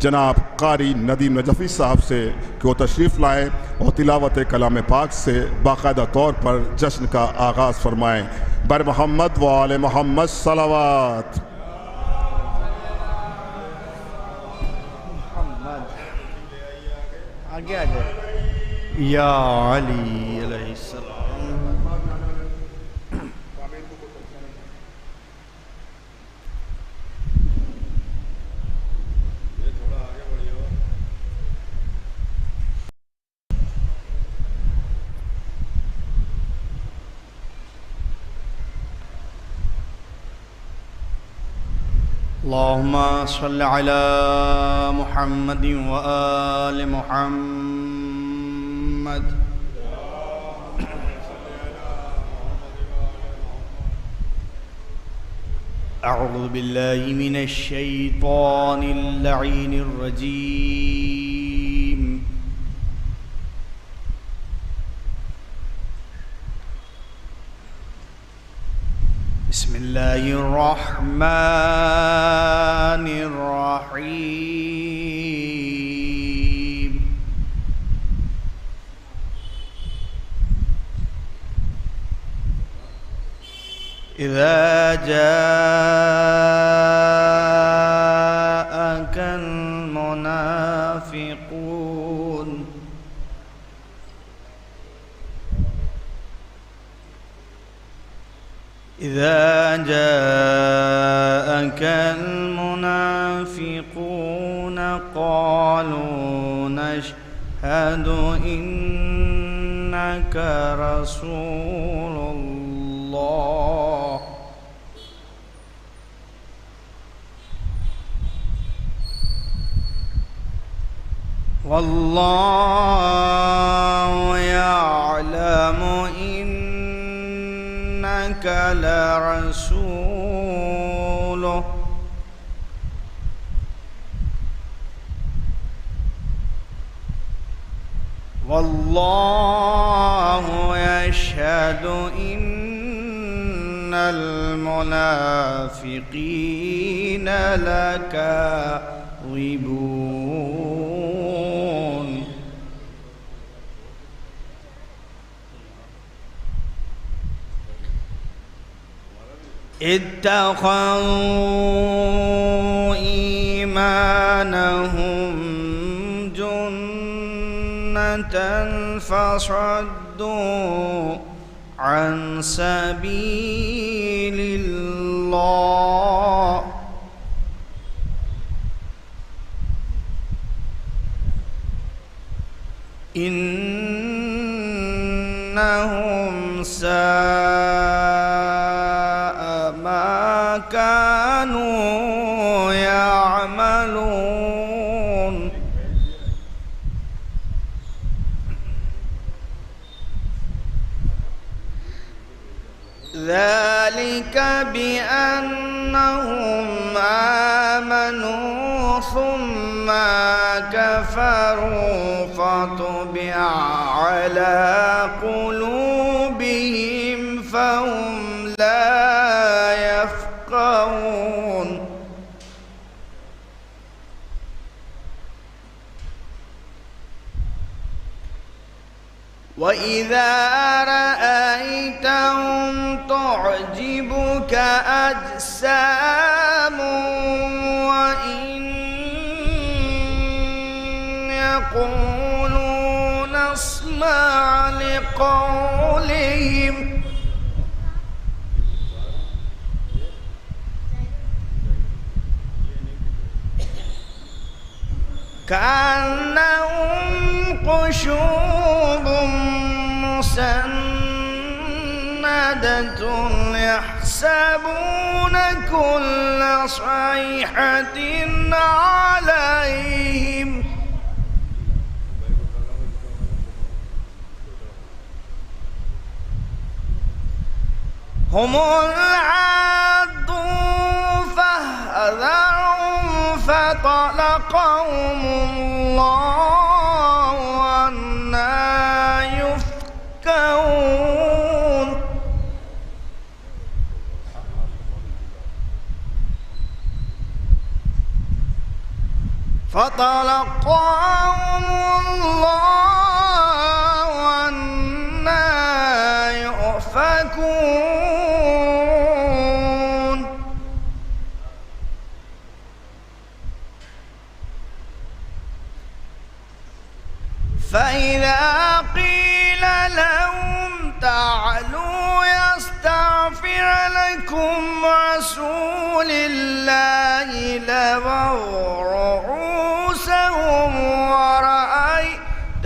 جناب قاری ندیم نجفی صاحب سے کہ وہ تشریف لائیں اور تلاوت کلام پاک سے باقاعدہ طور پر جشن کا آغاز فرمائیں۔ بر محمد و آل محمد صلوات۔ آگے آ جائے یا علی علیہ السلام۔ اللہم صل علی محمد و آل محمد۔ اعوذ باللہ من الشیطان اللعین الرجیم۔ بسم اللہ الرحمن الرحیم۔ اذا جاءك المنافقون إذا جاءك المنافقون قالوا نشهد إنك رسول الله والله يعلم إنك لرسوله والله يشهد إن المنافقين لكاذبون اتخذوا إيمانهم جنة فصدوا عن سبيل الله إنهم ساء ما كانوا يعملون ذلك بأنهم آمنوا ثم كفروا فطبع على قلوبهم فهم لا يفقهون وإذا رأيتهم تعجبك أجسامهم وإن يقولون اسمع لقولهم كأنهم قشوب مسندة يحسبون كل صيحة عليهم هم العادون فاحذرهم فطلقهم الله أنى يفكون فتلقاهم الله أنى يؤفكون فإذا قيل لهم تعالوا يستغفر لكم رسول الله لووا رؤوسهم ورأيتهم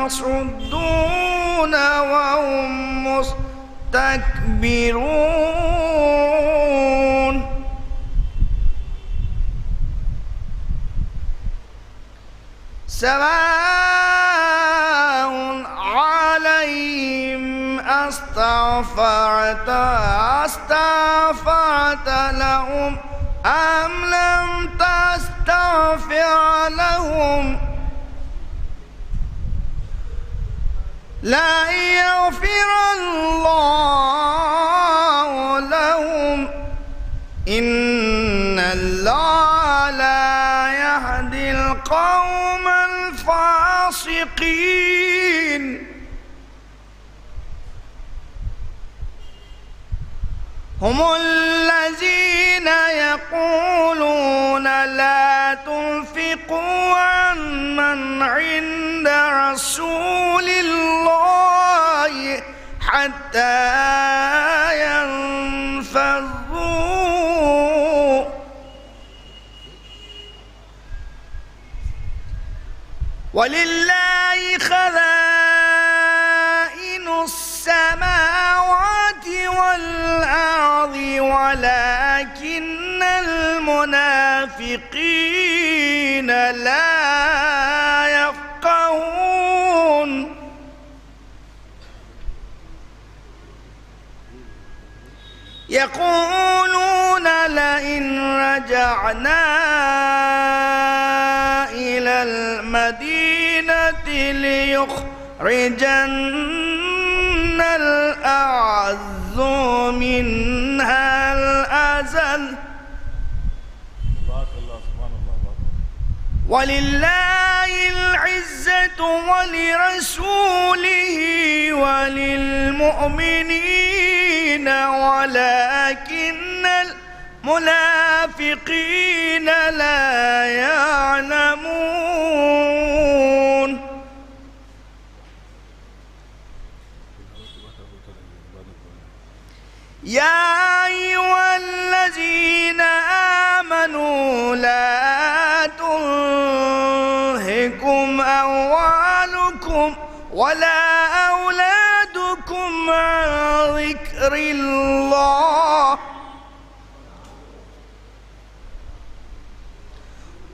يصدون وهم مستكبرون سواء عليهم أستغفرت لهم أم لم تستغفر لهم لا يغفر الله لهم إن الله لا يهدي القوم الفاسقين هم الذين يقولون لا تنفقوا عن من عند رسول الله حتى ينفضوا ولله خزائن السماوات والأرض ولكن المنافقين لا يفقهون يقولون لئن رجعنا إلى المدينة ليخرجن الأعز منها الأذل ولله العزة ولرسوله وللمؤمنين ولكن المنافقين لا يعلمون يا أيها الذين آمنوا لا تلهكم أموالكم ولا أولادكم عن ذكر الله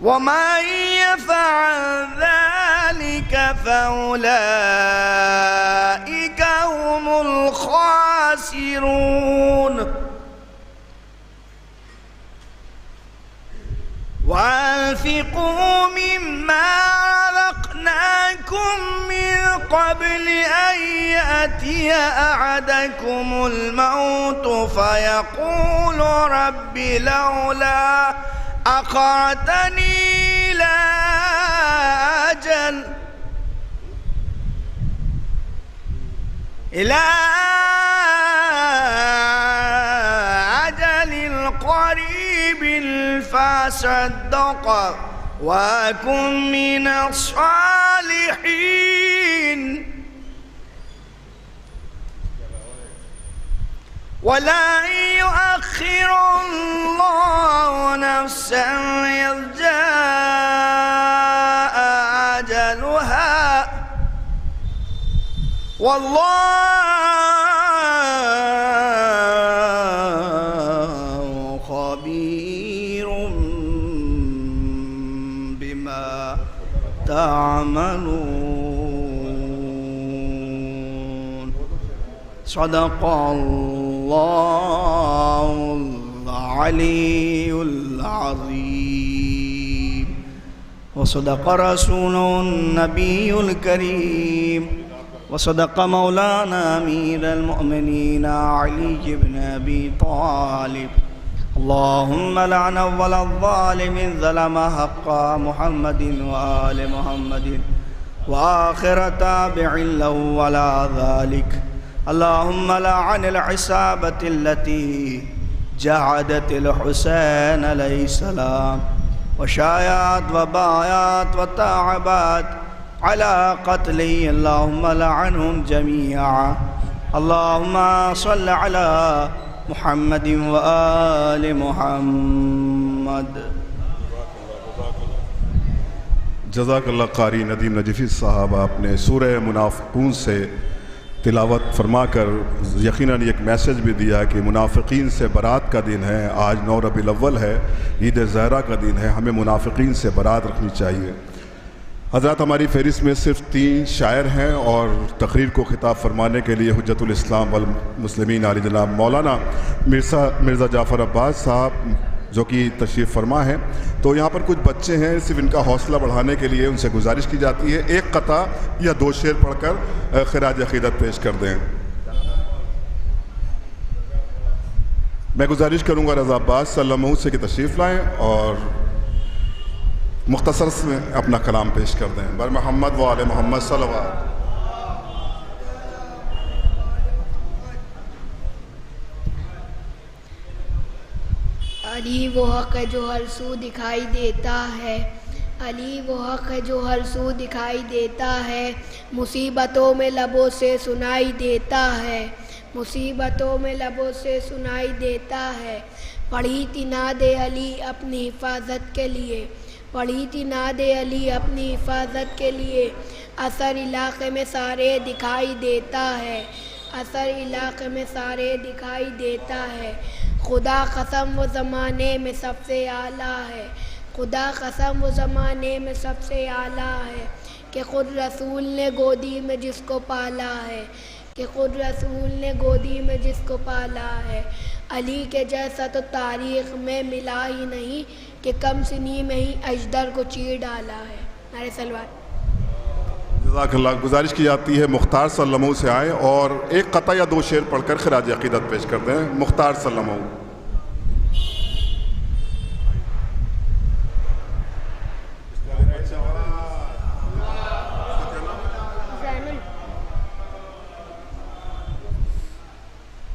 ومن يفعل ذلك فأولئك هم الخاسرون وأنفقوا مما رزقناكم من قبل أن يأتي أحدكم الموت فيقول رب لولا أخرتني إلى أجل قريب فصدق وأكن من الصالحين ولا يؤخر الله نفسا إذ جاء أجلها والله خبير بما تعملون صدق الله العلي العظيم وصدق رسوله النبي الكريم وصدق مولانا أمير المؤمنين علي بن أبي طالب اللهم لعن أول الظالم ظلم حق محمد وآل محمد وآخر تابع له ولا ذلك. اللهم لعن العصابة التي جعدت الحسين عليه السلام وشايات وبايات وتعبات على قتله. اللهم لعنهم جميعا. اللهم صل على محمد وآل محمد. جزاک اللہ قاری ندیم نجفی صاحب، آپ نے سورہ منافقون سے تلاوت فرما کر یقیناً ایک میسیج بھی دیا کہ منافقین سے برات کا دن ہے. آج 9 ربیع الاول ہے، عید زہرہ کا دن ہے، ہمیں منافقین سے برات رکھنی چاہیے. حضرات، ہماری فہرست میں صرف 3 شاعر ہیں اور تقریر کو خطاب فرمانے کے لیے حجت الاسلام والمسلمین علی جناب مولانا مرزا جعفر عباس صاحب جو کہ تشریف فرما ہے. تو یہاں پر کچھ بچے ہیں، صرف ان کا حوصلہ بڑھانے کے لیے ان سے گزارش کی جاتی ہے ایک قطعہ یا 2 شعر پڑھ کر خراج عقیدت پیش کر دیں. میں گزارش کروں گا رضا عباس صلی اللہ علیہ وسلم سے کہ تشریف لائیں اور مختصر سے اپنا کلام پیش کر دیں. بر محمد و آل محمد صلوات. علی وہ حق ہے جو ہر سو دکھائی دیتا ہے، علی وہ حق ہے جو ہر سو دکھائی دیتا ہے، مصیبتوں میں لبوں سے سنائی دیتا ہے، مصیبتوں میں لبوں سے سنائی دیتا ہے. پڑھی تھی نعت علی اپنی حفاظت کے لیے، پڑھی تھی نعت علی اپنی حفاظت کے لیے، اثر علاقے میں سارے دکھائی دیتا ہے، اثر علاقے میں سارے دکھائی دیتا ہے. خدا قسم وہ زمانے میں سب سے اعلیٰ ہے، خدا قسم وہ زمانے میں سب سے اعلیٰ ہے، کہ خود رسول نے گودی میں جس کو پالا ہے، کہ خود رسول نے گودی میں جس کو پالا ہے. علی کے جیسا تو تاریخ میں ملا ہی نہیں، کہ کم سنی میں ہی اجدر کو چیر ڈالا ہے. نعرہ سلوات. جزاک اللہ. گزارش کی جاتی ہے مختار صلی اللہ علیہ وسلم سے آئیں اور ایک قطعہ یا 2 شعر پڑھ کر خراج عقیدت پیش کر دیں. مختار صلی اللہ علیہ وسلم.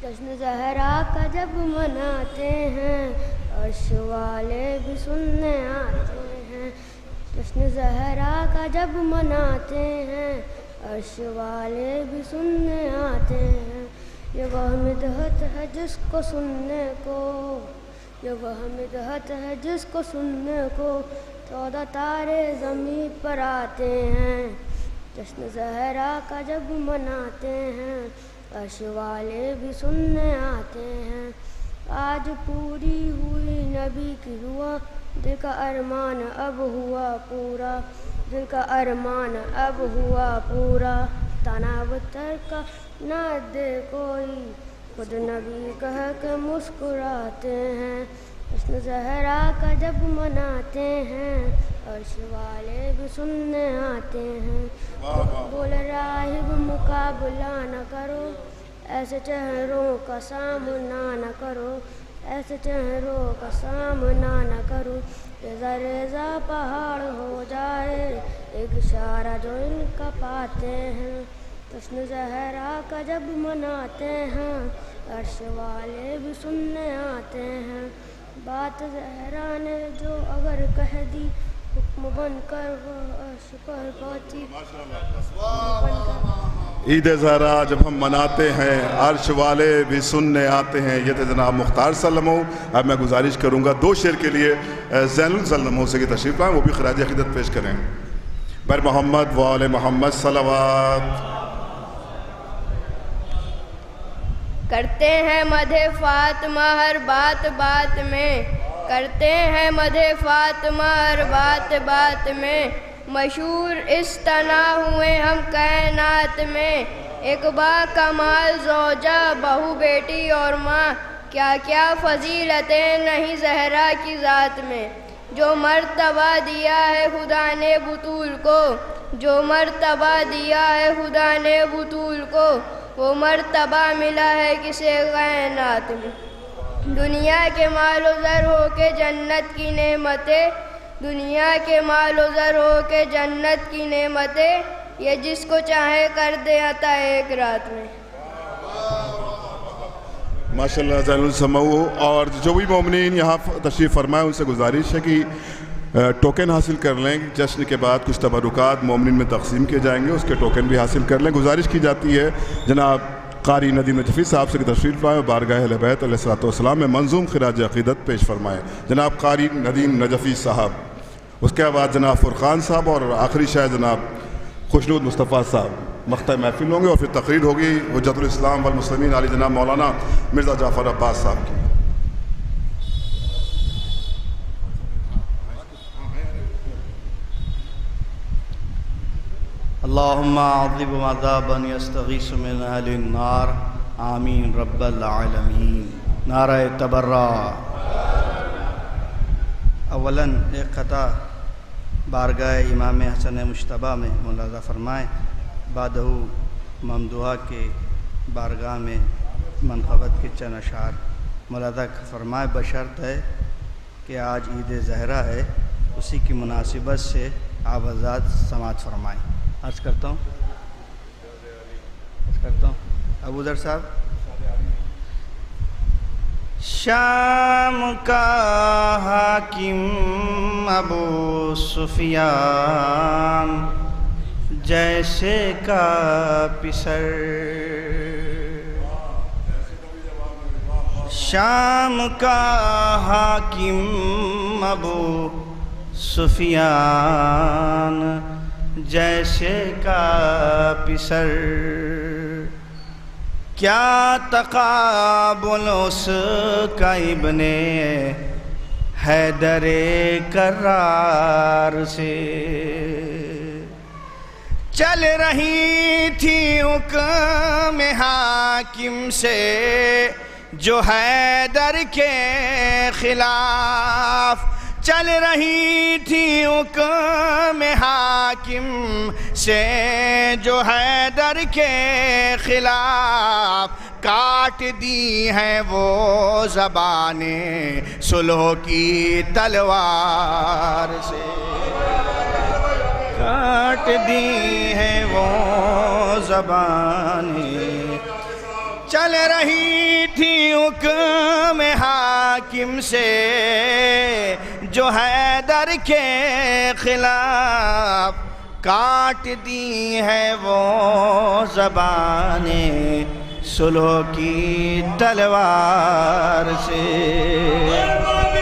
جشن زہرا کا جب مناتے ہیں عرش والے بھی سننے آتے ہیں، جشن زہرا کا جب مناتے ہیں عرش والے بھی سننے آتے ہیں. یہ وہ مدحت ہے جس کو سننے کو، یہ وہ مدحت ہے جس کو سننے کو 14 تارے زمین پر آتے ہیں. جشن زہرا کا جب مناتے ہیں عرش والے بھی سننے آتے ہیں. آج پوری ہوئی نبی کی دعا، دل کا ارمان اب ہوا پورا، دل کا ارمان اب ہوا پورا. تناب تر کا نہ دے کوئی، خود نبی کہہ کے مسکراتے ہیں. جشن زہرا کا جب مناتے ہیں عرش والے بھی سننے آتے ہیں. بولے راہب مقابلہ نہ کرو، ایسے چہروں کا سامنا نہ کرو، ایسے چہروں کا سامنا نہ کرو. ریزہ ریزہ پہاڑ ہو جائے ایک اشارہ جو ان کا پاتے ہیں. جشن زہرا کا جب مناتے ہیں عرش والے بھی سننے آتے ہیں. بات زہرا نے جو اگر کہہ دی، حکم بن کر وہ عرش پر پہنچی. عید زہرہ جب ہم مناتے ہیں عرش والے بھی سننے آتے ہیں. یہ تھے جناب مختار صلی اللہ علیہ وسلم. اب میں گزارش کروں گا 2 شعر کے لیے زین صلی اللہ علیہ وسلم کی تشریف لائیں، وہ بھی خراج عقیدت پیش کریں. بر محمد و آل محمد صلوات. کرتے ہیں مدح فاطمہ ہر بات بات میں، کرتے ہیں مدح فاطمہ ہر بات بات میں، مشہور اس طرح ہوئے ہم کائنات میں. ایک با کمال زوجہ، بہو، بیٹی اور ماں، کیا کیا فضیلتیں نہیں زہرا کی ذات میں. جو مرتبہ دیا ہے خدا نے بطول کو، جو مرتبہ دیا ہے خدا نے بطول کو، وہ مرتبہ ملا ہے کسے کائنات میں. دنیا کے مال و زر ہو کے جنت کی نعمتیں، دنیا کے مال و زر ہو کے جنت کی نعمتیں، یہ جس کو چاہے کر دے عطا ایک رات میں۔ ماشاءاللہ زین السمعو۔ اور جو بھی مومنین یہاں تشریف فرمائے ان سے گزارش ہے کہ ٹوکن حاصل کر لیں، جشن کے بعد کچھ تبرکات مومنین میں تقسیم کیے جائیں گے، اس کے ٹوکن بھی حاصل کر لیں۔ گزارش کی جاتی ہے جناب قاری ندیم نجفی صاحب سے تشریف لائیں اور بارگاہ اہل بیت علیہ الصلوۃ والسلام میں منظوم خراج عقیدت پیش فرمائیں۔ جناب قاری ندیم نجفی صاحب، اس کے بعد جناب فرقان صاحب اور آخری شاید جناب خوشنود مصطفیٰ صاحب مقطع محفل ہوں گے، اور پھر تقریر ہوگی حجت الاسلام والمسلمین علی جناب مولانا مرزا جعفر عباس صاحب کی۔ اللہم عذب عذابا یستغیث من اہل النار، آمین رب العالمین۔ نعرہ تبرع۔ اولاً ایک خطا بارگاہ امام حسن مجتبیٰ میں ملاحظہ فرمائیں، بعدہ ممدوحہ کے بارگاہ میں منقبت کے چند اشعار ملاحظہ فرمائیں، بشرط ہے کہ آج عید زہرہ ہے، اسی کی مناسبت سے آپ حضرات سماعت فرمائیں۔ عرض کرتا ہوں ابو ذر صاحب۔ شام کا حاکم ابو سفیان جیسے کا پسر، شام کا حاکم ابو سفیان جیسے کا پسر، کیا تقابل اس کا ابن حیدر کرار سے، چل رہی تھی حکم حاکم سے جو حیدر کے خلاف، چل رہی تھی حکم حاکم سے جو حیدر کے خلاف، کاٹ دی ہیں وہ زبانیں صلح کی تلوار سے، کاٹ دی ہیں وہ زبانیں، چل رہی تھی حکم حاکم سے جو حیدر کے خلاف، کاٹ دی ہیں وہ زبانیں صلح کی تلوار سے،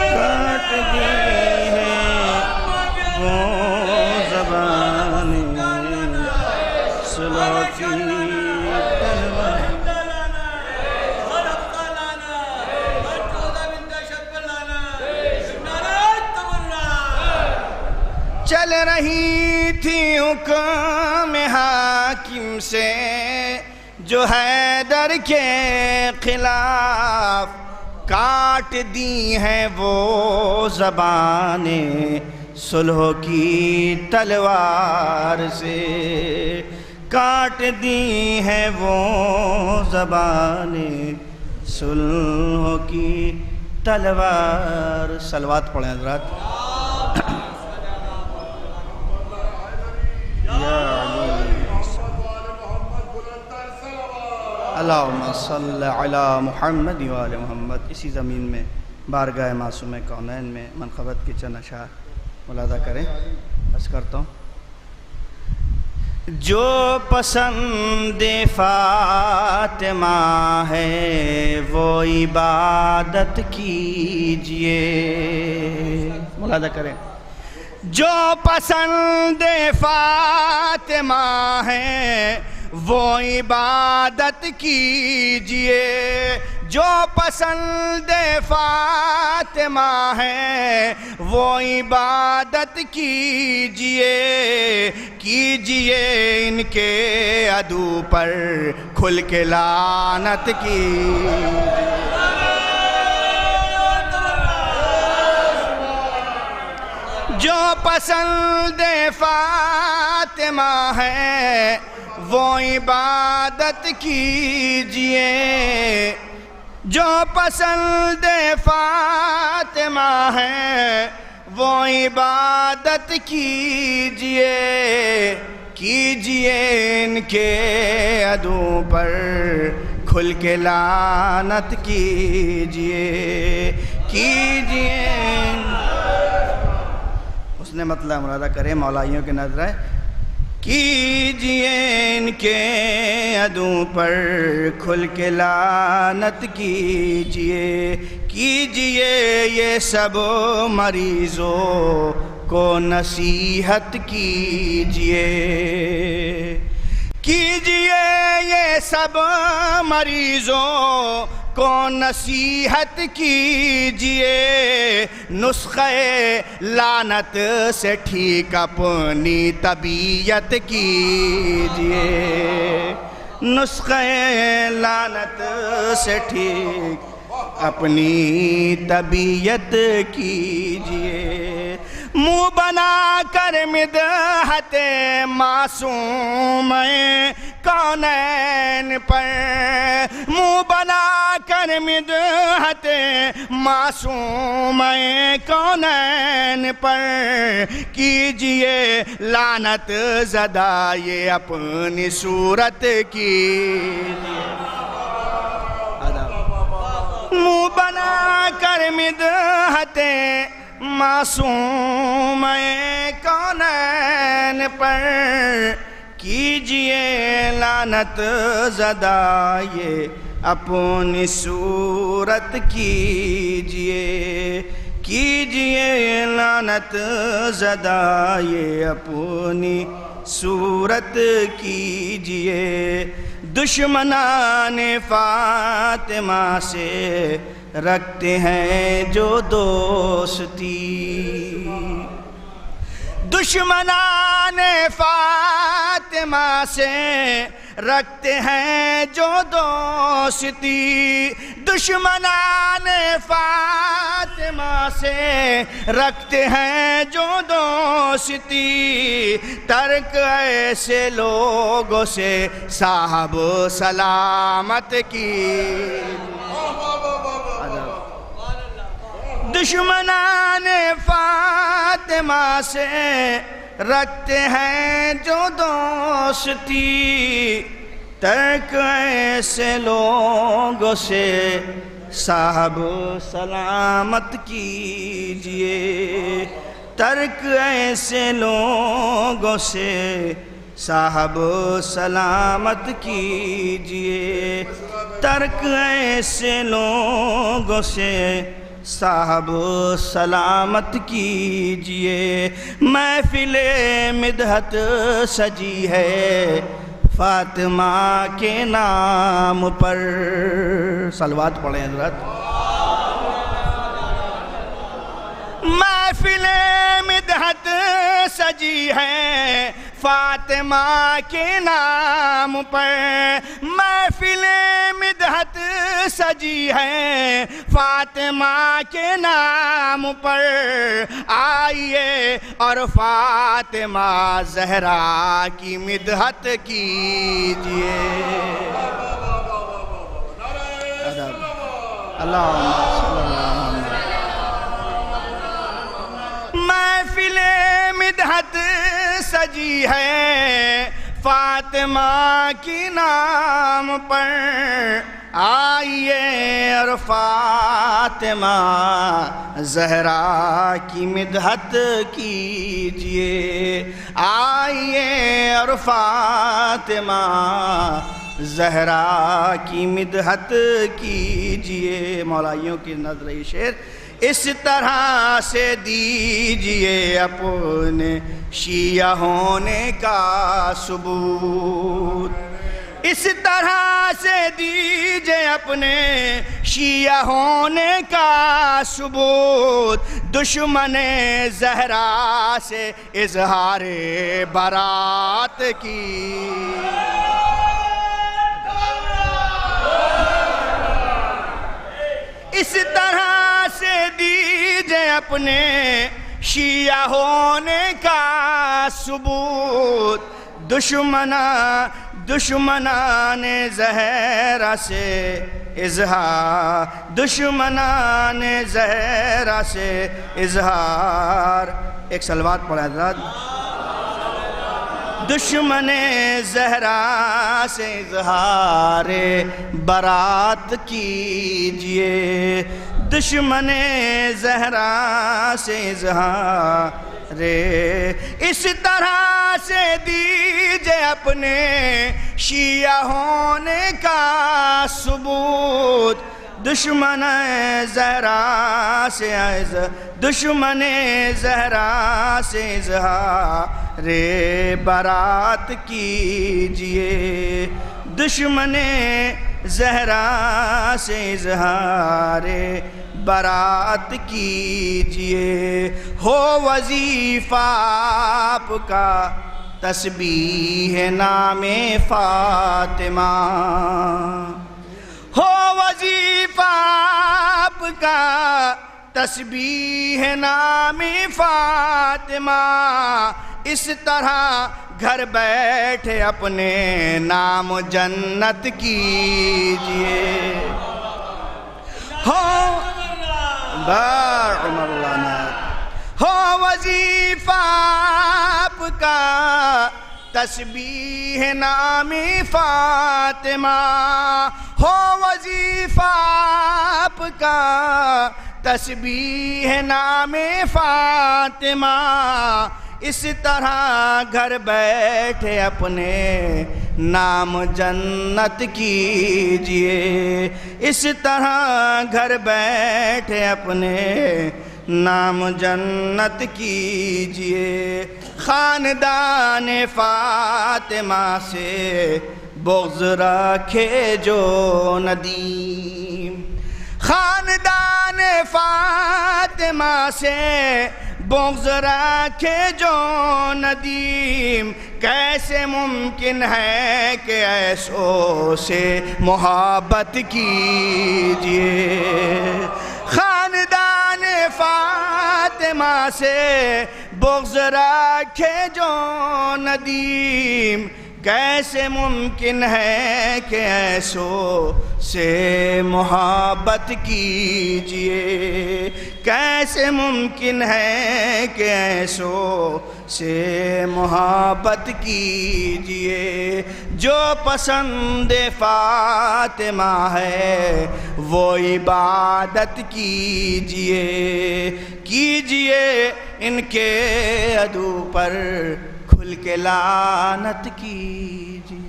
کاٹ دی ہیں وہ زبانیں صلح کی چل رہی تھی حکم حاکم سے جو حیدر کے خلاف، کاٹ دی ہیں وہ زبانیں صلح کی تلوار سے، کاٹ دی ہیں وہ زبانیں صلح کی تلوار۔ صلوات پڑھیں حضرات۔ اللہم صلی علی محمد و آل محمد۔ اسی زمین میں بارگاہ معصوم کونین میں منقبت کے چند اشعار ملاحظہ کریں، عرض کرتا ہوں۔ جو پسند فاطمہ ہے وہ عبادت کیجئے، ملاحظہ کریں۔ جو پسند فاطمہ ہے وہ عبادت کیجئے، جو پسند فاطمہ ہے وہ عبادت کیجئے، کیجئے ان کے عدو پر کھل کے لعنت کیجئے۔ جو پسند فاطمہ ہے وہ عبادت کیجئے، جو پسند فاطمہ ہے وہ عبادت کیجئے، کیجئے ان کے عدو پر کھل کے لعنت کیجئے، کیجئے اس نے مطلب مرادہ کرے مولائیوں کے نظر ہے، کیجئے ان کے عدو پر کھل کے لعنت کیجئے، کیجئے یہ سب مریضوں کو نصیحت کیجئے، کیجئے یہ سب مریضوں کو نصیحت کیجئے، نسخہ لعنت سے ٹھیک اپنی طبیعت کیجئے، نسخہ لعنت سے ٹھیک اپنی طبیعت کیجئے، منہ بنا کر مدحت معصوم کونین پر، منہ بنا کر مدحت معصوم کونین پر، کیجئے لعنت زدہ یہ اپنی صورت کیجئے، منہ بنا کر مدحت معصوم کونین پر، کیجئے لعنت زدہ یہ اپنی صورت کیجئے، کیجئے لعنت زدہ یہ اپنی صورت کیجئے، دشمنان فاطمہ سے رکھتے ہیں جو دوستی، دشمنان فاطمہ سے رکھتے ہیں جو دوستی، دشمنان فاطمہ سے رکھتے ہیں جو دوستی، ترک ایسے لوگوں سے صاحب سلامت کی، دشمنان فاطمہ سے رکھتے ہیں جو دوستی، ترک ایسے لوگوں سے صاحب سلامت کیجئے، ترک ایسے لوگوں سے صاحب سلامت کیجئے، ترک ایسے لوگوں سے صاحب سلامت کیجئے، محفل مدحت سجی ہے فاطمہ کے نام پر، صلوات پڑھیں حضرت، محفل مدحت سجی ہے فاطمہ کے نام پر، محفل مدحت سجی ہے فاطمہ کے نام پر، آئیے اور فاطمہ زہرا کی مدحت کیجئے، محفل مدحت سجی ہے فاطمہ کی نام پر، آئیے اور فاطمہ زہرا کی مدحت کیجئے، آئیے اور فاطمہ زہرا کی مدحت کیجئے، مولائیوں کی نظر یہ شعر، اس طرح سے دیجئے اپنے شیعہ ہونے کا ثبوت، اس طرح سے دیجئے اپنے شیعہ ہونے کا ثبوت، دشمن زہرا سے اظہار برات کی، اس طرح سے دیجئے اپنے شیعہ ہونے کا ثبوت، دشمنان زہرا سے اظہار، دشمنان زہرا سے اظہار. ایک صلوات پڑھا حضرات. دشمن زہرا سے اظہار برات کیجئے، دشمن زہرا سے اظہار اس طرح سے دیجئے اپنے شیعہ ہونے کا ثبوت. دشمن زہرا سے دشمن زہرا سے اظہار برات کیجئے، دشمن زہرا سے اظہار برات کیجئے. ہو وظیفہ آپ کا تسبیح نام فاطمہ، ہو وظیفہ آپ کا تسبیح نام فاطمہ. اس طرح گھر بیٹھے اپنے نام جنت کیجئے. ہو وظیفہ آپ کا تسبیح نام فاطمہ، ہو وظیفہ آپ کا تسبیح نام فاطمہ. اس طرح گھر بیٹھے اپنے نام جنت کیجئے، اس طرح گھر بیٹھے اپنے نام جنت کیجئے. خاندان فاطمہ سے بغض رکھے جو ندیم، خاندان فاطمہ سے بغض رکھے جو ندیم. کیسے ممکن ہے کہ ایسوں سے محبت کیجئے. خاندان فاطمہ سے بغض رکھے جو ندیم. کیسے ممکن ہے کہ ایسوں سے محبت کیجئے، کیسے ممکن ہے کہ ایسوں سے محبت کیجئے. جو پسند فاطمہ ہے وہ عبادت کیجئے، کیجئے ان کے عدو پر کھل کے لعنت کیجئے.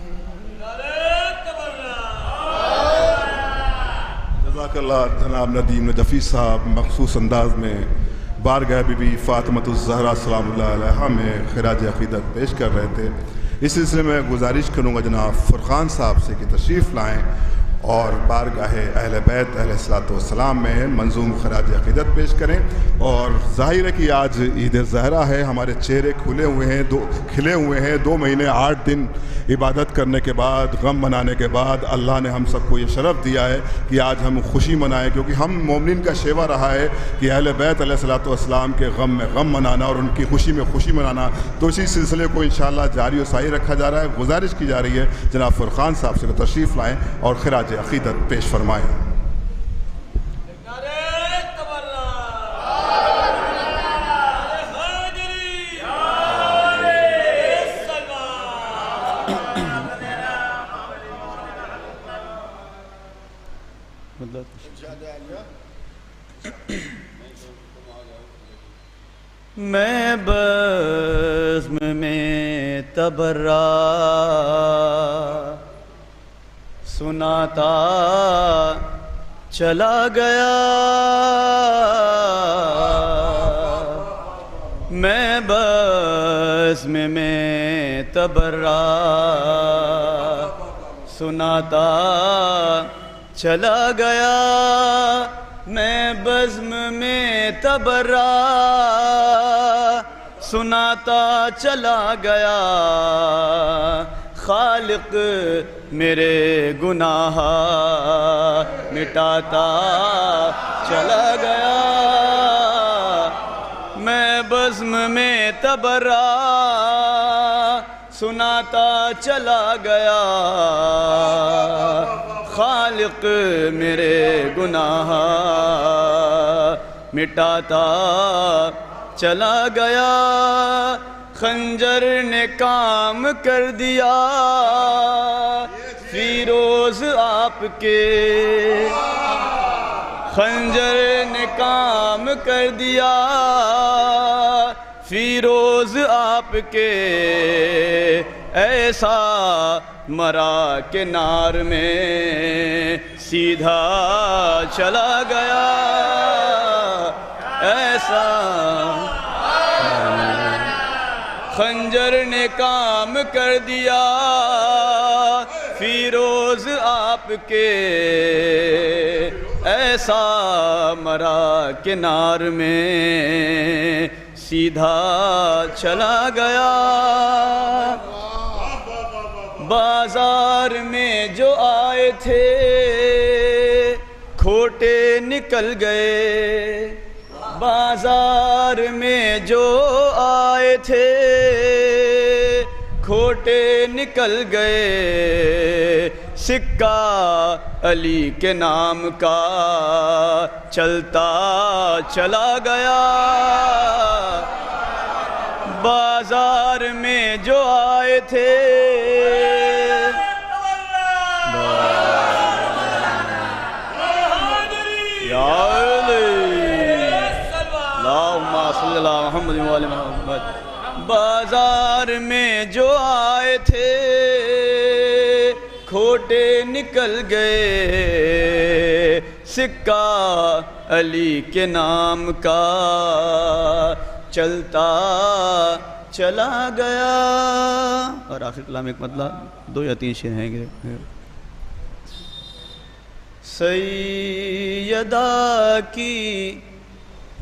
جزاک اللہ جناب ندیم نجفی صاحب مخصوص انداز میں بارگاہ بی بی فاطمۃ الزہرا سلام اللہ علیہا میں خراج عقیدت پیش کر رہے تھے. اس سلسلے میں گزارش کروں گا جناب فرقان صاحب سے کہ تشریف لائیں اور بارگاہ اہل بیت علیہ الصلوۃ والسلام میں منظوم خراج عقیدت پیش کریں. اور ظاہر ہے کہ آج عید زہرا ہے، ہمارے چہرے کھلے ہوئے ہیں 2 مہینے 8 دن عبادت کرنے کے بعد، غم منانے کے بعد اللہ نے ہم سب کو یہ شرف دیا ہے کہ آج ہم خوشی منائیں، کیونکہ ہم مومنین کا شیوا رہا ہے کہ اہل بیت علیہ الصلوۃ والسلام کے غم میں غم منانا اور ان کی خوشی میں خوشی منانا. تو اسی سلسلے کو انشاءاللہ جاری و ساری رکھا جا رہا ہے. گزارش کی جا رہی ہے جناب فرقان صاحب سے تشریف لائیں اور خراج عقیدت پیش فرمائیں. میں بزم میں تبرا سناتا چلا گیا، میں بزم میں تبرا سناتا چلا گیا، میں بزم میں تبرا سناتا چلا گیا. خالق میرے گناہ مٹاتا چلا گیا، میں بزم میں تبرا سناتا چلا گیا خالق میرے گناہ مٹاتا چلا گیا خنجر نے کام کر دیا فیروز آپ کے خنجر نے کام کر دیا فیروز آپ کے ایسا مرا کہ نار میں سیدھا چلا گیا ایسا خنجر نے کام کر دیا فیروز آپ کے ایسا مرا کہ نار میں سیدھا چلا گیا بازار میں جو آئے تھے کھوٹے نکل گئے بازار میں جو آئے تھے کھوٹے نکل گئے سکہ علی کے نام کا چلتا چلا گیا بازار میں جو آئے تھے محمد وعلی محمد بازار میں جو آئے تھے کھوٹے نکل گئے سکہ علی کے نام کا چلتا چلا گیا اور آخر کلام ایک مطلب 2 یا 3 شعر ہیں گے سیدہ کی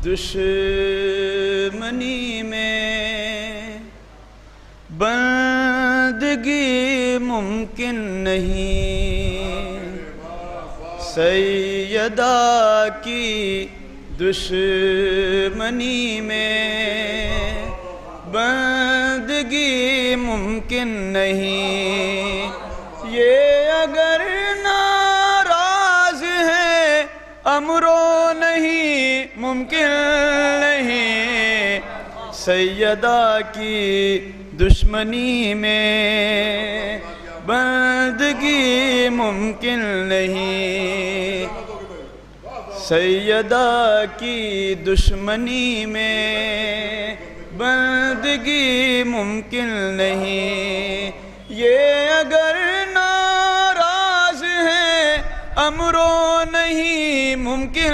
دشمنی میں بندگی ممکن نہیں سیدہ کی دشمنی میں بندگی ممکن نہیں یہ اگر ناراض ہے امرو نہیں ممکن نہیں سیدہ کی دشمنی میں بندگی ممکن نہیں سیدہ کی دشمنی میں بندگی ممکن نہیں یہ اگر ناراض ہے امرو نہیں ممکن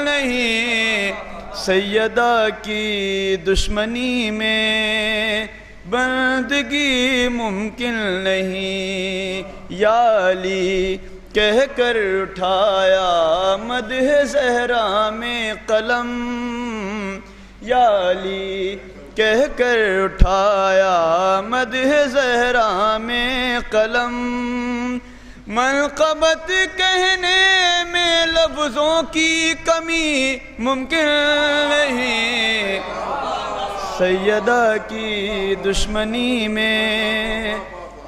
نہیں سیدہ کی دشمنی میں بندگی ممکن نہیں یا علی کہہ کر اٹھایا مدح زہرا میں قلم یا علی کہہ کر اٹھایا مدح زہرا میں قلم منقبت کہنے میں لفظوں کی کمی ممکن نہیں سیدہ کی دشمنی میں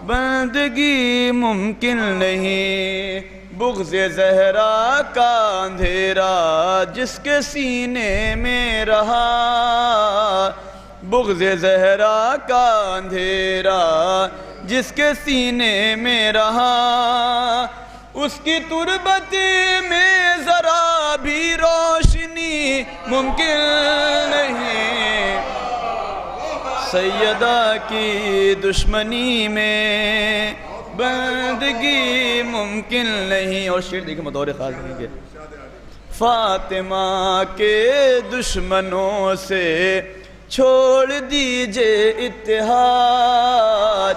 بندگی ممکن نہیں بغض زہرا کا اندھیرا جس کے سینے میں رہا بغض زہرا کا اندھیرا جس کے سینے میں رہا اس کی تربت میں ذرا بھی روشنی ممکن نہیں سیدہ کی دشمنی میں بندگی ممکن نہیں اور شعر دیکھیں بطور خاص دیکھیں فاطمہ کے دشمنوں سے چھوڑ دیجئے اتحاد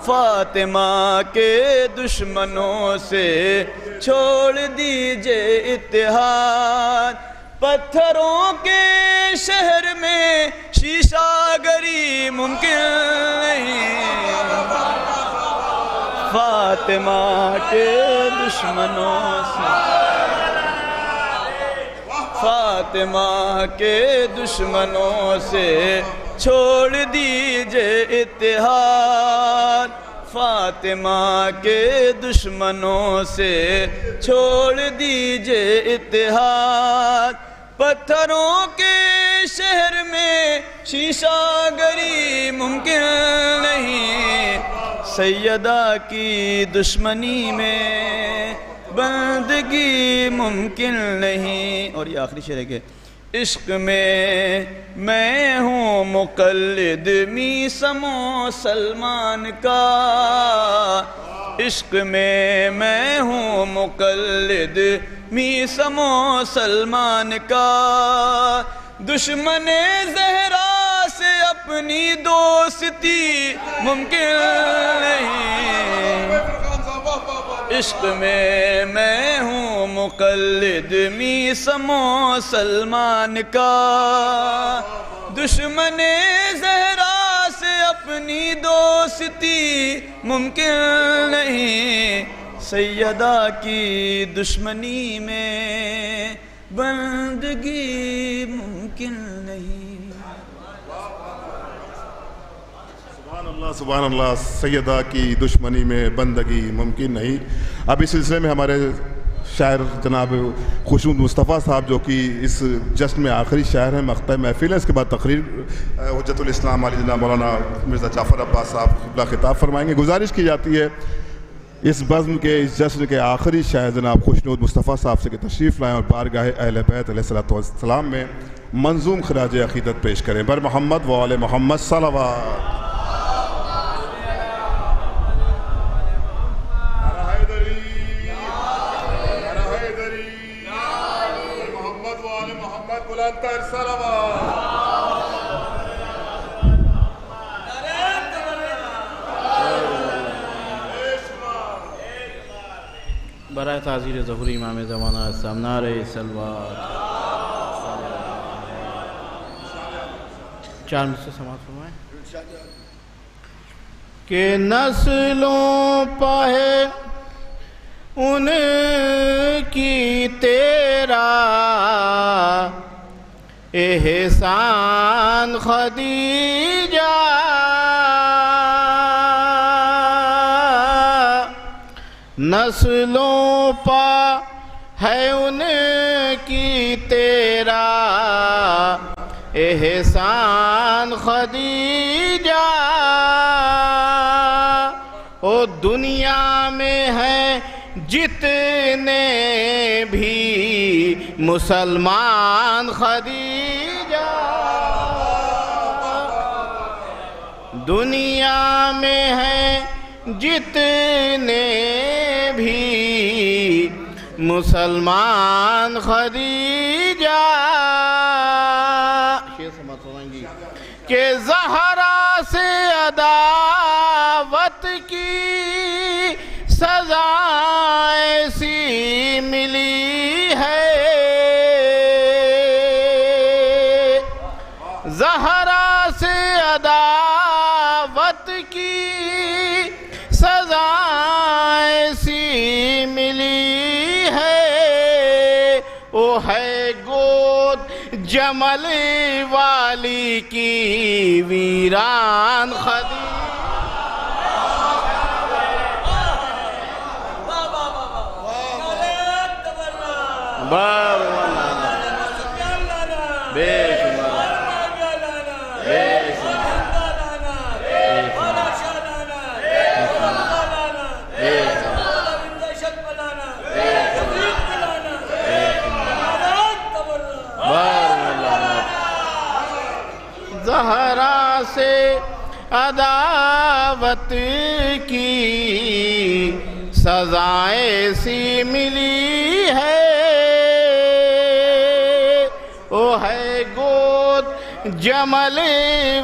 فاطمہ کے دشمنوں سے چھوڑ دیجئے اتحاد پتھروں کے شہر میں شیشہ گری ممکن نہیں فاطمہ کے دشمنوں سے فاطمہ کے دشمنوں سے چھوڑ دیجئے اتحاد فاطمہ کے دشمنوں سے چھوڑ دیجئے اتحاد پتھروں کے شہر میں شیشہ گری ممکن نہیں سیدہ کی دشمنی میں بندگی ممکن نہیں. اور یہ آخری شعر ہے کہ عشق میں ہوں مقلد میثم و سلمان کا عشق میں ہوں مقلد میثم و سلمان کا دشمن زہرا سے اپنی دوستی ممکن نہیں عشق میں ہوں مقلد میثم و سلمان کا دشمن زہرا سے اپنی دوستی ممکن نہیں سیدہ کی دشمنی میں بندگی ممکن نہیں. سبحان اللہ. سیدہ کی دشمنی میں بندگی ممکن نہیں. اب اس سلسلے میں ہمارے شاعر جناب خوشنود مصطفیٰ صاحب جو کہ اس جشن میں آخری شاعر ہیں مقطع محفل ہے. اس کے بعد تقریر حجت الاسلام علی جناب مولانا مرزا جعفر عباس صاحب قبلہ خطاب فرمائیں گے. گزارش کی جاتی ہے اس بزم کے اس جشن کے آخری شاعر جناب خوشنود مصطفیٰ صاحب سے کہ تشریف لائیں اور بارگاہ اہل بیت علیہ السلام میں منظوم خراج عقیدت پیش کریں. بر محمد و آل محمد صلوات. برائے تعزیر ظہور امام زمانہ نعرہ صلوات. 4 منٹ سے سماعت فرمائیں کہ نسلوں پہ ان کی تیرا احسان خدیجہ نسلوں پا ہے ان کی تیرا احسان خدیجہ او دنیا میں ہے جتنے بھی مسلمان خدیجہ دنیا میں ہے جتنے بھی مسلمان خدیجہ کہ زہرا سے عداوت کی سزا ایسی ملی ہے زہرا سے عداوت کی سزا ایسی ملی ہے وہ ہے گود جمل والی کی ویران خدیجہ زہرا سے عداوت کی سزا ایسی ملی ہے وہ ہے گود جمل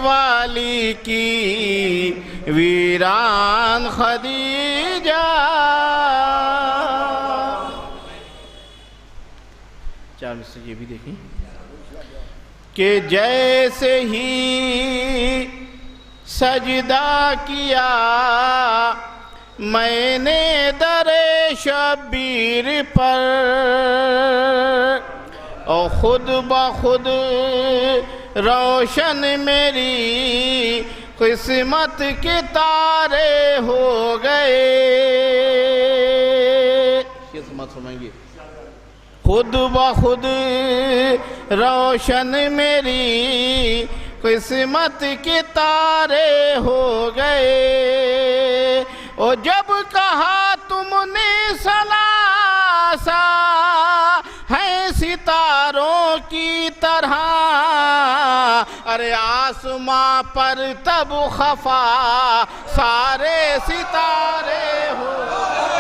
والی کی ویران خدیجہ 4 سے یہ بھی دیکھیں کہ جیسے ہی سجدہ کیا میں نے در شبیر پر اور خود بخود روشن میری قسمت کے تارے ہو گئے. یہ سماعت فرمائیں گے. خود بخود روشن میری قسمت کے تارے ہو گئے. اور جب کہا تم نے ثلاثہ ہیں ستاروں کی طرح، ارے آسماں پر تب خفا سارے ستارے ہو گئے.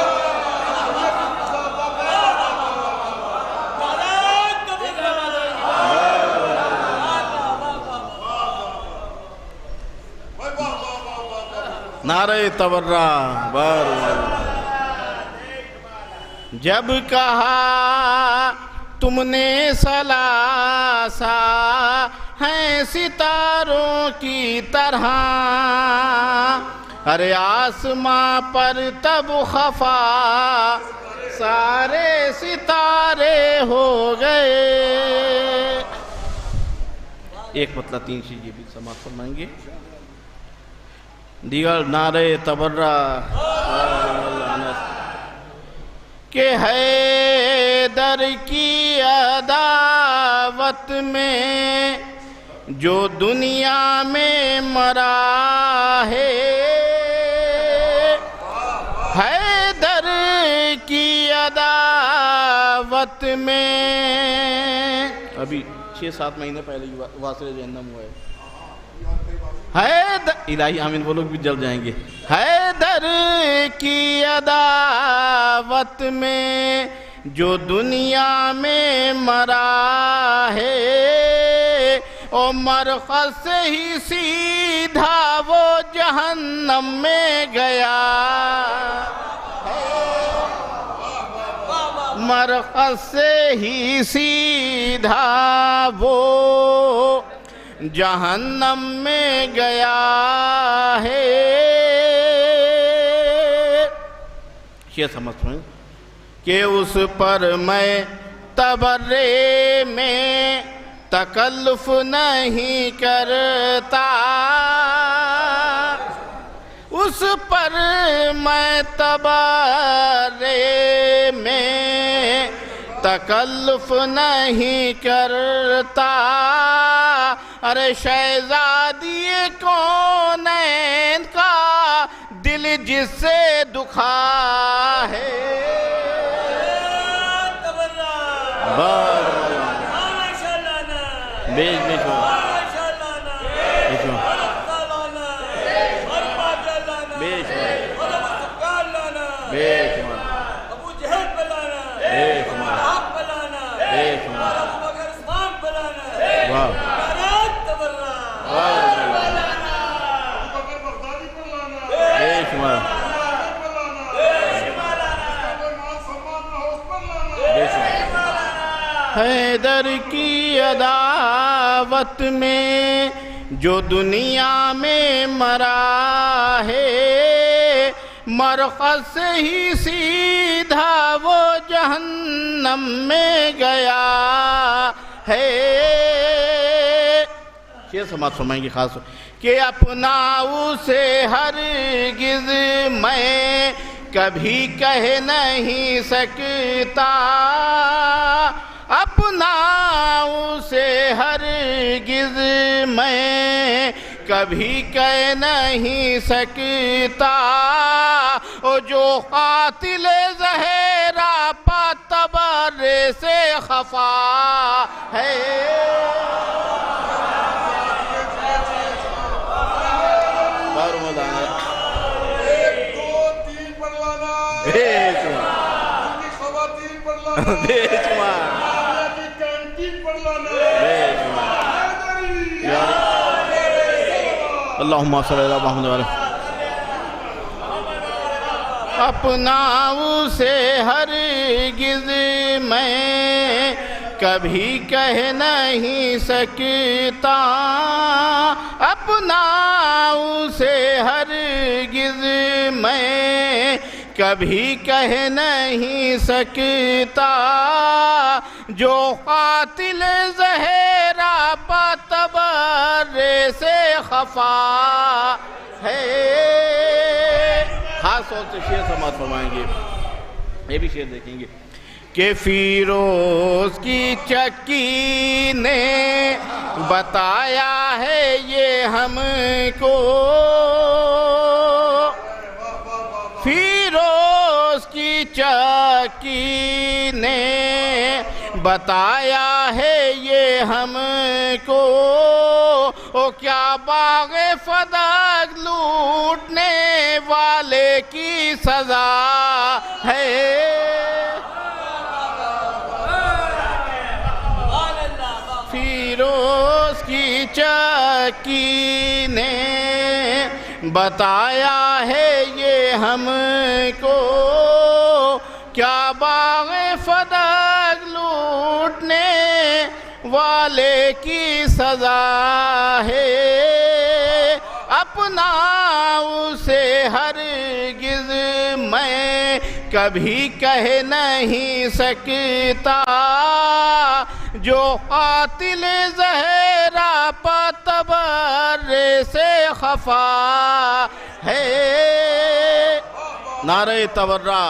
نعرہ تبرہ بار جب کہا تم نے ثلاثہ ہیں ستاروں کی طرح، ارے آسماں پر تب خفا سارے ستارے ہو گئے. ایک مطلب 3 چیز یہ بھی سماعت فرمائیں گے. دیگر نعرہ تبرہ کہ حیدر کی عداوت میں جو دنیا میں مرا ہے، حیدر کی عداوت میں ابھی 6-7 مہینے پہلے واصل جہنم ہوا ہے. حیدر الہی آمین وہ لوگ بھی جل جائیں گے. حیدر کی عداوت میں جو دنیا میں مرا ہے، اور مرخص سے ہی سیدھا وہ جہنم میں گیا. مرخص سے ہی سیدھا وہ جہنم میں گیا ہے. یہ سمجھ کہ اس پر میں تبرے میں تکلف نہیں کرتا، اس پر میں تبرے میں تکلف نہیں کرتا. ارے شہزادی کونین کا دل جس سے دکھا ہے، بیچ حیدر کی عداوت میں جو دنیا میں مرا ہے، مرخص سے ہی سیدھا وہ جہنم میں گیا ہے. یہ سماعت فرمائیں گے خاص کہ اپنا اسے ہرگز میں کبھی کہہ نہیں سکتا، اپنا اسے ہرگز میں کبھی کہہ نہیں سکتا. او جو قاتل زہرا پا تبرے سے خفا ہے، اللہم صلی اللہ محمد علیہ. اپنا اسے ہرگز میں کبھی کہہ نہیں سکتا، اپنا اسے ہرگز میں کبھی کہہ نہیں سکتا. جو قاتل زہرا پتبرے سے خفا ہے. خاص طور سے شعر سماعت فرمائیں گے, یہ بھی شعر دیکھیں گے کہ فیروز کی چکی نے بتایا ہے یہ ہم کو, فیروز کی چکی نے بتایا ہے یہ ہم کو, او کیا باغ فدق لوٹنے والے کی سزا ہے. فیروز کی چکی نے بتایا ہے یہ ہم کو, کیا باغ فدق لوٹنے والے کی سزا ہے. اپنا اسے ہرگز میں کبھی کہہ نہیں سکتا, جو قاتل زہرا پتبرے سے خفا ہے. نعرہ تبرہ.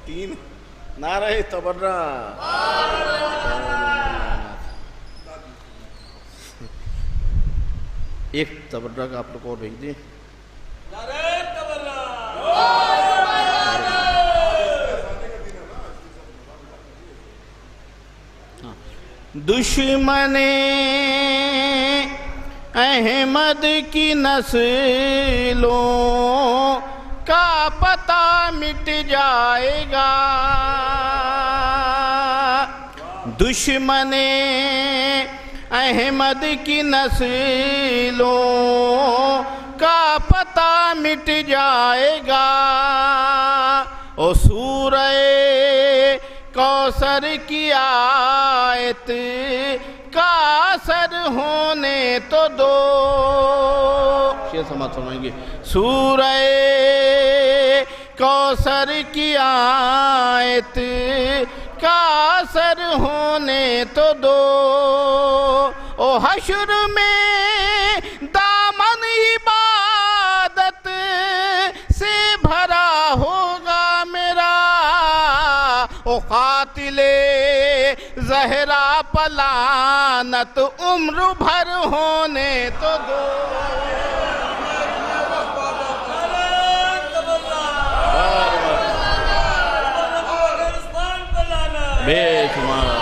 تین نعرہ تبرہ. ایک تبرہ کا آپ لوگ اور بھیج دیں. دشمن احمد کی نسلوں کا پتہ مٹ جائے گا, دشمن احمد کی نسلوں کا پتہ مٹ جائے گا. او سورہ کوثر کی آیت کا اثر ہونے تو دو. شعر سماعت فرمائیں گے. سورہ کوثر کی آیت کا اثر ہونے تو دو. او حشر میں دامن عبادت سے بھرا ہوگا میرا, او قاتل زہرا پلانت عمر بھر ہونے تو دو. بے شمار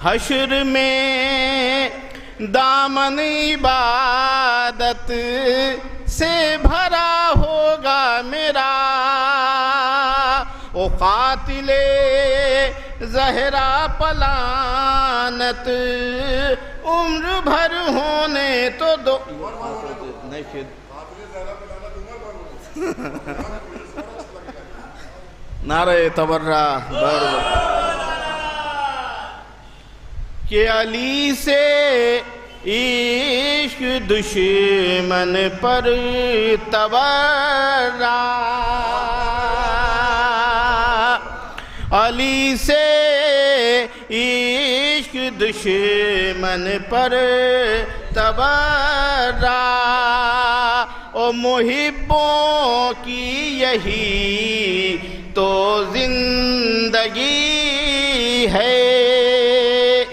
حشر میں دامن عبادت سے بھرا ہوگا میرا, او قاتل زہرا پلانت عمر بھر ہونے تو دو. نعرہ تبرہ. کہ علی سے عشق دشمن پر تبرہ, علی سے عشق دشمن پر تبرہ. او محبوں کی یہی تو زندگی ہے.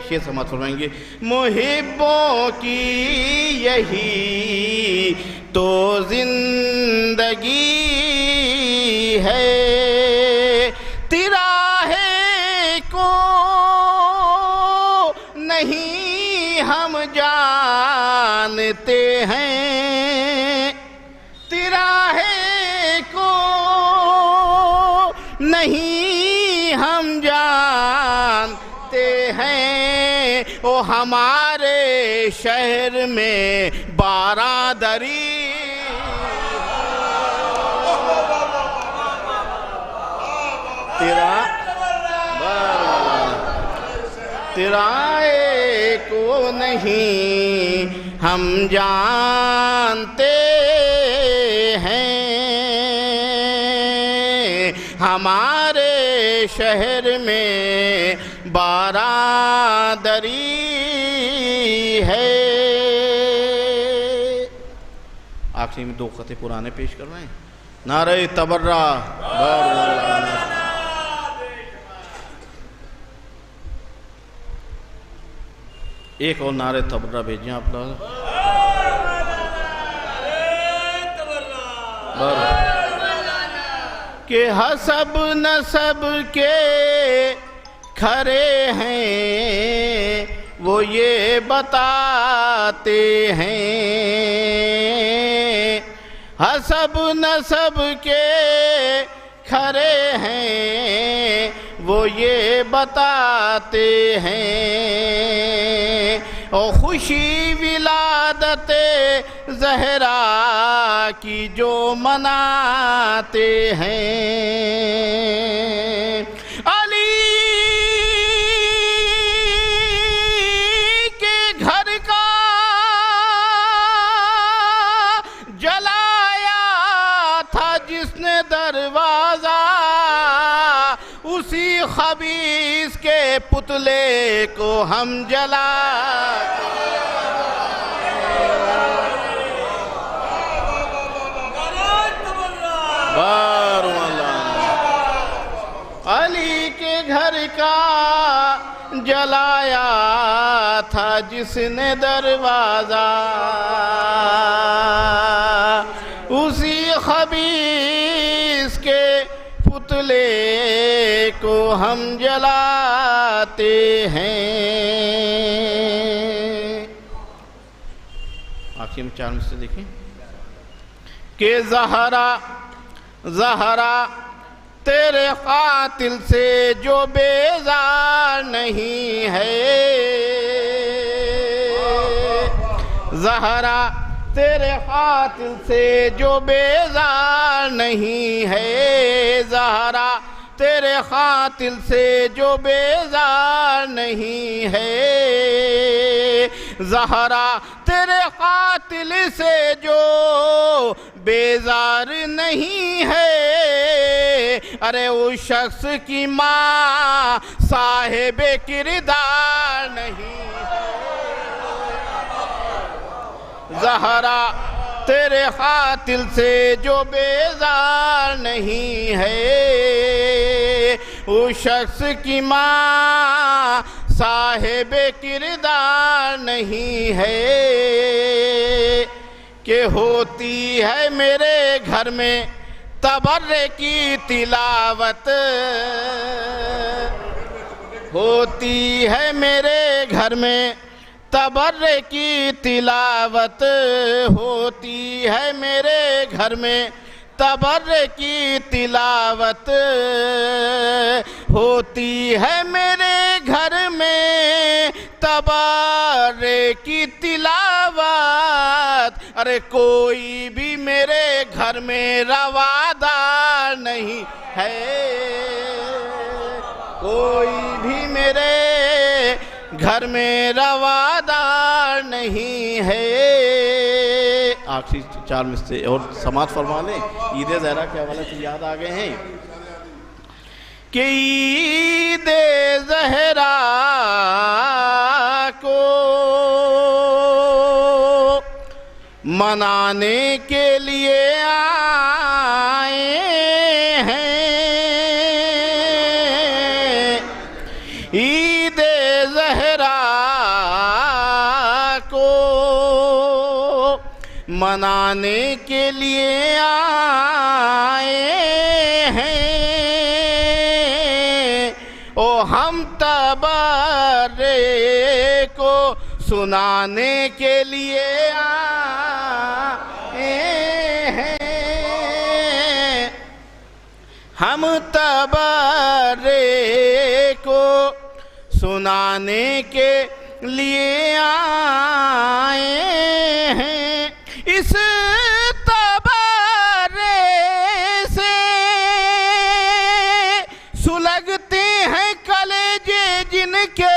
شعر سماعت فرمائیں گے. محبوں کی یہی تو زندگی ہے. تراہے کو نہیں ہم جانتے ہیں, تراہے کو نہیں ہم جانتے ہیں. او ہمارے شہر میں بارادری تیرا تیرائے کو نہیں ہم جانتے ہیں، ہمارے شہر میں بارادری ہے۔ آخری میں 2 خطے پرانے پیش کر رہے ہیں۔ نعرہ تبرہ، ایک اور نعرہ تبرہ بھیجیں آپ لوگ۔ کہ حسب نسب کے کھڑے ہیں وہ یہ بتاتے ہیں، حسب نسب کے کھڑے ہیں وہ یہ بتاتے ہیں، اور خوشی ولادت زہرا کی جو مناتے ہیں، علی کے گھر کا جلایا تھا جس نے دروازہ، اسی خبیث کے پتلے کو ہم جلاتے علی کے گھر کا جلایا تھا جس نے دروازہ، اسی خبیث کے پتلے کو ہم جلاتے ہیں۔ آخر میں 4 سے دیکھیں کہ زہرا تیرے قاتل سے جو بیزار نہیں ہے، زہرا تیرے قاتل سے جو بیزار نہیں ہے، زہرا تیرے قاتل سے جو بیزار نہیں ہے، زہرا تیرے قاتل سے جو بیزار نہیں ہے، ارے اس شخص کی ماں صاحب کردار نہیں ہے، زہرا تیرے قاتل سے جو بیزار نہیں ہے، اس شخص کی ماں صاحب کردار نہیں ہے، کہ ہوتی ہے میرے گھر میں تبرے کی تلاوت، ہوتی ہے میرے گھر میں تبرے کی تلاوت، ہوتی ہے میرے گھر میں تبرے کی تلاوت، ہوتی ہے میرے گھر میں تبرے کی تلاوت، ارے کوئی بھی میرے گھر میں روادار نہیں ہے، کوئی بھی میرے گھر میں روادار نہیں ہے۔ آخری 4 میں سے اور سماعت فرما لیں، عید زہرا کے حوالے سے یاد آ گئے ہیں کہ عید زہرا کو منانے کے لیے آئے ہیں، عید زہرا کو منانے کے لیے آئے ہیں، او ہم تبرے کو سنانے کے لیے آئے ہیں، ہم تبرے کو سنانے کے لیے آئے ہیں، اس تبرے سے سلگتے ہیں کلیجے جن کے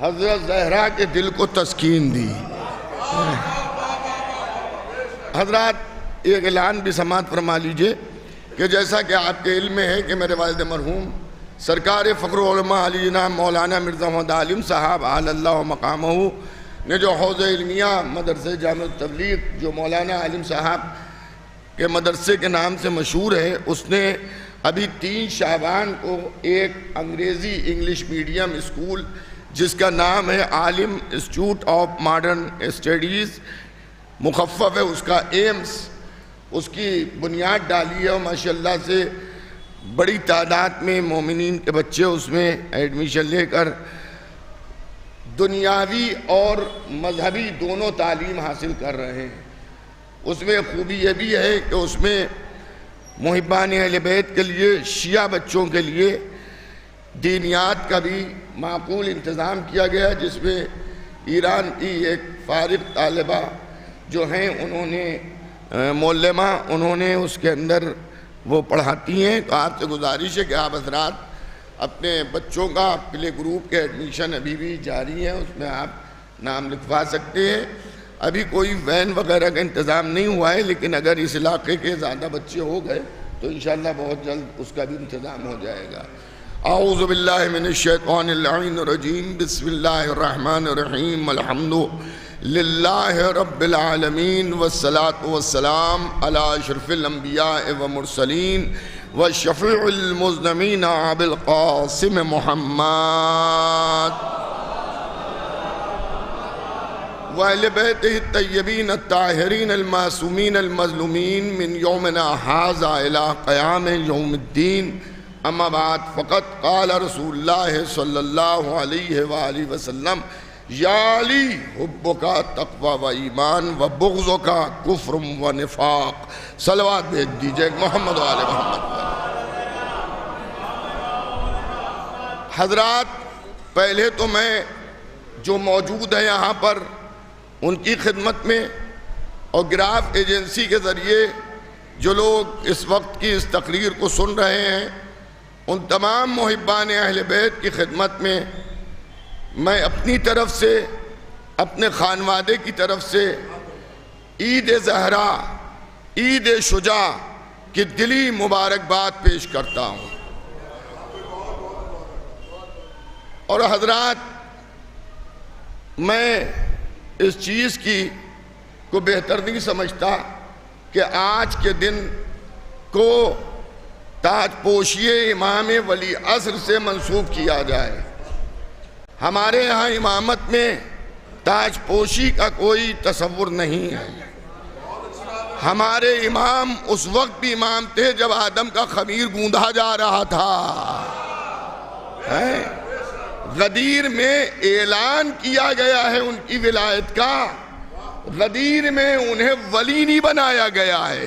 حضرت زہرا کے دل کو تسکین دی۔ حضرات ایک اعلان بھی سماعت فرما لیجئے کہ جیسا کہ آپ کے علم میں ہے کہ میرے والد مرحوم سرکار فخر العلماء علی جناب مولانا مرزا محمد عالم صاحب اعلی اللہ مقامہ نے جو حوض علمیہ مدرسہ جامع تبلیغ جو مولانا عالم صاحب کے مدرسے کے نام سے مشہور ہے، اس نے ابھی 3 شعبان کو ایک انگریزی انگلش میڈیم اسکول جس کا نام ہے عالم انسٹیٹیوٹ آف ماڈرن اسٹڈیز، مخفف ہے اس کا ایمز، اس کی بنیاد ڈالی ہے اور ماشاءاللہ سے بڑی تعداد میں مومنین کے بچے اس میں ایڈمیشن لے کر دنیاوی اور مذہبی دونوں تعلیم حاصل کر رہے ہیں۔ اس میں خوبی یہ بھی ہے کہ اس میں محبان اہل بیت کے لیے، شیعہ بچوں کے لیے دینیات کا بھی معقول انتظام کیا گیا، جس میں ایران کی ایک فارغ طالبہ جو ہیں انہوں نے معلمہ انہوں نے اس کے اندر وہ پڑھاتی ہیں۔ تو آپ سے گزارش ہے کہ آپ حضرات اپنے بچوں کا پلے گروپ کے ایڈمیشن ابھی بھی جاری ہے، اس میں آپ نام لکھوا سکتے ہیں۔ ابھی کوئی وین وغیرہ کا انتظام نہیں ہوا ہے، لیکن اگر اس علاقے کے زیادہ بچے ہو گئے تو انشاءاللہ بہت جلد اس کا بھی انتظام ہو جائے گا۔ اعوذ باللہ من الشیطان اللعین الرجیم، بسم اللہ الرحمن الرحیم، الحمد للہ رب العالمین، والصلاة والسلام علی اشرف الانبیاء والمرسلین والشفیع المذنبین ابی القاسم محمد وَأَهْلِ بَيْتِهِ الطَّيِّبِينَ الطَّاهِرِينَ الْمَعْصُومِينَ الْمَظْلُومِينَ مِنْ يَوْمِنَا هَٰذَا إِلَىٰ قِيَامِ يَوْمِ الدِّينِ اما بعد فقط قال رسول اللہ صلی اللہ علیہ وآلہ وسلم یا علی حبک تقوی و ایمان و بغضک کفر و نفاق۔ صلوات بھیج دیجئے محمد و آل محمد۔ حضرات پہلے تو میں جو موجود ہے یہاں پر ان کی خدمت میں اور گراف ایجنسی کے ذریعے جو لوگ اس وقت کی اس تقریر کو سن رہے ہیں ان تمام محبان اہل بیت کی خدمت میں میں اپنی طرف سے اپنے خانوادے کی طرف سے عید زہرا عید شجاع کی دلی مبارکباد پیش کرتا ہوں۔ اور حضرات میں اس چیز کی کو بہتر نہیں سمجھتا کہ آج کے دن کو تاج پوشی امام ولی عصر سے منسوب کیا جائے۔ ہمارے ہاں امامت میں تاج پوشی کا کوئی تصور نہیں ہے۔ ہمارے امام اس وقت بھی امام تھے جب آدم کا خمیر گوندھا جا رہا تھا۔ غدیر میں اعلان کیا گیا ہے ان کی ولایت کا، غدیر میں انہیں ولی نہیں بنایا گیا ہے،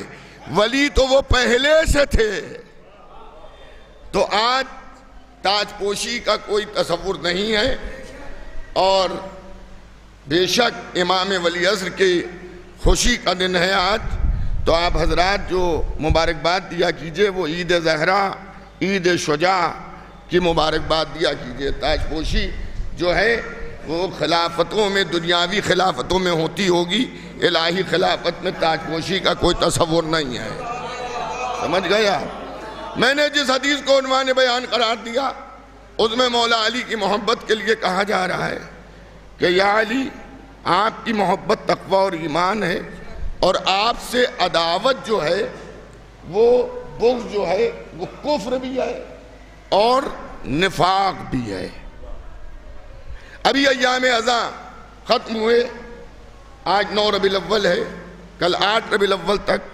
ولی تو وہ پہلے سے تھے۔ تو آج تاج پوشی کا کوئی تصور نہیں ہے، اور بے شک امام ولی عصر کی خوشی کا دن ہے آج۔ تو آپ حضرات جو مبارکباد دیا کیجئے وہ عید زہرا عید شجاع کی مبارکباد دیا کیجئے۔ تاج پوشی جو ہے وہ خلافتوں میں دنیاوی خلافتوں میں ہوتی ہوگی، الہی خلافت میں تاج پوشی کا کوئی تصور نہیں ہے۔ سمجھ گیا؟ میں نے جس حدیث کو عنوان بیان قرار دیا اس میں مولا علی کی محبت کے لیے کہا جا رہا ہے کہ یا علی آپ کی محبت تقوی اور ایمان ہے، اور آپ سے عداوت جو ہے وہ بغض جو ہے وہ کفر بھی ہے اور نفاق بھی ہے۔ ابھی ایام ازاں ختم ہوئے، آج 9 ربیع الاول ہے، کل 8 ربیع الاول تک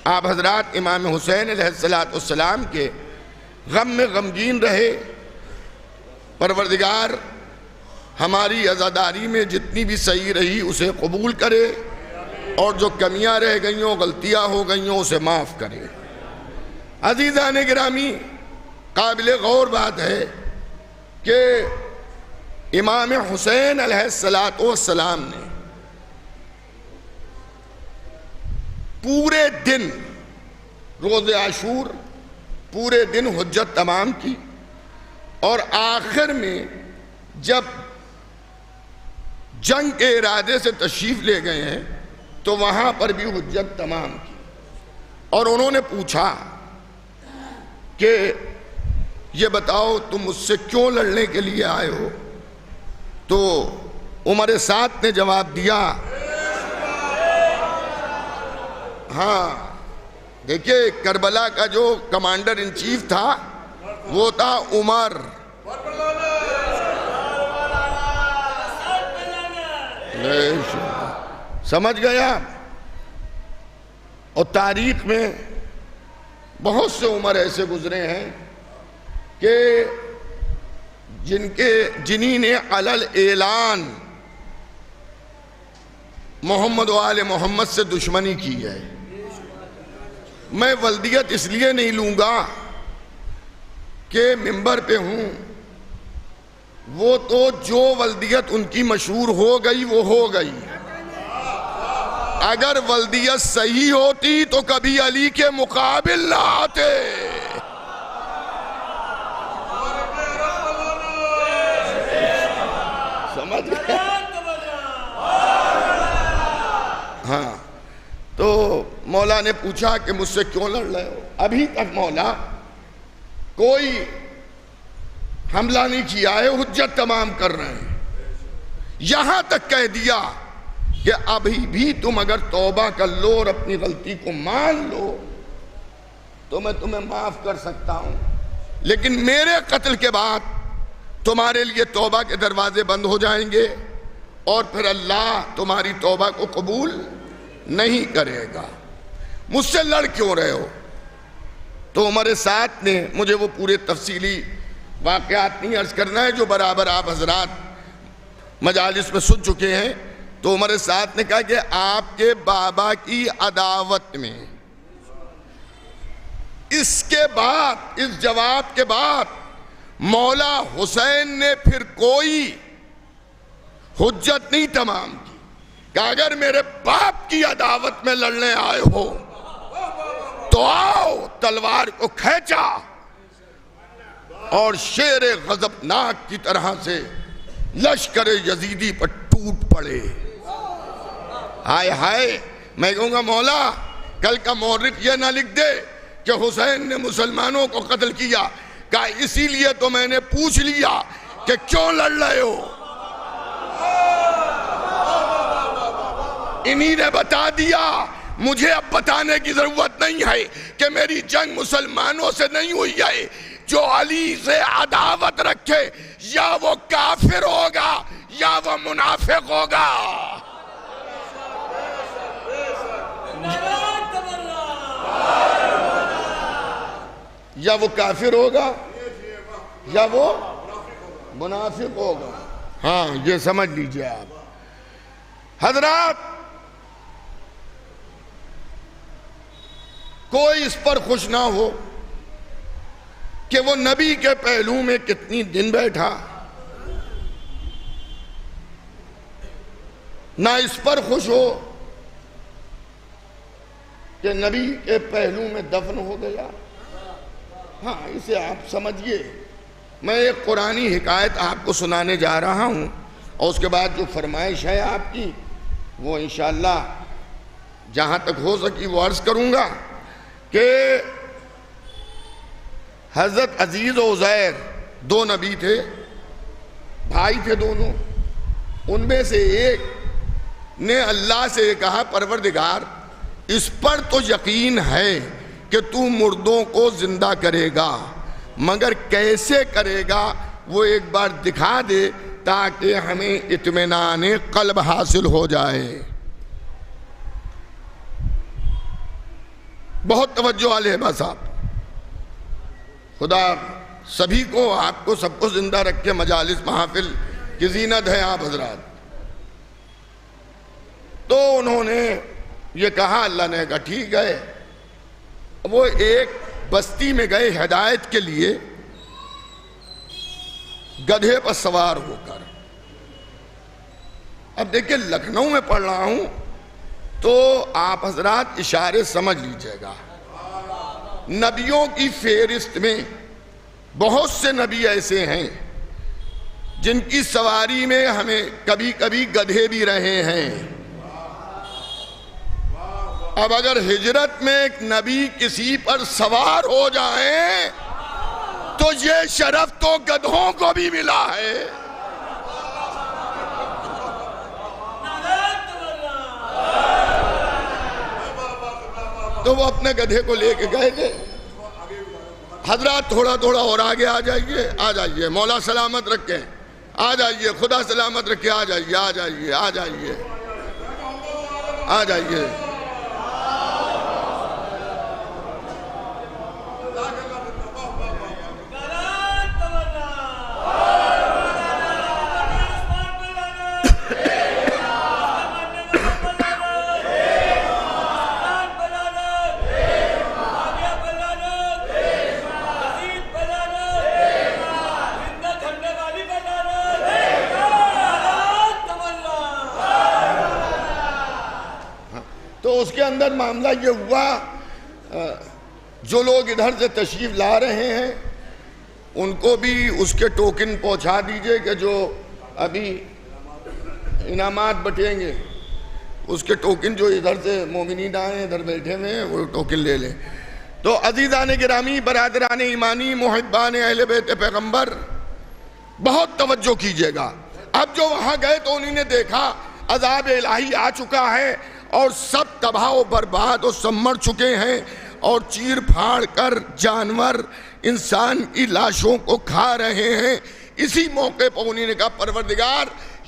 آپ حضرات امام حسین علیہ السلام کے غم میں غمگین رہے۔ پروردگار ہماری عزاداری میں جتنی بھی صحیح رہی اسے قبول کرے، اور جو کمیاں رہ گئیں غلطیاں ہو گئیں اسے معاف کرے۔ عزیزان گرامی، قابل غور بات ہے کہ امام حسین علیہ السلام نے پورے دن روز عاشور پورے دن حجت تمام کی، اور آخر میں جب جنگ کے ارادے سے تشریف لے گئے ہیں تو وہاں پر بھی حجت تمام کی، اور انہوں نے پوچھا کہ یہ بتاؤ تم مجھ سے کیوں لڑنے کے لیے آئے ہو؟ تو عمر سعد نے جواب دیا، ہاں دیکھیے کربلا کا جو کمانڈر ان چیف تھا وہ تھا عمر، سمجھ گیا؟ اور تاریخ میں بہت سے عمر ایسے گزرے ہیں کہ جنہی نے علل اعلان محمد و آل محمد سے دشمنی کی ہے۔ میں ولدیت اس لیے نہیں لوں گا کہ ممبر پہ ہوں، وہ تو جو ولدیت ان کی مشہور ہو گئی وہ ہو گئی، اگر ولدیت صحیح ہوتی تو کبھی علی کے مقابل نہ آتے۔ سمجھ گئے؟ ہاں، تو مولا نے پوچھا کہ مجھ سے کیوں لڑ رہے ہو؟ ابھی تک مولا کوئی حملہ نہیں کیا ہے، حجت تمام کر رہے ہیں، یہاں تک کہہ دیا کہ ابھی بھی تم اگر توبہ کر لو اور اپنی غلطی کو مان لو تو میں تمہیں معاف کر سکتا ہوں، لیکن میرے قتل کے بعد تمہارے لیے توبہ کے دروازے بند ہو جائیں گے اور پھر اللہ تمہاری توبہ کو قبول نہیں کرے گا۔ مجھ سے لڑ کیوں رہے ہو؟ تو عمر سعد نے، مجھے وہ پورے تفصیلی واقعات نہیں عرض کرنا ہے جو برابر آپ حضرات مجالس میں سن چکے ہیں، تو عمر سعد نے کہا کہ آپ کے بابا کی عداوت میں، اس کے بعد، اس جواب کے بعد مولا حسین نے پھر کوئی حجت نہیں تمام کی کہ اگر میرے باپ کی عداوت میں لڑنے آئے ہو تو آؤ، تلوار کو کھینچا اور شیر غضبناک کی طرح سے لشکر یزیدی پر ٹوٹ پڑے۔ ہائے ہائے، میں کہوں گا مولا کل کا مورخ یہ نہ لکھ دے کہ حسین نے مسلمانوں کو قتل کیا، کہا اسی لیے تو میں نے پوچھ لیا کہ کیوں لڑ رہے ہو؟ انہی نے بتا دیا، مجھے اب بتانے کی ضرورت نہیں ہے کہ میری جنگ مسلمانوں سے نہیں ہوئی ہے۔ جو علی سے عداوت رکھے یا وہ کافر ہوگا یا وہ منافق ہوگا۔ یا وہ کافر ہوگا یا وہ منافق ہوگا۔ ہاں یہ سمجھ لیجئے آپ حضرات، کوئی اس پر خوش نہ ہو کہ وہ نبی کے پہلو میں کتنی دن بیٹھا، نہ اس پر خوش ہو کہ نبی کے پہلو میں دفن ہو گیا۔ ہاں اسے آپ سمجھئے، میں ایک قرآنی حکایت آپ کو سنانے جا رہا ہوں اور اس کے بعد جو فرمائش ہے آپ کی وہ انشاءاللہ جہاں تک ہو سکی وہ عرض کروں گا کہ حضرت عزیز و عزیر دو نبی تھے، بھائی تھے دونوں، ان میں سے ایک نے اللہ سے کہا پروردگار اس پر تو یقین ہے کہ تو مردوں کو زندہ کرے گا، مگر کیسے کرے گا وہ ایک بار دکھا دے تاکہ ہمیں اطمینان قلب حاصل ہو جائے۔ بہت توجہ والے بس آپ، خدا سبھی کو، آپ کو سب کو زندہ رکھ کے مجالس محافل کی زینت ہے آپ حضرات۔ تو انہوں نے یہ کہا، اللہ نے کہا ٹھیک ہے۔ وہ ایک بستی میں گئے ہدایت کے لیے گدھے پر سوار ہو کر۔ اب دیکھیں لکھنؤ میں پڑھ رہا ہوں تو آپ حضرات اشارے سمجھ لیجئے گا، نبیوں کی فہرست میں بہت سے نبی ایسے ہیں جن کی سواری میں ہمیں کبھی کبھی گدھے بھی رہے ہیں. اب اگر ہجرت میں ایک نبی کسی پر سوار ہو جائیں تو یہ شرف تو گدھوں کو بھی ملا ہے. تو وہ اپنے گدھے کو لے کے گئے تھے. حضرات تھوڑا تھوڑا اور آگے آ جائیے, مولا سلامت رکھیں, آ جائیے, خدا سلامت رکھے, آ جائیے. تو اس کے اندر معاملہ یہ ہوا, جو لوگ ادھر سے تشریف لا رہے ہیں ان کو بھی اس کے ٹوکن پہنچا دیجئے کہ جو ابھی انعامات بٹیں گے اس کے ٹوکن جو ادھر سے مومنین آئے ہیں ادھر بیٹھے ہوئے ہیں وہ ٹوکن لے لیں. تو عزیزان گرامی, برادران ایمانی, محبان اہل بیت پیغمبر, بہت توجہ کیجئے گا. اب جو وہاں گئے تو انہوں نے دیکھا عذاب الہی آ چکا ہے اور سب تباہ و برباد اور سب مر چکے ہیں, اور چیر پھاڑ کر جانور انسان کی لاشوں کو کھا رہے ہیں. اسی موقع پر انہوں نے کہا پروردگار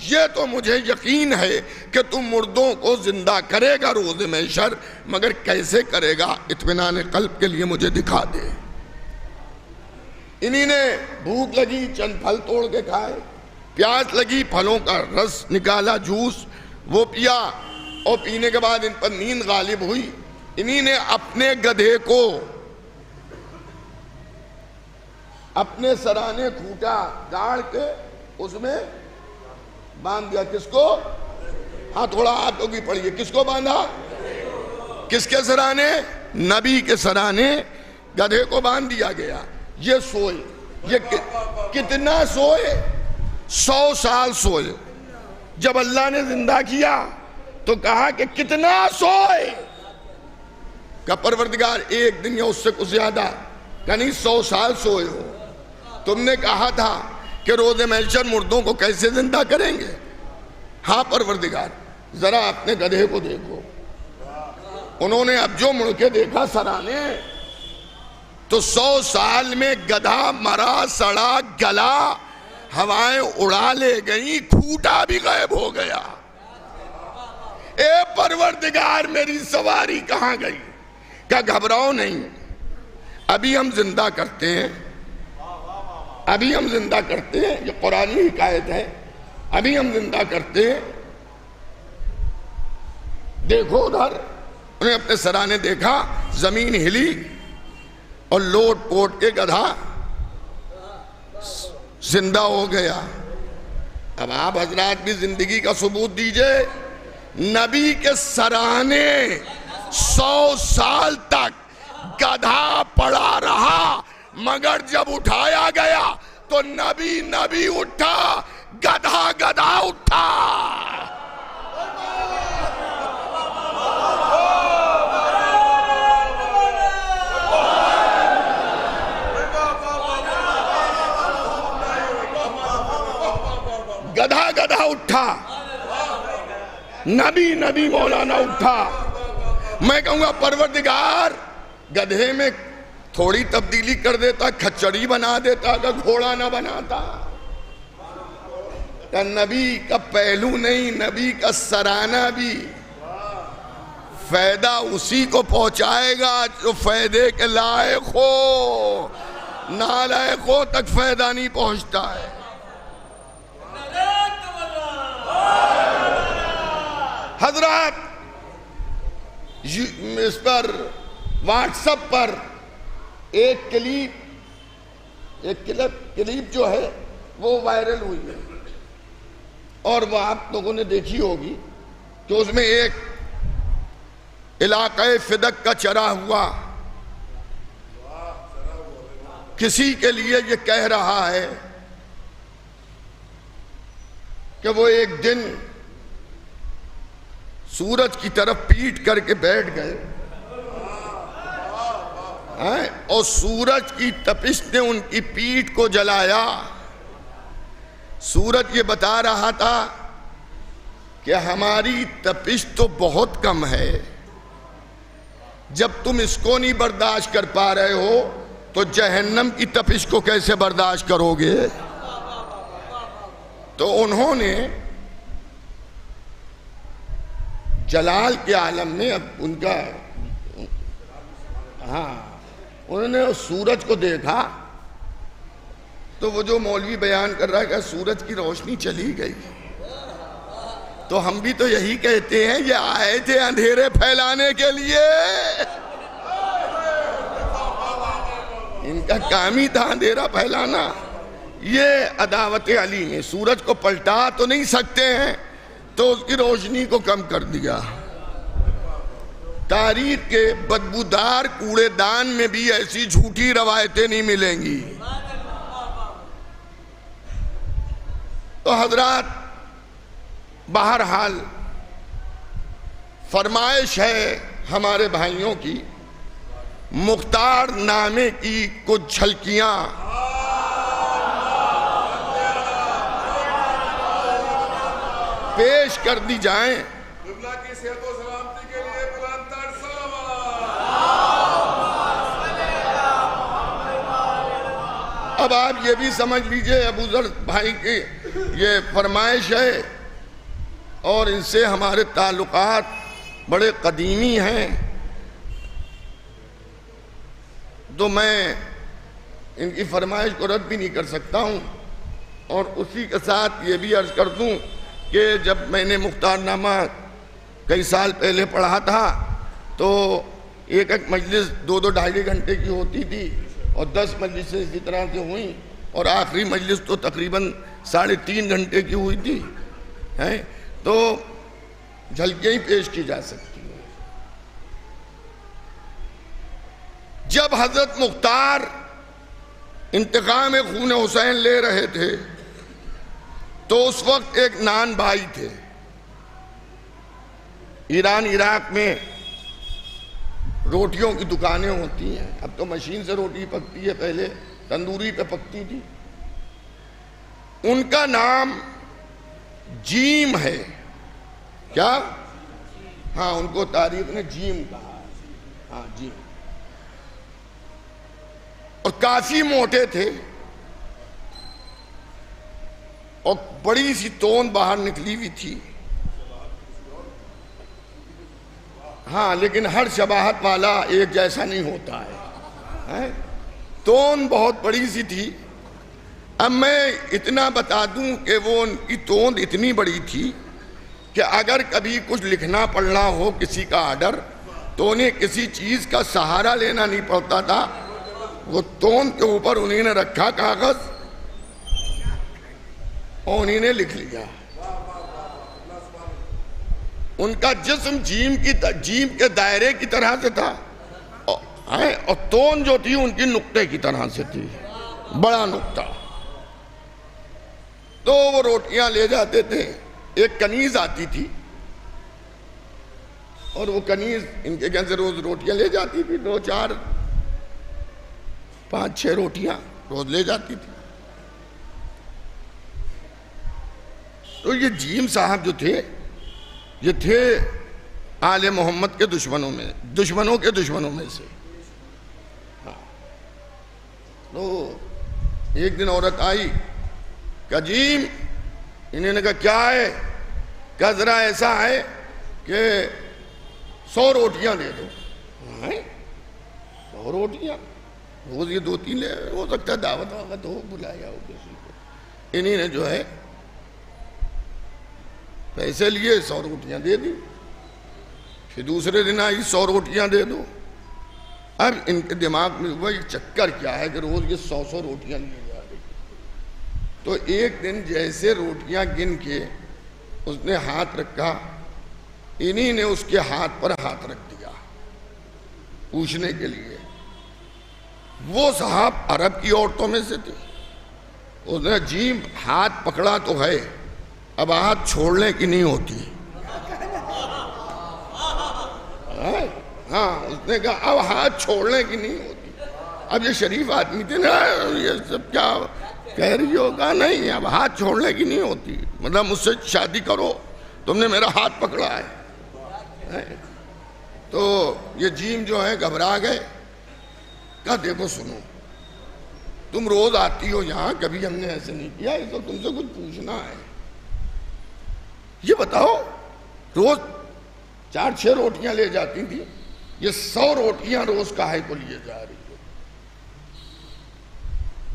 یہ تو مجھے یقین ہے کہ تم مردوں کو زندہ کرے گا روز محشر, مگر کیسے کرے گا اطمینان قلب کے لیے مجھے دکھا دے. انہی نے بھوک لگی چند پھل توڑ کے کھائے, پیاس لگی پھلوں کا رس نکالا, جوس وہ پیا, اور پینے کے بعد ان پر نیند غالب ہوئی. انہی نے اپنے گدھے کو اپنے سرانے کھوٹا گاڑ کے اس میں باندھ دیا. کس کو؟ ہاں تھوڑا آپ لوگ بھی پڑھیے, کس کو باندھا؟ کس کے سرانے؟ نبی کے سرانے گدھے کو باندھ دیا گیا. یہ سوئے, یہ کتنا سوئے؟ 100 سال سوئے. جب اللہ نے زندہ کیا تو کہا کہ کتنا سوئے؟ کہ پروردگار ایک دن یا اس سے کچھ زیادہ, کہ نہیں 100 سال سوئے ہو. تم نے کہا تھا کہ روز محشر مردوں کو کیسے زندہ کریں گے؟ ہاں پروردگار ذرا اپنے گدھے کو دیکھو. انہوں نے اب جو مڑ کے دیکھا سرانے تو 100 سال میں گدھا مرا سڑا گلا, ہوائیں اڑا لے گئیں, کھوٹا بھی غائب ہو گیا. اے پروردگار میری سواری کہاں گئی؟ کہ گھبراؤ نہیں, ابھی ہم زندہ کرتے ہیں, ابھی ہم زندہ کرتے ہیں. یہ قرآنی حکایت ہے, ابھی ہم زندہ کرتے ہیں. دیکھو ادھر, انہیں اپنے سرانے دیکھا, زمین ہلی اور لوٹ پوٹ کے گدھا زندہ ہو گیا. اب آپ حضرات بھی زندگی کا ثبوت دیجئے. نبی کے سرانے 100 سال تک گدھا پڑا رہا, مگر جب اٹھایا گیا تو نبی اٹھا, گدھا اٹھا. گدھا اٹھا, نبی مولانا اٹھا. میں کہوں گا پروردگار گدھے میں تھوڑی تبدیلی کر دیتا, کھچڑی بنا دیتا, کہ گھوڑا نہ بناتا. کہ نبی کا پہلو نہیں, نبی کا سرانہ بھی فائدہ اسی کو پہنچائے گا جو فائدے کے لائق ہو, نالائقوں تک فائدہ نہیں پہنچتا ہے. حضرات اس پر واٹس ایپ پر ایک کلپ جو ہے وہ وائرل ہوئی ہے, اور وہ آپ لوگوں نے دیکھی ہوگی کہ اس میں ایک علاقہ فدق کا چرا ہوا کسی کے لیے یہ کہہ رہا ہے کہ وہ ایک دن سورج کی طرف پیٹ کر کے بیٹھ گئے اور سورج کی تپش نے ان کی پیٹھ کو جلایا. سورج یہ بتا رہا تھا کہ ہماری تپش تو بہت کم ہے، جب تم اس کو نہیں برداشت کر پا رہے ہو تو جہنم کی تپش کو کیسے برداشت کرو گے؟ تو انہوں نے جلال کے عالم میں اب ان کا انہوں نے سورج کو دیکھا تو وہ جو مولوی بیان کر رہا ہے کہ سورج کی روشنی چلی گئی، تو ہم بھی تو یہی کہتے ہیں یہ آئے تھے اندھیرے پھیلانے کے لیے، ان کا کام ہی تھا اندھیرا پھیلانا. یہ عداوت علی میں سورج کو پلٹا تو نہیں سکتے ہیں تو اس کی روشنی کو کم کر دیا. تاریخ کے بدبودار کوڑے دان میں بھی ایسی جھوٹی روایتیں نہیں ملیں گی. تو حضرات بہرحال فرمائش ہے ہمارے بھائیوں کی، مختار نامے کی کچھ جھلکیاں پیش کر دی جائیں. قبلہ کی صحت و سلامتی کے لیے بلند تر اب آپ یہ بھی سمجھ لیجئے ابو ذر بھائی کی یہ فرمائش ہے اور ان سے ہمارے تعلقات بڑے قدیمی ہیں، تو میں ان کی فرمائش کو رد بھی نہیں کر سکتا ہوں. اور اسی کے ساتھ یہ بھی عرض کر دوں کہ جب میں نے مختار نامہ کئی سال پہلے پڑھا تھا تو ایک مجلس 2-2 گھنٹے کی ہوتی تھی اور 10 مجلسیں اسی طرح سے ہوئیں اور آخری مجلس تو تقریباً 3.5 گھنٹے کی ہوئی تھی. تو جھلکیاں ہی پیش کی جا سکتی ہیں. جب حضرت مختار انتقام خون حسین لے رہے تھے تو اس وقت ایک نان بھائی تھے. ایران عراق میں روٹیوں کی دکانیں ہوتی ہیں، اب تو مشین سے روٹی پکتی ہے، پہلے تندوری پہ پکتی تھی. ان کا نام جیم ہے. کیا؟ ان کو تاریخ نے جیم کہا. جیم. اور کافی موٹے تھے اور بڑی سی توند باہر نکلی ہوئی تھی. لیکن ہر شباہت والا ایک جیسا نہیں ہوتا ہے. توند بہت بڑی سی تھی. اب میں اتنا بتا دوں کہ وہ ان کی توند اتنی بڑی تھی کہ اگر کبھی کچھ لکھنا پڑھنا ہو کسی کا آرڈر تو انہیں کسی چیز کا سہارا لینا نہیں پڑتا تھا. وہ توند کے اوپر انہیں نے رکھا کاغذ اور انہیں نے لکھ لیا. ان کا جسم جیم کے دائرے کی طرح سے تھا اور توند جو تھی ان کی نقطے کی طرح سے تھی، بڑا نقطہ. تو وہ روٹیاں لے جاتے تھے. ایک کنیز آتی تھی اور وہ کنیز ان کے گھر سے روز روٹیاں لے جاتی تھی. 2, 4, 5, 6 روٹیاں روز لے جاتی تھی. تو یہ جیم صاحب جو تھے یہ تھے آل محمد کے دشمنوں کے دشمنوں میں سے. تو ایک دن عورت آئی کہ جیم، انہوں نے کہا کیا ہے؟ کہا ذرا ایسا ہے کہ 100 روٹیاں دے دو. 100 روٹیاں روز یہ 2-3 لے، ہو سکتا ہے دعوت وقت ہو، بلایا ہو کسی کو. انہی نے جو ہے پیسے لیے 100 روٹیاں دے دی. پھر دوسرے دن آئی 100 روٹیاں دے دو. اب ان کے دماغ میں ہوا یہ چکر کیا ہے کہ روز یہ 100 روٹیاں لیے جا رہی. تو ایک دن جیسے روٹیاں گن کے اس نے ہاتھ رکھا، انہی نے اس کے ہاتھ پر ہاتھ رکھ دیا پوچھنے کے لیے. وہ صاحب عرب کی عورتوں میں سے تھے. اس نے جیم ہاتھ پکڑا تو ہے اب ہاتھ چھوڑنے کی نہیں ہوتی. ہاں اس نے کہا اب ہاتھ چھوڑنے کی نہیں ہوتی. اب یہ شریف آدمی تھے نا, یہ سب کیا کہہ رہی ہو؟ کہا نہیں, اب ہاتھ چھوڑنے کی نہیں ہوتی. مطلب مجھ سے شادی کرو, تم نے میرا ہاتھ پکڑا ہے. تو یہ جیم جو ہے گھبرا گئے. کہا دیکھو سنو, تم روز آتی ہو یہاں, کبھی ہم نے ایسے نہیں کیا, اس وقت تم سے کچھ پوچھنا ہے. یہ بتاؤ, روز 4-6 روٹیاں لے جاتی تھی, یہ 100 روٹیاں روز کاہے کو لیے جا رہی ہے؟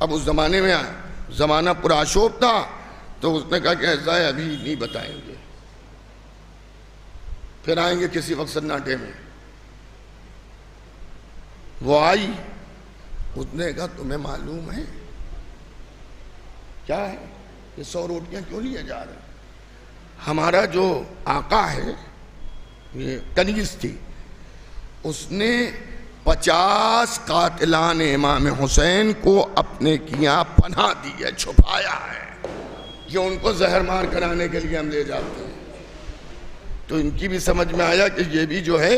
اب اس زمانے میں زمانہ پرآشوب تھا, تو اس نے کہا کہ ایسا ہے ابھی نہیں بتائیں گے, پھر آئیں گے کسی وقت سناٹے میں. وہ آئی, اس نے کہا تمہیں معلوم ہے کیا ہے یہ 100 روٹیاں کیوں لیے جا رہے ہیں؟ ہمارا جو آقا ہے, یہ کنیز تھی, اس نے 50 قاتلان امام حسین کو اپنے کیا پناہ دی ہے, چھپایا ہے. یہ ان کو زہر مار کرانے کے لیے ہم لے جاتے ہیں. تو ان کی بھی سمجھ میں آیا کہ یہ بھی جو ہے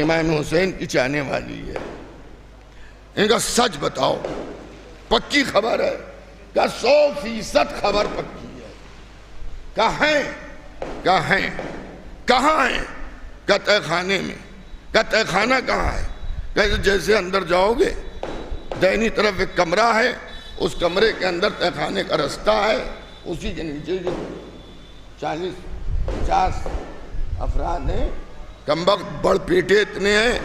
امام حسین کی چاہنے والی ہے. ان کا سچ بتاؤ, پکی خبر ہے؟ کہ 100% خبر پکی ہے. کہاں ہیں؟ کہاں ہیں؟ کہ تہ خانے میں. کہ تہ خانہ کہاں ہے؟ کہ جیسے اندر جاؤ گے, دائنی طرف ایک کمرہ ہے, اس کمرے کے اندر تہ خانے کا رستہ ہے, اسی کے نیچے جو 40-50 افراد ہیں. کمبخت بڑ پیٹے اتنے ہیں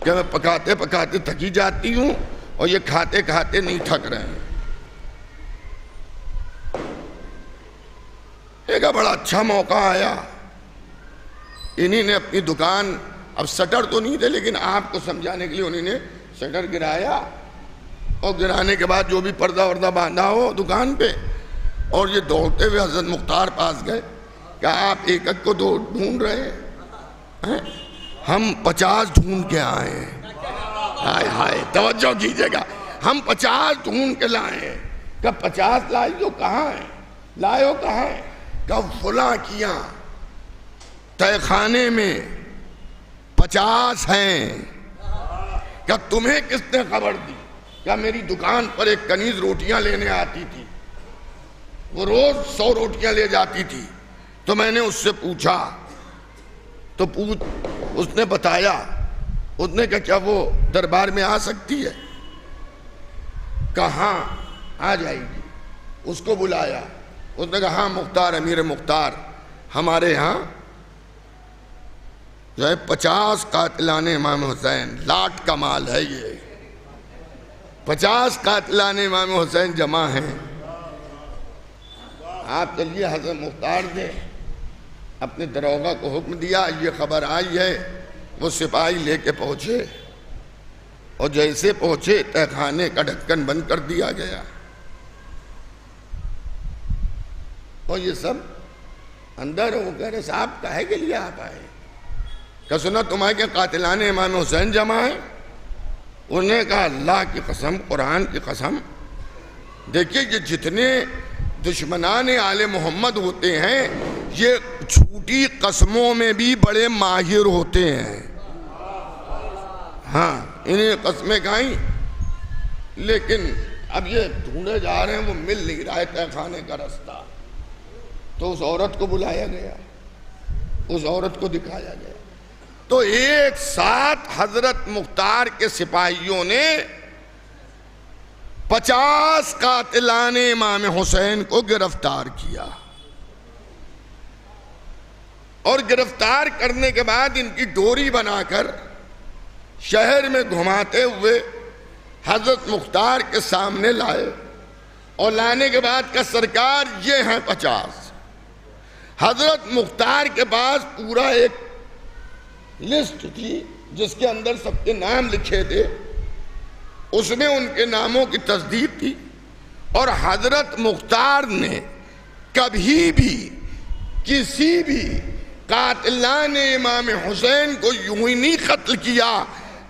کہ میں پکاتے پکاتے تھکی جاتی ہوں, اور یہ کھاتے کھاتے نہیں تھک رہے ہیں. ایک بڑا اچھا موقع آیا, انہی نے اپنی دکان, اب سٹر تو نہیں تھے لیکن آپ کو سمجھانے کے لیے انہی نے سٹر گرایا, اور گرانے کے بعد جو بھی پردہ وردہ باندھا ہو دکان پہ, اور یہ دوڑتے ہوئے حضرت مختار پاس گئے کہ آپ ایک کو ڈھونڈ رہے ہیں؟ ہم 50 ڈھونڈ کے آئے ہیں. ہائے ہائے, توجہ کیجئے گا, ہم 50 ڈھونڈ کے لائے ہیں. کہ 50 لائی ہو کہاں ہیں؟ لائے ہو کہاں ہیں؟ کہ فلاں کیا تہ خانے میں 50 ہیں. کہ تمہیں کس نے خبر دی؟ کہ میری دکان پر ایک کنیز روٹیاں لینے آتی تھی, وہ روز 100 روٹیاں لے جاتی تھی. تو میں نے اس سے پوچھا, تو اس نے بتایا. اس نے کہا کیا وہ دربار میں آ سکتی ہے؟ کہاں آ جائے گی. اس کو بلایا, اس نے کہا ہاں مختار, امیر مختار, ہمارے ہاں جو ہے 50 قاتلان امام حسین, لاٹ کا مال ہے یہ, 50 قاتلان امام حسین جمع ہیں. آپ چلیے. حضرت مختار نے اپنے دروغہ کو حکم دیا, یہ خبر آئی ہے. وہ سپاہی لے کے پہنچے, اور جیسے پہنچے تہ خانے کا ڈھکن بند کر دیا گیا, اور یہ سب اندر. وہ کہہ رہے صاحب کہے کے لیے آپ آئے؟ کہ سنا تمہارے کے قاتلان امام حسین جمع ہیں؟ انہوں نے کہا اللہ کی قسم, قرآن کی قسم, دیکھیے یہ جتنے دشمنان آل محمد ہوتے ہیں یہ جھوٹی قسموں میں بھی بڑے ماہر ہوتے ہیں. ہاں انہیں قسمیں کھائیں, لیکن اب یہ ڈھونڈے جا رہے ہیں, وہ مل نہیں رہا ہے تہ خانے کا رستہ. تو اس عورت کو بلایا گیا, اس عورت کو دکھایا گیا. تو ایک ساتھ حضرت مختار کے سپاہیوں نے 50 قاتلان امام حسین کو گرفتار کیا, اور گرفتار کرنے کے بعد ان کی ڈوری بنا کر شہر میں گھماتے ہوئے حضرت مختار کے سامنے لائے. اور لانے کے بعد کا سرکار یہ ہیں 50. حضرت مختار کے پاس پورا ایک لسٹ تھی جس کے اندر سب کے نام لکھے تھے, اس میں ان کے ناموں کی تصدیق تھی. اور حضرت مختار نے کبھی بھی کسی بھی قاتلان امام حسین کو یوں ہی نہیں قتل کیا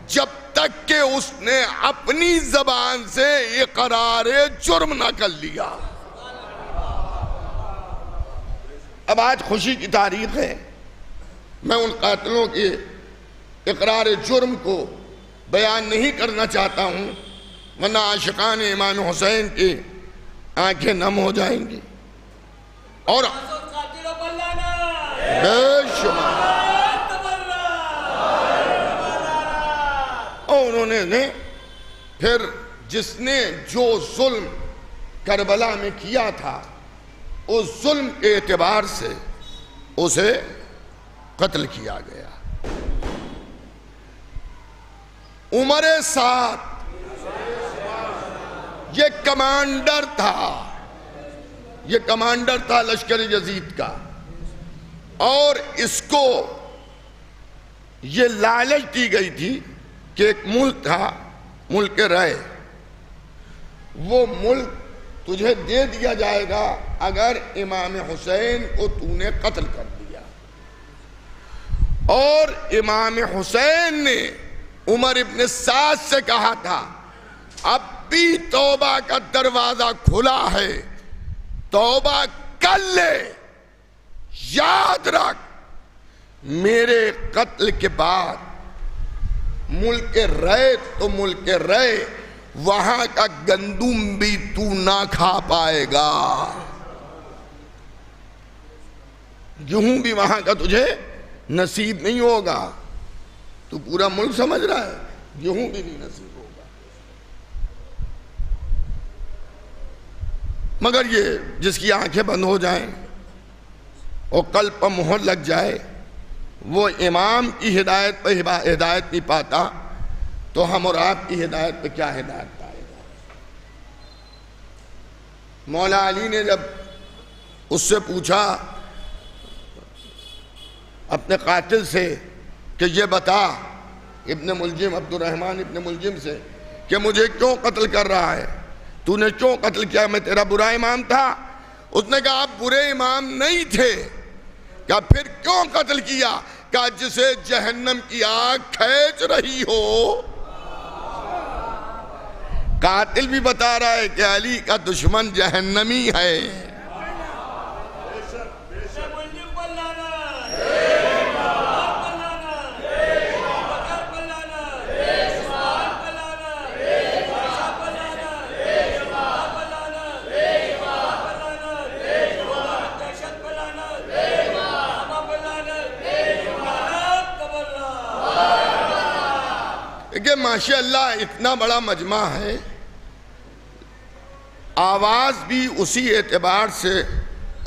جب تک کہ اس نے اپنی زبان سے اقرار جرم نہ کر لیا. اب آج خوشی کی تاریخ ہے، میں ان قاتلوں کے اقرار جرم کو بیان نہیں کرنا چاہتا ہوں، ورنہ عاشقان امام حسین کی آنکھیں نم ہو جائیں گی۔ اور بے شمار اور انہوں نے پھر جس نے جو ظلم کربلا میں کیا تھا اس ظلم کے اعتبار سے اسے قتل کیا گیا۔ عمر سعد یہ کمانڈر تھا لشکر یزید کا، اور اس کو یہ لالچ دی گئی تھی کہ ایک ملک تھا، ملک رائے، وہ ملک تجھے دے دیا جائے گا اگر امام حسین کو تو نے قتل کر دیا۔ اور امام حسین نے عمر ابن سعد سے کہا تھا اب بھی توبہ کا دروازہ کھلا ہے، توبہ کر لے، یاد رکھ میرے قتل کے بعد ملک رے تو ملک رے، وہاں کا گندم بھی تو نہ کھا پائے گا، گیہوں بھی وہاں کا تجھے نصیب نہیں ہوگا۔ تو پورا ملک سمجھ رہا ہے گیہوں بھی نہیں نصیب ہوگا۔ مگر یہ جس کی آنکھیں بند ہو جائیں اور قلب پر مہر لگ جائے، وہ امام کی ہدایت پہ ہدایت نہیں پاتا، تو ہم اور آپ کی ہدایت پہ کیا ہدایت پائے گا؟ مولا علی نے جب اس سے پوچھا اپنے قاتل سے کہ یہ بتا، ابن ملجم عبد الرحمن ابن ملجم سے، کہ مجھے کیوں قتل کر رہا ہے، تو نے کیوں قتل کیا، میں تیرا برا امام تھا؟ اس نے کہا آپ برے امام نہیں تھے۔ کہا پھر کیوں قتل کیا؟ کہا جسے جہنم کی آگ کھینچ رہی ہو۔ قاتل بھی بتا رہا ہے کہ علی کا دشمن جہنمی ہے۔ کہ ماشاءاللہ اتنا بڑا مجمع ہے، آواز بھی اسی اعتبار سے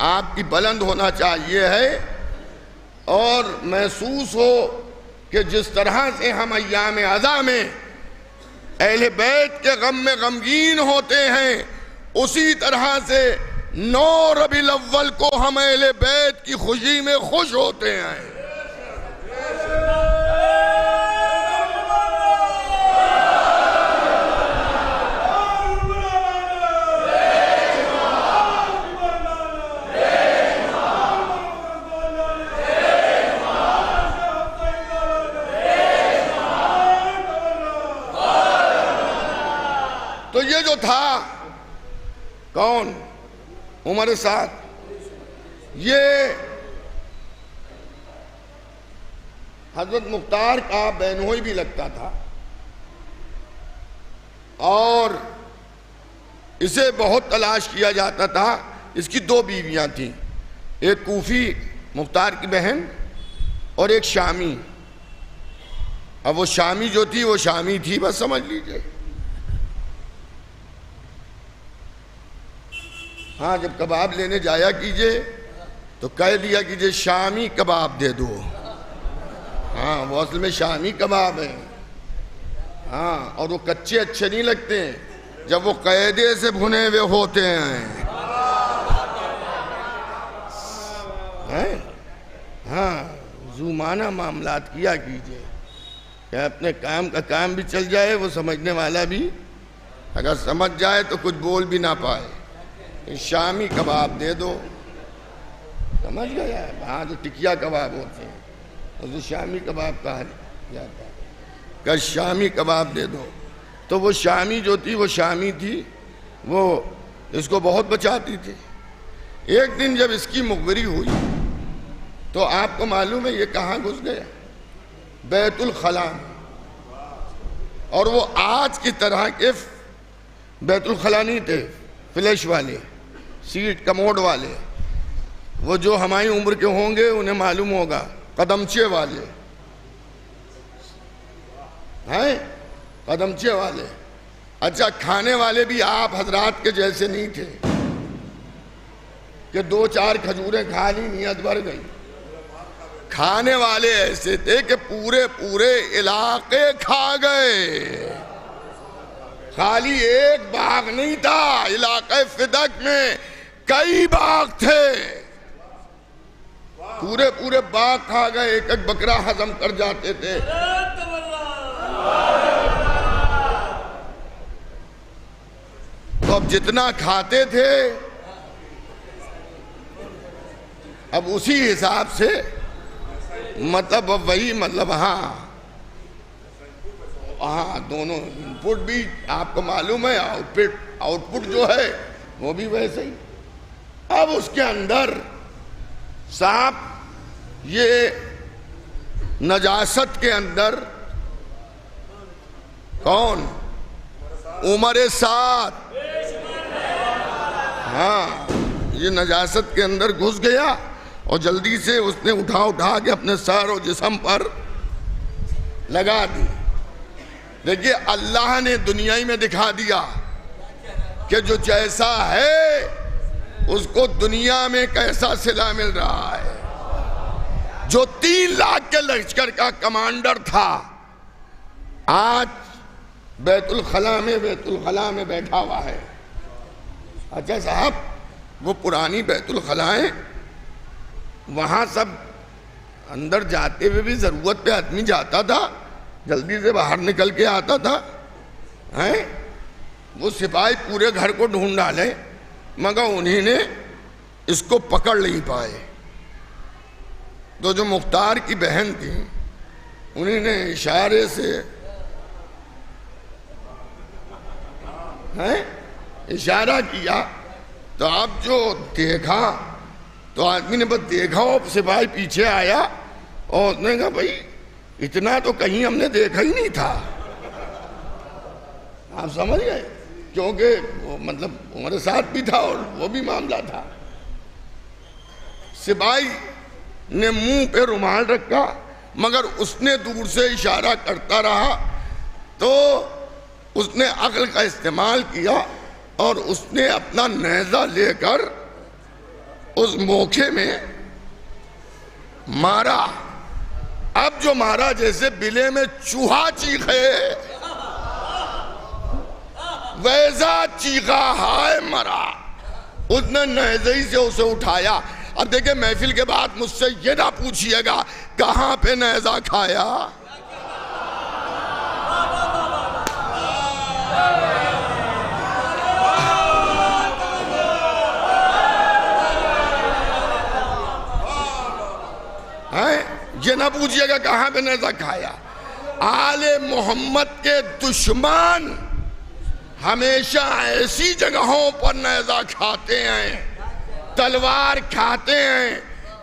آپ کی بلند ہونا چاہیے ہے، اور محسوس ہو کہ جس طرح سے ہم ایام عزا میں اہل بیت کے غم میں غمگین ہوتے ہیں، اسی طرح سے 9 ربیع الاول کو ہم اہل بیت کی خوشی میں خوش ہوتے ہیں۔ تو یہ جو تھا کون؟ عمر سعد، یہ حضرت مختار کا بہنوئی بھی لگتا تھا، اور اسے بہت تلاش کیا جاتا تھا۔ اس کی 2 بیویاں تھیں، ایک کوفی مختار کی بہن اور ایک شامی۔ اب وہ شامی جو تھی وہ شامی تھی، بس سمجھ لیجئے۔ ہاں جب کباب لینے جایا کیجئے تو کہہ دیا کیجئے شامی کباب دے دو، ہاں وہ اصل میں شامی کباب ہیں، ہاں، اور وہ کچے اچھے نہیں لگتے ہیں جب وہ قیدے سے بھنے ہوئے ہوتے ہیں، ہاں زومانہ معاملات کیا کیجئے کہ اپنے کام کا کام بھی چل جائے، وہ سمجھنے والا بھی اگر سمجھ جائے تو کچھ بول بھی نہ پائے۔ شامی کباب دے دو، سمجھ گیا ہے؟ ہاں جو ٹکیا کباب ہوتے ہیں اسے شامی کباب کہا جاتا ہے، کہ شامی کباب دے دو۔ تو وہ شامی جو تھی وہ شامی تھی، وہ اس کو بہت بچاتی تھی۔ ایک دن جب اس کی مخبری ہوئی تو آپ کو معلوم ہے یہ کہاں گھس گیا؟ بیت الخلا میں۔ اور وہ آج کی طرح کے بیت الخلا نہیں تھے، فلیش والے، سیٹ کموڈ والے، وہ جو ہماری عمر کے ہوں گے انہیں معلوم ہوگا، قدمچے والے ہیں، قدمچے والے۔ اچھا، کھانے والے بھی آپ حضرات کے جیسے نہیں تھے کہ 2-4 کھجوریں کھا لی نیت بھر گئی۔ کھانے والے ایسے تھے کہ پورے علاقے کھا گئے۔ خالی ایک باغ نہیں تھا، علاقے فدق میں کئی باغ تھے، پورے باغ کھا گئے، ایک بکرا ہضم کر جاتے تھے۔ تو اب جتنا کھاتے تھے اب اسی حساب سے مطلب وہی ہاں دونوں انپٹ بھی آپ کو معلوم ہے، آؤٹ پٹ جو ہے وہ بھی ویسے ہی۔ اب اس کے اندر صاحب یہ نجاست کے اندر کون؟ عمر سعد، ہاں یہ نجاست کے اندر گھس گیا اور جلدی سے اس نے اٹھا کے اپنے سر و جسم پر لگا دی۔ دیکھیے اللہ نے دنیا میں دکھا دیا کہ جو جیسا ہے اس کو دنیا میں کیسا صلہ مل رہا ہے۔ جو 3 لاکھ کے لشکر کا کمانڈر تھا آج بیت الخلا میں بیٹھا ہوا ہے۔ اچھا صاحب، وہ پرانی بیت الخلا ہے، وہاں سب اندر جاتے ہوئے بھی ضرورت پہ آدمی جاتا تھا، جلدی سے باہر نکل کے آتا تھا۔ وہ سپاہی پورے گھر کو ڈھونڈ ڈالے مگر انہیں نے اس کو پکڑ نہیں پائے۔ تو جو مختار کی بہن تھی انہیں نے اشارے سے اشارہ کیا، تو اب جو دیکھا تو آدمی نے بس دیکھا اور سپاہی پیچھے آیا اور اس نے کہا بھائی اتنا تو کہیں ہم نے دیکھا ہی نہیں تھا۔ آپ سمجھ گئے، کیونکہ مطلب ہمارے ساتھ بھی تھا اور وہ بھی معاملہ تھا۔ سپاہی نے منہ پہ رومال رکھا مگر اس نے دور سے اشارہ کرتا رہا، تو اس نے عقل کا استعمال کیا اور اس نے اپنا نیزہ لے کر اس موقع میں مارا۔ اب جو مارا جیسے بلے میں چوہا چیخے ویسا چیخا، ہائے مرا۔ اس نے نیزے سے اسے اٹھایا۔ اب دیکھیں محفل کے بعد مجھ سے یہ نہ پوچھئے گا کہاں پہ نیزہ کھایا۔ یہ نہ پوچھئے گا کہاں پہ نیزہ کھایا۔ آل محمد کے دشمن ہمیشہ ایسی جگہوں پر نیزہ کھاتے ہیں، تلوار کھاتے ہیں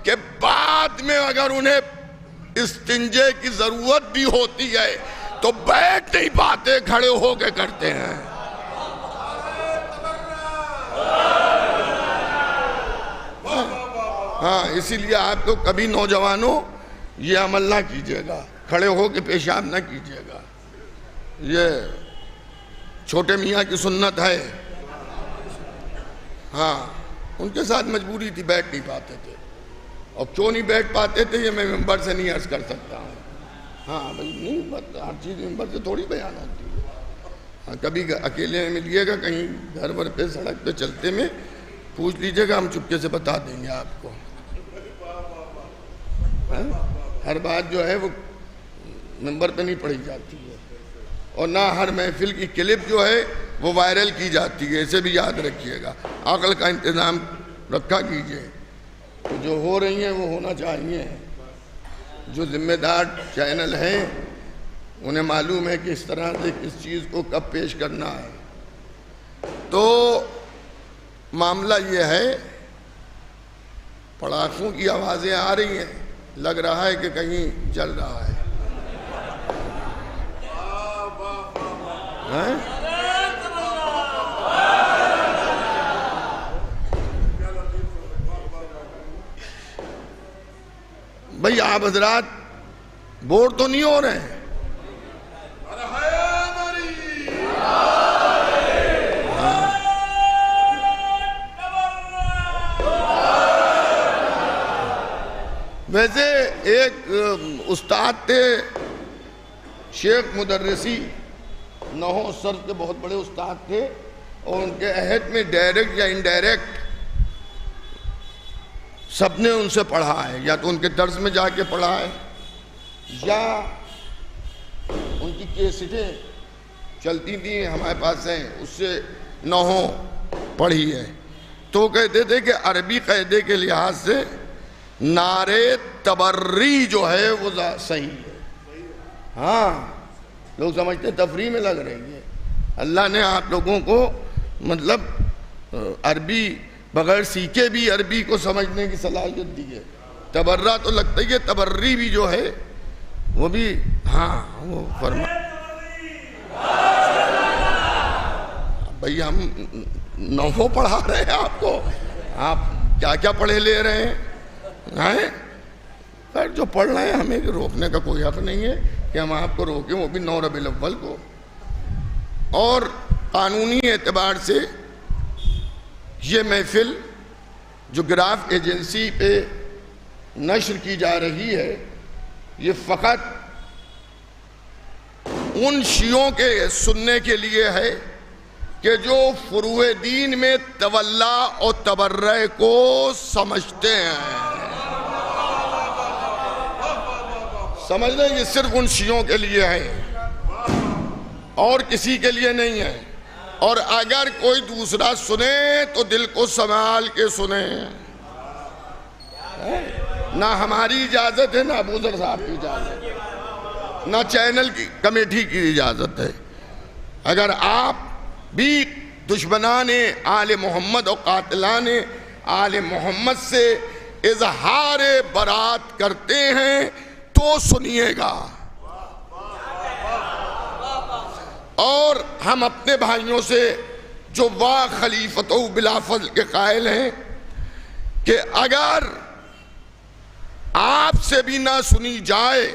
کہ بعد میں اگر انہیں استنجے کی ضرورت بھی ہوتی ہے تو بیٹھ نہیں پاتے، کھڑے ہو کے کرتے ہیں۔ ہاں اسی لیے آپ تو کبھی نوجوانوں یہ عمل نہ کیجیے گا، کھڑے ہو کے پیشاب نہ کیجیے گا، یہ چھوٹے میاں کی سنت ہے۔ ہاں ان کے ساتھ مجبوری تھی، بیٹھ نہیں پاتے تھے، اور کیوں نہیں بیٹھ پاتے تھے یہ میں ممبر سے نہیں عرض کر سکتا ہوں۔ ہاں بھائی نہیں، ہر چیز ممبر سے تھوڑی بیان ہوتی ہے۔ ہاں کبھی اکیلے میں ملیے گا کہیں گھر بھر پہ سڑک پہ چلتے میں، پوچھ لیجئے گا، ہم چپکے سے بتا دیں گے آپ کو۔ ہر بات جو ہے وہ ممبر پہ نہیں پڑھی جاتی ہے، اور نہ ہر محفل کی کلپ جو ہے وہ وائرل کی جاتی ہے، اسے بھی یاد رکھیے گا۔ عقل کا انتظام رکھا کیجئے، جو ہو رہی ہیں وہ ہونا چاہیے۔ جو ذمہ دار چینل ہیں انہیں معلوم ہے کہ اس طرح سے کس چیز کو کب پیش کرنا ہے۔ تو معاملہ یہ ہے پڑاخوں کی آوازیں آ رہی ہیں، لگ رہا ہے کہ کہیں جل رہا ہے۔ بھئی آپ حضرات بور تو نہیں ہو رہے ہیں؟ ویسے ایک استاد تھے شیخ مدرسی، نحو صرف کے بہت بڑے استاد تھے، اور ان کے عہد میں ڈائریکٹ یا انڈائریکٹ سب نے ان سے پڑھا ہے، یا تو ان کے درس میں جا کے پڑھا ہے یا ان کی کیسٹیں چلتی تھیں ہمارے پاس ہیں، اس سے نحو پڑھی ہے۔ تو کہتے تھے کہ عربی قاعدے کے لحاظ سے نعرے تبری جو ہے وہ صحیح ہے۔ ہاں لوگ سمجھتے تفریح میں لگ رہی ہے، اللہ نے آپ لوگوں کو مطلب عربی بغیر سیکھے بھی عربی کو سمجھنے کی صلاحیت دی ہے۔ تبرہ تو لگتا ہی ہے، تبری بھی جو ہے وہ بھی ہاں وہ فرما بھئی ہم نحو پڑھا رہے ہیں آپ کو، آپ کیا کیا پڑھے لے رہے ہیں؟ خیر جو پڑھ رہے ہیں ہمیں روکنے کا کوئی حق نہیں ہے کہ ہم آپ کو روکیں، وہ بھی 9 ربیع الاول کو۔ اور قانونی اعتبار سے یہ محفل جو گراف ایجنسی پہ نشر کی جا رہی ہے، یہ فقط ان شیعوں کے سننے کے لیے ہے کہ جو فروع دین میں تولا اور تبرع کو سمجھتے ہیں۔ سمجھ لیں یہ صرف ان شیعوں کے لیے ہے اور کسی کے لیے نہیں ہے، اور اگر کوئی دوسرا سنے تو دل کو سنبھال کے سنے، نہ ہماری اجازت ہے نہ ابو ذر صاحب کی اجازت ہے، نہ چینل کی کمیٹی کی اجازت ہے۔ اگر آپ بھی دشمنان آل محمد اور قاتلان آل محمد سے اظہار برات کرتے ہیں تو سنیے گا، اور ہم اپنے بھائیوں سے جو وا خلیفتہ بلا فضل کے قائل ہیں کہ اگر آپ سے بھی نہ سنی جائے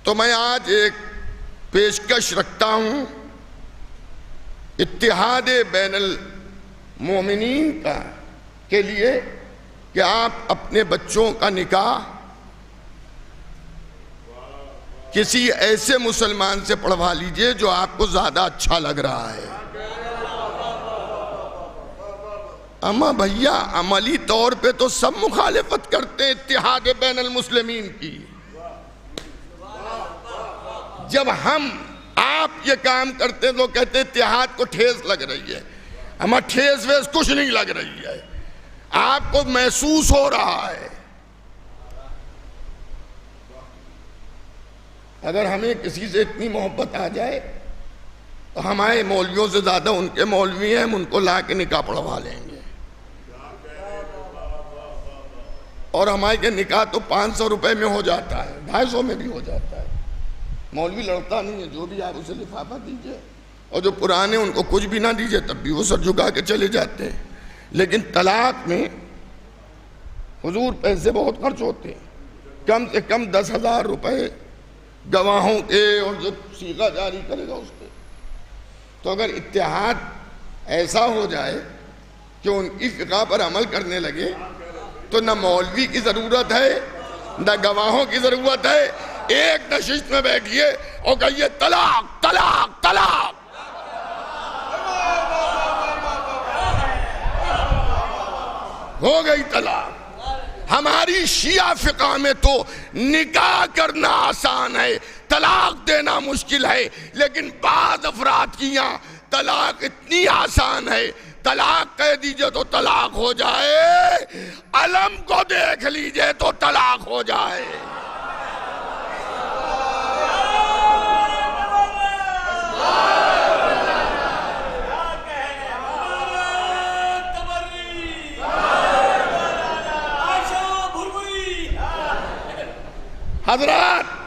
تو میں آج ایک پیشکش رکھتا ہوں اتحاد بین المومنین کا کے لیے کہ آپ اپنے بچوں کا نکاح کسی ایسے مسلمان سے پڑھوا لیجئے جو آپ کو زیادہ اچھا لگ رہا ہے۔ اما بھیا عملی طور پہ تو سب مخالفت کرتے ہیں اتحاد بین المسلمین کی، جب ہم آپ یہ کام کرتے ہیں تو کہتے ہیں اتحاد کو ٹھیس لگ رہی ہے۔ اما ٹھیس ویس کچھ نہیں لگ رہی ہے، آپ کو محسوس ہو رہا ہے۔ اگر ہمیں کسی سے اتنی محبت آ جائے تو ہمارے مولویوں سے زیادہ ان کے مولوی ہیں، ہم ان کو لا کے نکاح پڑھوا لیں گے، اور ہمارے کے نکاح تو 500 روپے میں ہو جاتا ہے، 250 میں بھی ہو جاتا ہے۔ مولوی لڑتا نہیں ہے، جو بھی آپ اسے لفافہ دیجئے، اور جو پرانے ان کو کچھ بھی نہ دیجئے تب بھی وہ سر جھکا کے چلے جاتے ہیں۔ لیکن طلاق میں حضور پیسے بہت خرچ ہوتے ہیں، کم سے کم 10,000 روپے گواہوں کے اور جو صیغہ جاری کرے گا اس کے۔ تو اگر اتحاد ایسا ہو جائے کہ ان کی فقہ پر عمل کرنے لگے تو نہ مولوی کی ضرورت ہے نہ گواہوں کی ضرورت ہے، ایک نشست میں بیٹھیے اور کہیے طلاق طلاق طلاق۔ ہو گئی طلاق۔ ہماری شیعہ فقہ میں تو نکاح کرنا آسان ہے، طلاق دینا مشکل ہے، لیکن بعض افراد کی یہاں طلاق اتنی آسان ہے، طلاق کہہ دیجئے تو طلاق ہو جائے، علم کو دیکھ لیجئے تو طلاق ہو جائے۔ حضرات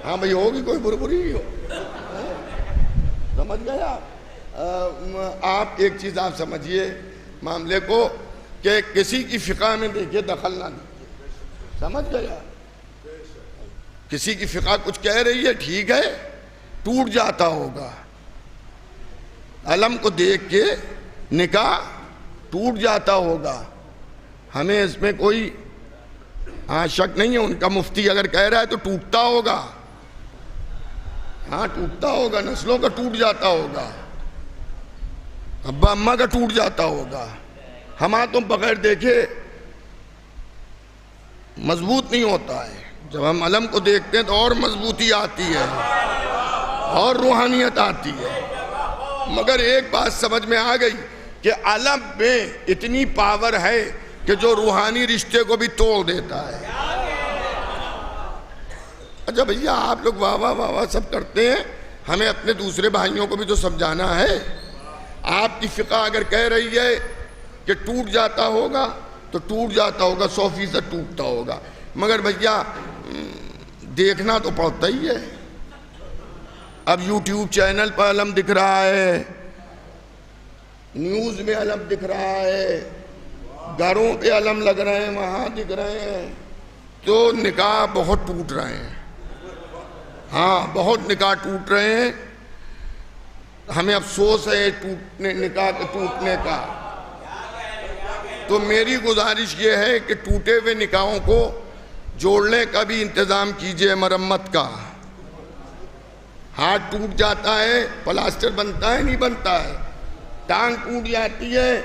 ہاں بھئی ہوگی کوئی بربری ہو سمجھ گیا آپ ایک چیز آپ سمجھیے معاملے کو کہ کسی کی فقہ میں دیکھیے دخل نہ دیجیے سمجھ گیا کسی کی فقہ کچھ کہہ رہی ہے ٹھیک ہے ٹوٹ جاتا ہوگا علم کو دیکھ کے نکاح ٹوٹ جاتا ہوگا ہمیں اس میں کوئی شک نہیں ہے ان کا مفتی اگر کہہ رہا ہے تو ٹوٹتا ہوگا ٹوٹتا ہوگا نسلوں کا ٹوٹ جاتا ہوگا ابا اماں کا ٹوٹ جاتا ہوگا ہمارا تو بغیر دیکھے مضبوط نہیں ہوتا ہے جب ہم علم کو دیکھتے ہیں تو اور مضبوطی آتی ہے اور روحانیت آتی ہے مگر ایک بات سمجھ میں آ گئی کہ علم میں اتنی پاور ہے کہ جو روحانی رشتے کو بھی توڑ دیتا ہے اچھا بھیا آپ لوگ واہ واہ واہ واہ سب کرتے ہیں ہمیں اپنے دوسرے بھائیوں کو بھی تو سمجھانا ہے آپ کی فقہ اگر کہہ رہی ہے کہ ٹوٹ جاتا ہوگا تو ٹوٹ جاتا ہوگا 100% ٹوٹتا ہوگا مگر بھیا دیکھنا تو پڑتا ہی ہے اب یوٹیوب چینل پر علم دکھ رہا ہے نیوز میں علم دکھ رہا ہے گھروں پہ علم لگ رہے ہیں وہاں دکھ رہے ہیں تو نکاح بہت ٹوٹ رہے ہیں بہت نکاح ٹوٹ رہے ہیں ہمیں افسوس ہے نکاح کے ٹوٹنے کا تو میری گزارش یہ ہے کہ ٹوٹے ہوئے نکاحوں کو جوڑنے کا بھی انتظام کیجئے مرمت کا ہاتھ ٹوٹ جاتا ہے پلاسٹر بنتا ہے نہیں بنتا ہے ٹانگ ٹوٹ جاتی ہے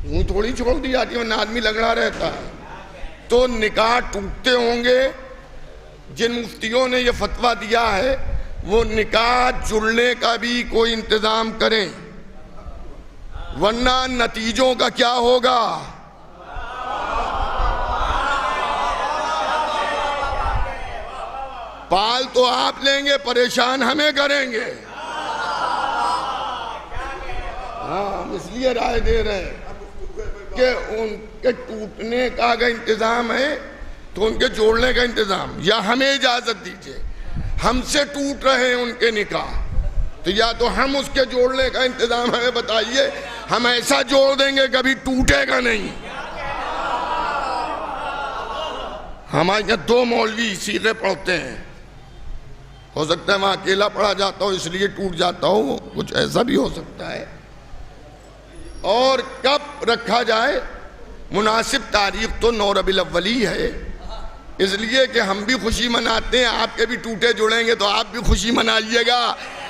وہ تھوڑی چھوڑ دی جاتی ہے ورنہ آدمی لگڑا رہتا ہے تو نکاح ٹوٹتے ہوں گے جن مفتیوں نے یہ فتویٰ دیا ہے وہ نکاح جڑنے کا بھی کوئی انتظام کریں ورنہ نتیجوں کا کیا ہوگا پال تو آپ لیں گے پریشان ہمیں کریں گے ہم اس لیے رائے دے رہے ہیں کہ ان کے ٹوٹنے کا اگر انتظام ہے تو ان کے جوڑنے کا انتظام یا ہمیں اجازت دیجئے ہم سے ٹوٹ رہے ہیں ان کے نکاح تو یا تو ہم اس کے جوڑنے کا انتظام ہمیں بتائیے ہم ایسا جوڑ دیں گے کبھی ٹوٹے گا نہیں ہمارے یہاں 2 مولوی سیغے پڑھتے ہیں ہو سکتا ہے وہاں اکیلا پڑھا جاتا ہو اس لیے ٹوٹ جاتا ہو کچھ ایسا بھی ہو سکتا ہے اور کب رکھا جائے مناسب تاریخ تو 9 ربیع الاولی ہے اس لیے کہ ہم بھی خوشی مناتے ہیں آپ کے بھی ٹوٹے جڑیں گے تو آپ بھی خوشی منائیے گا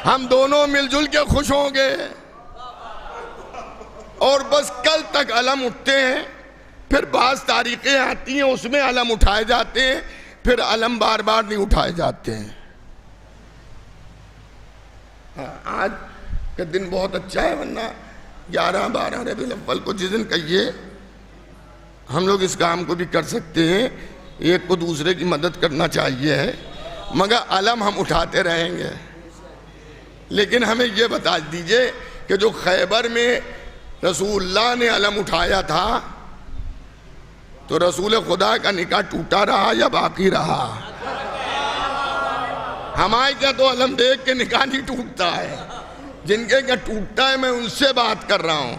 ہم دونوں مل جل کے خوش ہوں گے اور بس کل تک علم اٹھتے ہیں پھر بعض تاریخیں آتی ہیں اس میں علم اٹھائے جاتے ہیں پھر علم بار بار نہیں اٹھائے جاتے ہیں آج کا دن بہت اچھا ہے ورنہ 11-12 ربیع الاول کو جس دن کہیے ہم لوگ اس کام کو بھی کر سکتے ہیں ایک کو دوسرے کی مدد کرنا چاہیے ہے مگر علم ہم اٹھاتے رہیں گے لیکن ہمیں یہ بتا دیجئے کہ جو خیبر میں رسول اللہ نے علم اٹھایا تھا تو رسول خدا کا نکاح ٹوٹا رہا یا باقی رہا ہمارے کیا تو علم دیکھ کے نکاح نہیں ٹوٹتا ہے جن کے کیا ٹوٹتا ہے میں ان سے بات کر رہا ہوں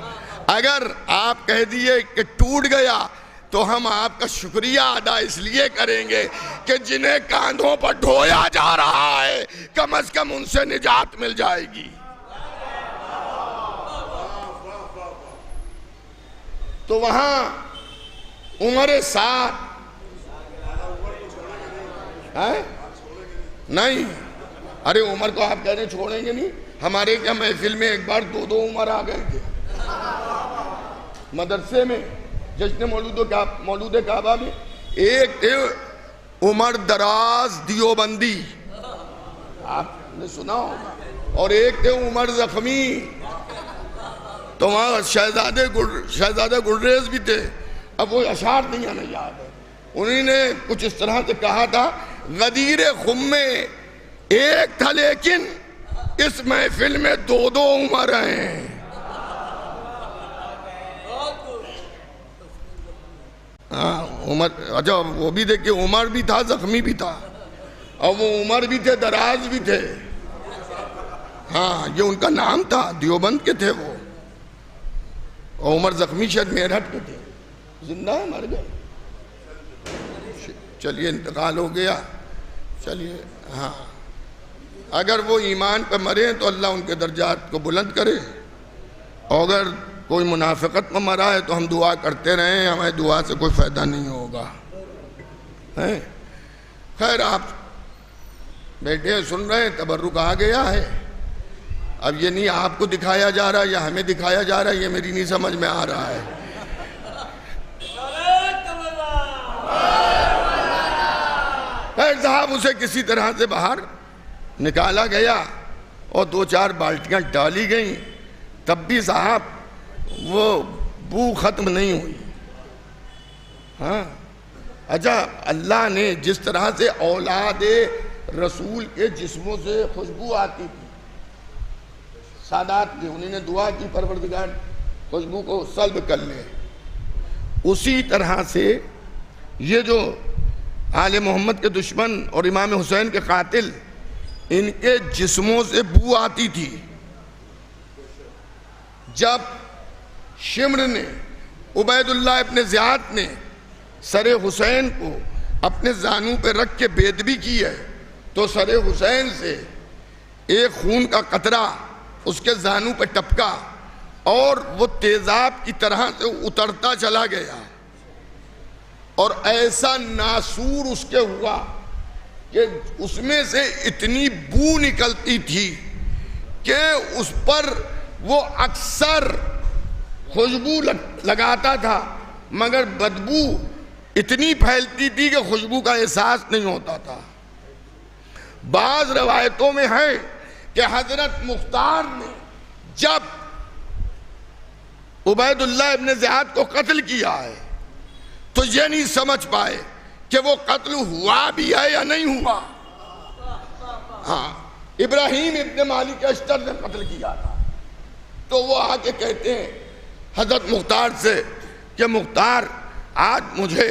اگر آپ کہہ دیئے کہ ٹوٹ گیا تو ہم آپ کا شکریہ ادا اس لیے کریں گے کہ جنہیں کاندھوں پر ڈھویا جا رہا ہے کم از کم ان سے نجات مل جائے گی تو وہاں عمر ساتھ نہیں ارے عمر کو آپ کہہ رہے ہیں چھوڑیں گے نہیں ہمارے کیا محفل میں ایک بار 2 عمر آ گئے تھے مدرسے میں جشن مولود کعبہ میں ایک تھے عمر دراز دیوبندی آپ نے سنا ہوگا اور ایک تھے عمر زخمی تو وہاں شہزادہ گلریز بھی تھے اب وہ اشعار نہیں آنا یاد ہے انہوں نے کچھ اس طرح سے کہا تھا غدیر خم میں ایک تھا لیکن اس محفل میں 2 عمر ہیں عمر، اچھا وہ بھی دیکھیے عمر بھی تھا زخمی بھی تھا، اور وہ عمر بھی تھے دراز بھی تھے. ہاں یہ ان کا نام تھا، دیوبند کے تھے وہ. اور عمر زخمی شاید میرٹھ کے تھے. زندہ ہے مر گئے؟ چلیے انتقال ہو گیا. چلیے ہاں اگر وہ ایمان پہ مرے تو اللہ ان کے درجات کو بلند کرے، اور اگر کوئی منافقت میں مرا ہے تو ہم دعا کرتے رہیں، ہمیں دعا سے کوئی فائدہ نہیں ہوگا. خیر آپ بیٹھے ہیں سن رہے ہیں، تبرک آ گیا ہے. اب یہ نہیں آپ کو دکھایا جا رہا یا ہمیں دکھایا جا رہا ہے، یہ میری نہیں سمجھ میں آ رہا ہے. خیر صاحب اسے کسی طرح سے باہر نکالا گیا اور 2-4 بالٹیاں ڈالی گئیں، تب بھی صاحب وہ بو ختم نہیں ہوئی. ہاں اچھا اللہ نے جس طرح سے اولاد رسول کے جسموں سے خوشبو آتی تھی، سادات نے انہوں نے دعا کی پروردگار خوشبو کو سلب کر لے، اسی طرح سے یہ جو آل محمد کے دشمن اور امام حسین کے قاتل، ان کے جسموں سے بو آتی تھی. جب شمر نے عبید اللہ ابن زیاد نے سر حسین کو اپنے زانوں پہ رکھ کے بے ادبی کی ہے تو سر حسین سے ایک خون کا قطرہ اس کے زانوں پہ ٹپکا اور وہ تیزاب کی طرح سے اترتا چلا گیا، اور ایسا ناسور اس کے ہوا کہ اس میں سے اتنی بو نکلتی تھی کہ اس پر وہ اکثر خوشبو لگاتا تھا مگر بدبو اتنی پھیلتی تھی کہ خوشبو کا احساس نہیں ہوتا تھا. بعض روایتوں میں ہے کہ حضرت مختار نے جب عبید اللہ ابن زیاد کو قتل کیا ہے تو یہ نہیں سمجھ پائے کہ وہ قتل ہوا بھی ہے یا نہیں ہوا. ہاں ابراہیم ابن مالک اشتر نے قتل کیا تھا تو وہ آ کے کہتے ہیں حضرت مختار سے کہ مختار آج مجھے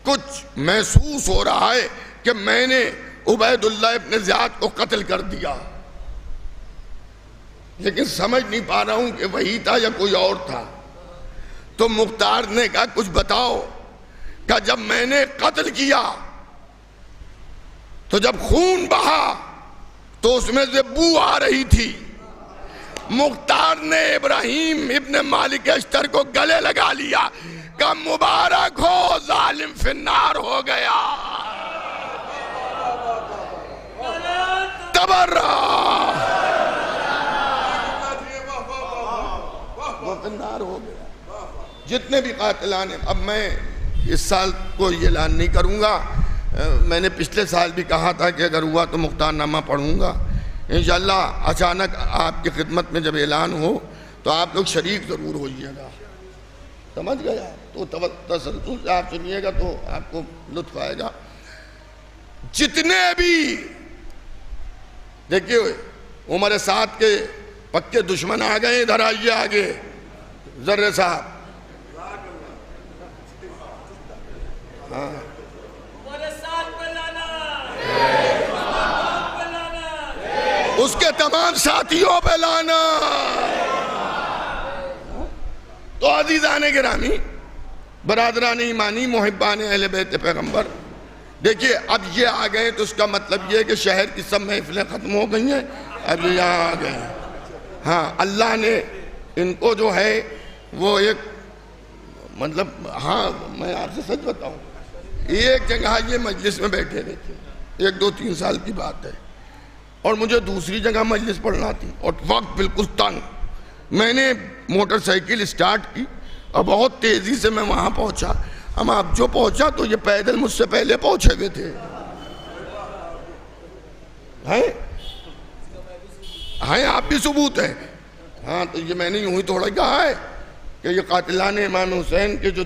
کچھ محسوس ہو رہا ہے کہ میں نے عبید اللہ ابن زیاد کو قتل کر دیا، لیکن سمجھ نہیں پا رہا ہوں کہ وہی تھا یا کوئی اور تھا. تو مختار نے کہا کچھ بتاؤ. کہ جب میں نے قتل کیا تو جب خون بہا تو اس میں سے بو آ رہی تھی. مختار نے ابراہیم ابن مالک اشتر کو گلے لگا لیا کہ مبارک ہو ظالم فی النار ہو گیا. تبرہ وہ فی النار ہو گیا. جتنے بھی قاتلان ہیں، اب میں اس سال کو یہ اعلان نہیں کروں گا، میں نے پچھلے سال بھی کہا تھا کہ اگر ہوا تو مختار نامہ پڑھوں گا انشاءاللہ. اچانک آپ کی خدمت میں جب اعلان ہو تو آپ لوگ شریک ضرور ہوئیے گا، سمجھ گیا؟ تو تسلسل سے آپ سنیے گا تو آپ کو لطف آئے گا. جتنے بھی دیکھیے عمر سعد کے پکے دشمن آ گئے، ادھر آئیے آگے ذرے صاحب. ہاں اس کے تمام ساتھیوں پہ لانا. تو عزیزان گرامی، برادران ایمانی، محبان اہل بیت پیغمبر، دیکھیے اب یہ آ گئے تو اس کا مطلب یہ ہے کہ شہر کی سب محفلیں ختم ہو گئی ہیں، اب یہاں آ گئے. ہاں اللہ نے ان کو جو ہے وہ ایک مطلب، ہاں میں آپ سے سچ بتاؤں، ایک جگہ یہ مجلس میں بیٹھے رہے تھے، 1-2-3 سال کی بات ہے، اور مجھے دوسری جگہ مجلس پڑھنا تھی اور وقت بالکل تنگ. میں نے موٹر سائیکل اسٹارٹ کی اور بہت تیزی سے میں وہاں پہنچا. ہم آپ جو پہنچا تو یہ پیدل مجھ سے پہلے پہنچے ہوئے تھے. ہیں آپ بھی ثبوت ہیں. ہاں تو یہ میں نے یوں ہی تھوڑا کہا ہے کہ یہ قاتلان امام حسین کے جو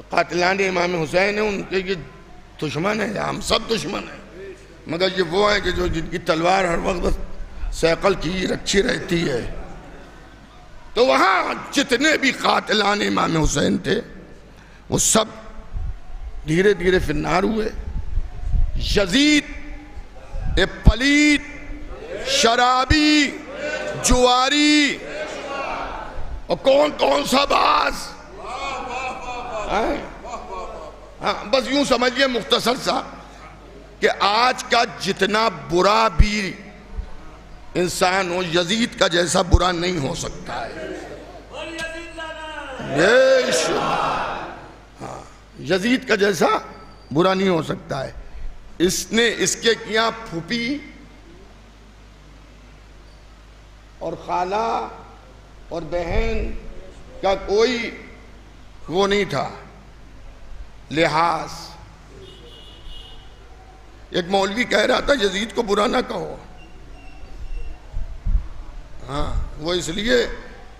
قاتلان امام حسین ہیں ان کے یہ دشمن ہیں، ہم سب دشمن ہیں، مگر یہ وہ ہیں کہ جو جن کی تلوار ہر وقت سیکل کی رکھی رہتی ہے. تو وہاں جتنے بھی قاتلان امام حسین تھے وہ سب دھیرے دھیرے فی النار ہوئے. یزید ایک پلید شرابی جواری اور کون سا باز. بس یوں سمجھئے مختصر سا کہ آج کا جتنا برا بھی انسان ہو یزید کا جیسا برا نہیں ہو سکتا ہے. یزید کا جیسا برا نہیں ہو سکتا ہے. اس نے اس کے کیا پھوپھی اور خالہ اور بہن کا کوئی وہ نہیں تھا لحاظ. ایک مولوی کہہ رہا تھا یزید کو برا نہ کہو. وہ اس لیے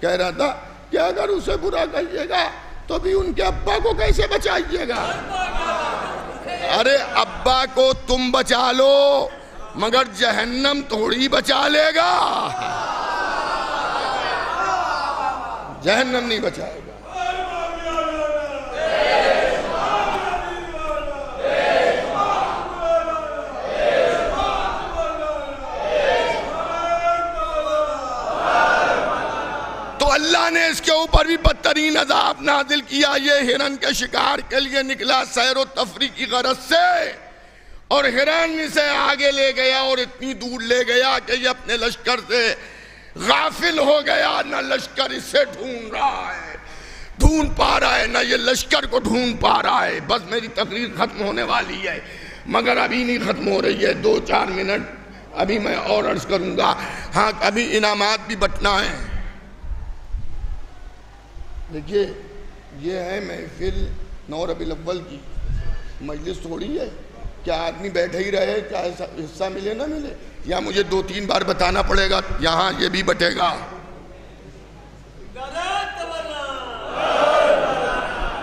کہہ رہا تھا کہ اگر اسے برا کہیے گا تو بھی ان کے ابا کو کیسے بچائیے گا. ارے ابا کو تم بچا لو مگر جہنم تھوڑی بچا لے گا. جہنم نہیں بچائے گا. اللہ نے اس کے اوپر بھی بدترین عذاب نازل کیا. یہ ہرن کے شکار کے لیے نکلا سیر و تفریح کی غرض سے اور ہرن اسے آگے لے گیا اور اتنی دور لے گیا کہ یہ اپنے لشکر سے غافل ہو گیا. نہ لشکر اسے ڈھونڈ رہا ہے ڈھونڈ پا رہا ہے نہ یہ لشکر کو ڈھونڈ پا رہا ہے. بس میری تقریر ختم ہونے والی ہے مگر ابھی نہیں ختم ہو رہی ہے. 2-4 منٹ ابھی میں اور عرض کروں گا. ہاں ابھی انعامات بھی بٹنا ہے. دیکھیے یہ ہے محفل 9 ربیع الاول کی مجلس تھوڑی ہے کیا آدمی بیٹھے ہی رہے کیا حصہ ملے نہ ملے یا مجھے 2-3 بار بتانا پڑے گا. یہاں یہ بھی بٹے گا.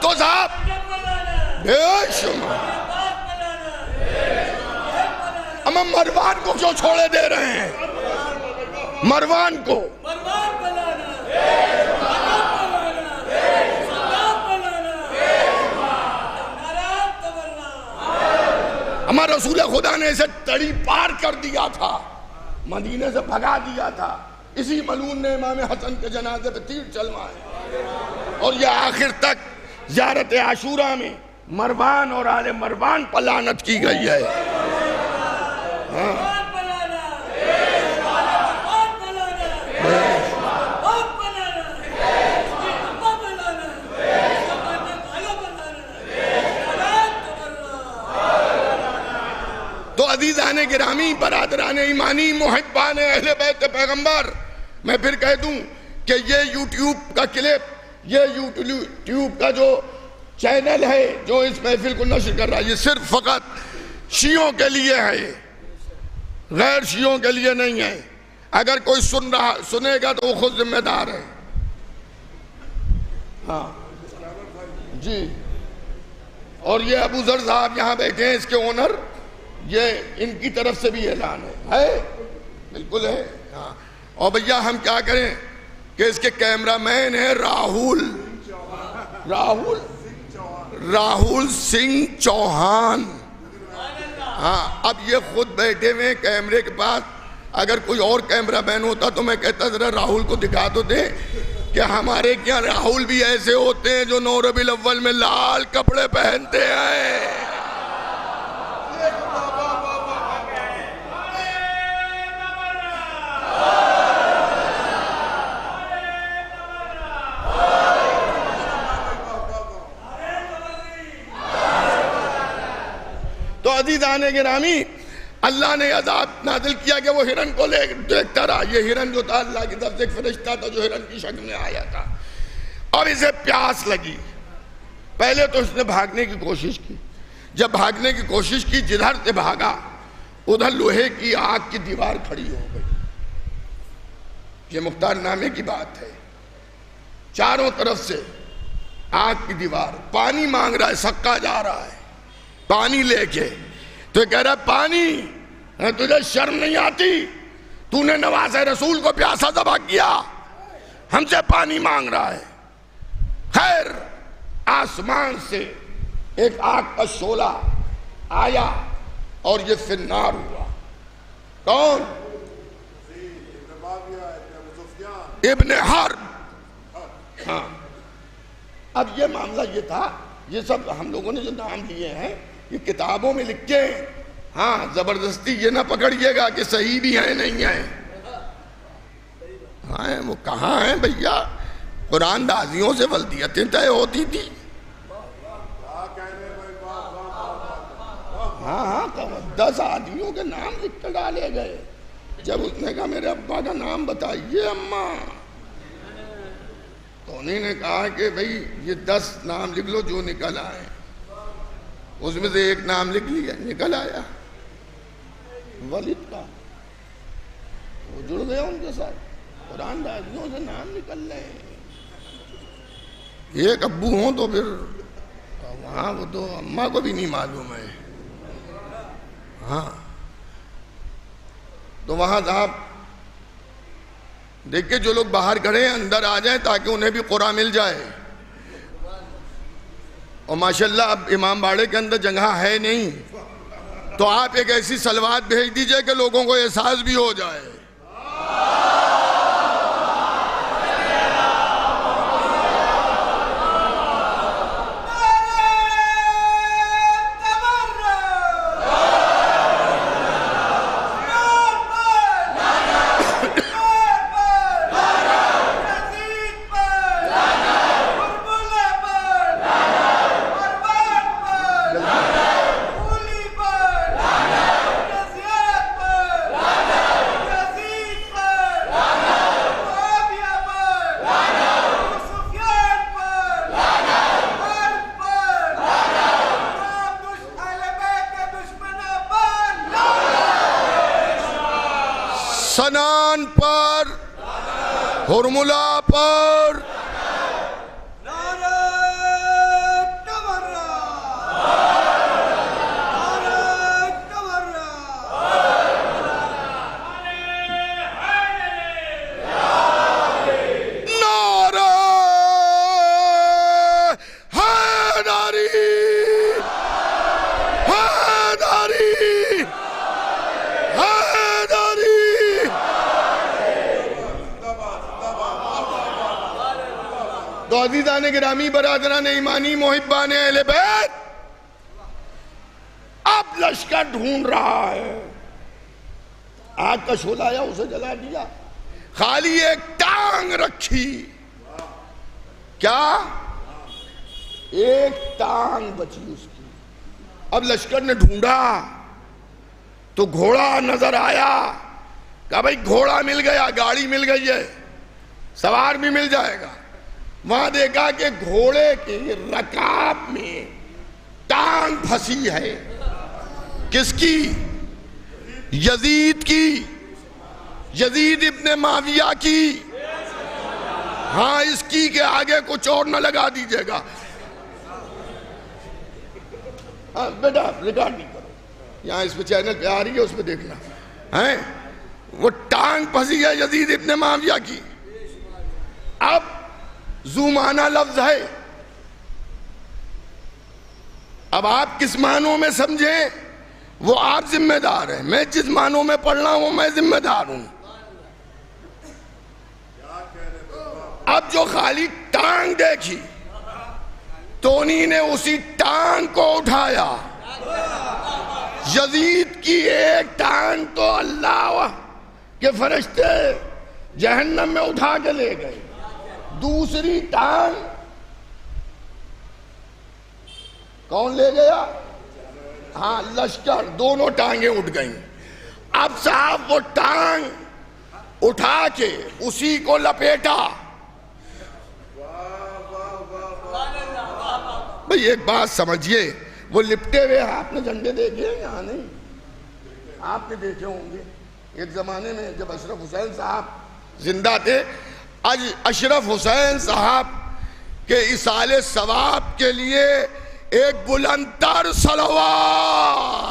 تو صاحب بے شمار ہم مروان کو کیوں چھوڑے دے رہے ہیں. مروان کو ہمارا رسول خدا نے اسے تڑی پار کر دیا تھا مدینے سے بھگا دیا تھا. اسی ملعون نے امام حسن کے جنازے پہ تیر چلوائے اور یہ آخر تک زیارت عاشورہ میں مروان اور آل مروان پر لعنت کی گئی ہے. تو عزیزان گرامی برادران ایمانی محبان اہل بیت پیغمبر میں پھر کہہ دوں کہ یہ یوٹیوب کا کلپ یہ یوٹیوب کا جو چینل ہے جو اس محفل کو نشر کر رہا ہے یہ صرف فقط شیعوں کے لیے ہے غیر شیعوں کے لیے نہیں ہے. اگر کوئی سنے گا تو وہ خود ذمہ دار ہے. ہاں جی اور یہ ابو ذر صاحب یہاں بیٹھے ہیں اس کے اونر یہ ان کی طرف سے بھی اعلان ہے بالکل ہے. ہاں اور بھیا ہم کیا کریں کہ اس کے کیمرہ مین ہے راہول سنگھ چوہان. ہاں اب یہ خود بیٹھے ہوئے کیمرے کے پاس اگر کوئی اور کیمرہ مین ہوتا تو میں کہتا ذرا راہول کو دکھا تو دیں کہ ہمارے کیا راہول بھی ایسے ہوتے ہیں جو 9 ربیع الاول میں لال کپڑے پہنتے ہیں. تو عزیزان گرامی اللہ نے عذاب نازل کیا کہ وہ ہرن کو دیکھتا رہا. یہ ہرن جو تھا اللہ کی طرف سے ایک فرشتہ تھا جو ہرن کی شکل میں آیا تھا. اب اسے پیاس لگی. پہلے تو اس نے بھاگنے کی کوشش کی. جب بھاگنے کی کوشش کی جدھر سے بھاگا ادھر لوہے کی آگ کی دیوار کھڑی ہو گئی. یہ مختار نامے کی بات ہے. چاروں طرف سے آگ کی دیوار. پانی مانگ رہا ہے سکا جا رہا ہے پانی لے کے. تو کہہ رہا پانی تجھے شرم نہیں آتی تو نے نواز رسول کو پیاسا ذبح کیا ہم سے پانی مانگ رہا ہے. خیر آسمان سے ایک آگ کا شعلہ آیا اور یہ فی النار ہوا. کون؟ ابن حرب. ہاں اب یہ معاملہ یہ تھا، یہ سب ہم لوگوں نے جو نام لیے ہیں یہ کتابوں میں لکھے ہیں. ہاں زبردستی یہ نہ پکڑیے گا کہ صحیح بھی ہیں نہیں ہیں. ہاں وہ کہاں ہیں بھیا؟ قرآن دازیوں سے ولدیتیں طے ہوتی تھی. ہاں 10 آدمیوں کے نام لکھ کر ڈالے گئے. جب اس نے کہا میرے ابا کا نام بتائیے اماں، تو انہیں نے کہا کہ بھئی یہ 10 نام لکھ لو جو نکل آئے. اس میں سے ایک نام لکھ لیا، نکل آیا ولید کا. وہ جڑ گیا ان کے ساتھ. قرآن دازیوں سے نام نکل رہے ہیں. ایک ابو ہوں تو پھر وہاں وہ تو اماں کو بھی نہیں معلوم ہے. ہاں تو وہاں صاحب دیکھیں جو لوگ باہر کھڑے ہیں اندر آ جائیں تاکہ انہیں بھی قرآن مل جائے. اور ماشاءاللہ اب امام باڑے کے اندر جگہ ہے نہیں تو آپ ایک ایسی صلوات بھیج دیجئے کہ لوگوں کو احساس بھی ہو جائے. سنان پر، ہرملا پر، تو عزیزان گرامی، برادران ایمانی، محبان اہل بیت، اب لشکر ڈھونڈ رہا ہے. آگ کا شعلہ آیا، اسے جلا دیا. خالی ایک ٹانگ رکھی. کیا؟ ایک ٹانگ بچی اس کی. اب لشکر نے ڈھونڈا تو گھوڑا نظر آیا. کہا بھئی گھوڑا مل گیا، گاڑی مل گئی ہے، سوار بھی مل جائے گا. وہاں دیکھا کہ گھوڑے کے رکاب میں ٹانگ پھنسی ہے. کس کی؟ یزید کی، یزید ابن معاویہ کی. ہاں اس کی کہ آگے کچھ اور نہ لگا دیجئے گا. ہاں بیٹا ریکارڈ نہیں کرو، یہاں اس پہ چینل پہ آ رہی ہے، اس پہ دیکھنا ہے. وہ ٹانگ پھنسی ہے یزید ابن معاویہ کی. اب ذو معنی لفظ ہے. اب آپ کس معنوں میں سمجھیں وہ آپ ذمہ دار ہیں. میں جس معنوں میں پڑھ رہا ہوں میں ذمہ دار ہوں. اب جو خالی ٹانگ دیکھی تو انہی نے اسی ٹانگ کو اٹھایا. یزید کی ایک ٹانگ تو اللہ کے فرشتے جہنم میں اٹھا کے لے گئے. دوسری ٹانگ کون لے گیا؟ ہاں لشکر. دونوں ٹانگیں اٹھ گئیں. اب صاحب وہ ٹانگ اٹھا کے اسی کو لپیٹا. بھئی ایک بات سمجھئے، وہ لپٹے ہوئے آپ نے جھنڈے دیکھے ہیں یہاں نہیں؟ آپ نے دیکھے ہوں گے. ایک زمانے میں جب اشرف حسین صاحب زندہ تھے، آج اشرف حسین صاحب کے ایصال ثواب کے لیے ایک بلند تر صلوات.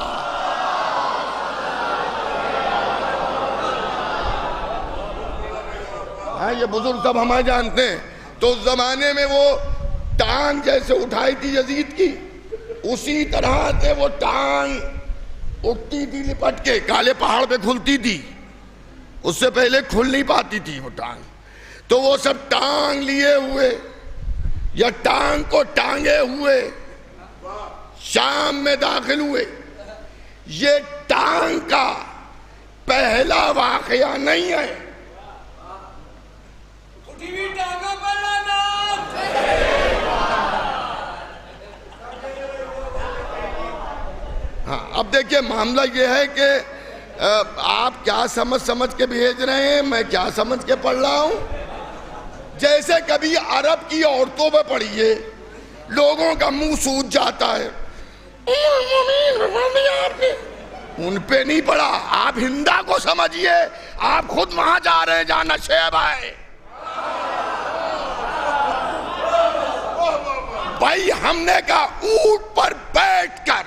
ہاں یہ بزرگ سب ہمیں جانتے ہیں. تو اس زمانے میں وہ ٹانگ جیسے اٹھائی تھی یزید کی، اسی طرح سے وہ ٹانگ اٹھتی تھی لپٹ کے، کالے پہاڑ پہ کھلتی تھی، اس سے پہلے کھل نہیں پاتی تھی وہ ٹانگ. تو وہ سب ٹانگ لیے ہوئے یا ٹانگ کو ٹانگے ہوئے شام میں داخل ہوئے. یہ ٹانگ کا پہلا واقعہ نہیں ہے. ہاں اب دیکھیے معاملہ یہ ہے کہ آپ کیا سمجھ کے بھیج رہے ہیں، میں کیا سمجھ کے پڑھ رہا ہوں. جیسے کبھی عرب کی عورتوں پہ پڑھیے، لوگوں کا منہ سوج جاتا ہے، ان پہ نہیں پڑا. آپ ہندا کو سمجھیے، آپ خود وہاں جا رہے ہیں جہاں نشیب ہے. بھائی ہم نے کہا اونٹ پر بیٹھ کر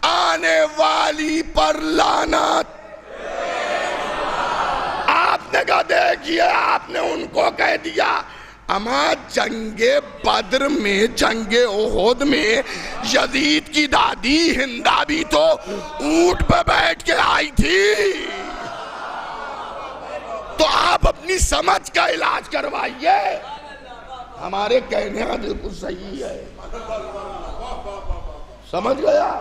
آنے والی پر لعنت. آپ نے کہا دیکھیے، آپ نے ان کو کہہ دیا اما جنگ بدر میں، جنگ احد میں یزید کی دادی ہندا بھی تو اونٹ پہ بیٹھ کے آئی تھی. تو آپ اپنی سمجھ کا علاج کروائیے. ہمارے کہنے کا بالکل صحیح ہے. سمجھ گیا؟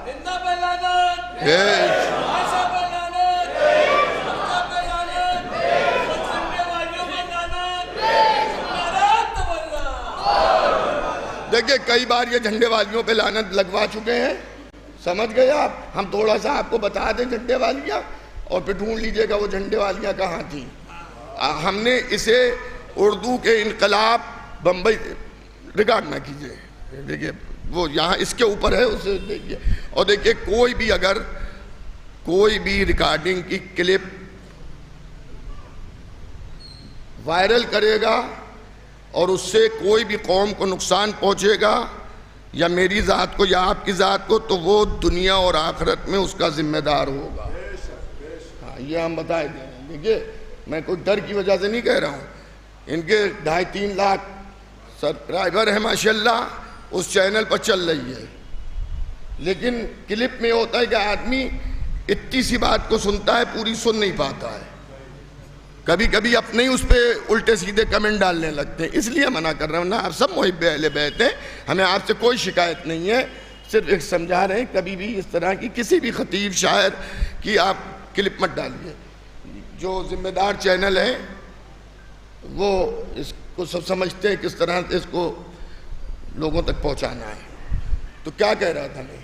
دیکھیں کئی بار یہ جھنڈے والیوں پہ لعنت لگوا چکے ہیں. سمجھ گئے آپ؟ ہم تھوڑا سا آپ کو بتا دیں جھنڈے والیاں، اور پھر ڈھونڈ لیجئے گا وہ جھنڈے والیاں کہاں تھیں. ہم نے اسے اردو کے انقلاب بمبئی ریکارڈ نہ کیجئے. دیکھیے وہ یہاں اس کے اوپر ہے، اسے دیکھیے. اور دیکھیے کوئی بھی اگر کوئی بھی ریکارڈنگ کی کلپ وائرل کرے گا اور اس سے کوئی بھی قوم کو نقصان پہنچے گا، یا میری ذات کو یا آپ کی ذات کو، تو وہ دنیا اور آخرت میں اس کا ذمہ دار ہوگا. ہاں یہ ہم بتائے دیں. دیکھیے میں کوئی ڈر کی وجہ سے نہیں کہہ رہا ہوں. ان کے 2.5-3 لاکھ سبسکرائبر ہیں ماشاءاللہ، اس چینل پر چل رہی ہے. لیکن کلپ میں ہوتا ہے کہ آدمی اتنی سی بات کو سنتا ہے، پوری سن نہیں پاتا ہے. کبھی کبھی اپنے ہی اس پہ الٹے سیدھے کمنٹ ڈالنے لگتے ہیں. اس لیے منع کر رہا ہوں. نا آپ سب محب اہل بیت ہیں، ہمیں آپ سے کوئی شکایت نہیں ہے، صرف ایک سمجھا رہے ہیں کبھی بھی اس طرح کی کسی بھی خطیب شاعر کی آپ کلپ مت ڈالیے. جو ذمہ دار چینل ہیں وہ اس کو سب سمجھتے ہیں کس طرح سے اس کو لوگوں تک پہنچانا ہے. تو کیا کہہ رہا تھا میں؟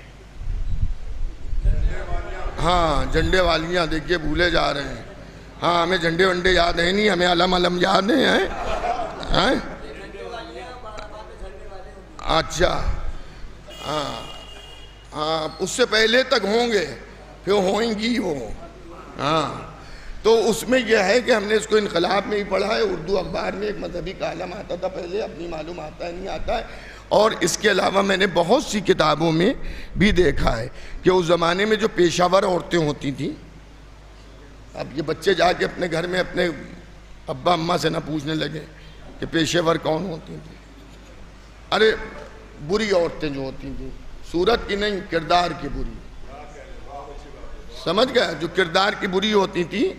ہاں جھنڈے والیاں دیکھیے بھولے جا رہے ہیں. ہاں ہمیں جھنڈے ونڈے یاد ہیں نہیں، ہمیں علم یاد ہیں. اچھا ہاں اس سے پہلے تک ہوں گے، پھر ہوئیں گی وہ. ہاں تو اس میں یہ ہے کہ ہم نے اس کو انقلاب میں ہی پڑھا ہے. اردو اخبار میں ایک مذہبی کالم آتا تھا پہلے، اپنی معلوم آتا ہے نہیں آتا ہے. اور اس کے علاوہ میں نے بہت سی کتابوں میں بھی دیکھا ہے کہ اس زمانے میں جو پیشہ ور عورتیں ہوتی تھیں، اب یہ بچے جا کے اپنے گھر میں اپنے ابا اماں سے نہ پوچھنے لگے کہ پیشہ ور کون ہوتی تھیں. ارے بری عورتیں جو ہوتی تھیں، صورت کی نہیں کردار کی بری. سمجھ گیا؟ جو کردار کی بری ہوتی تھی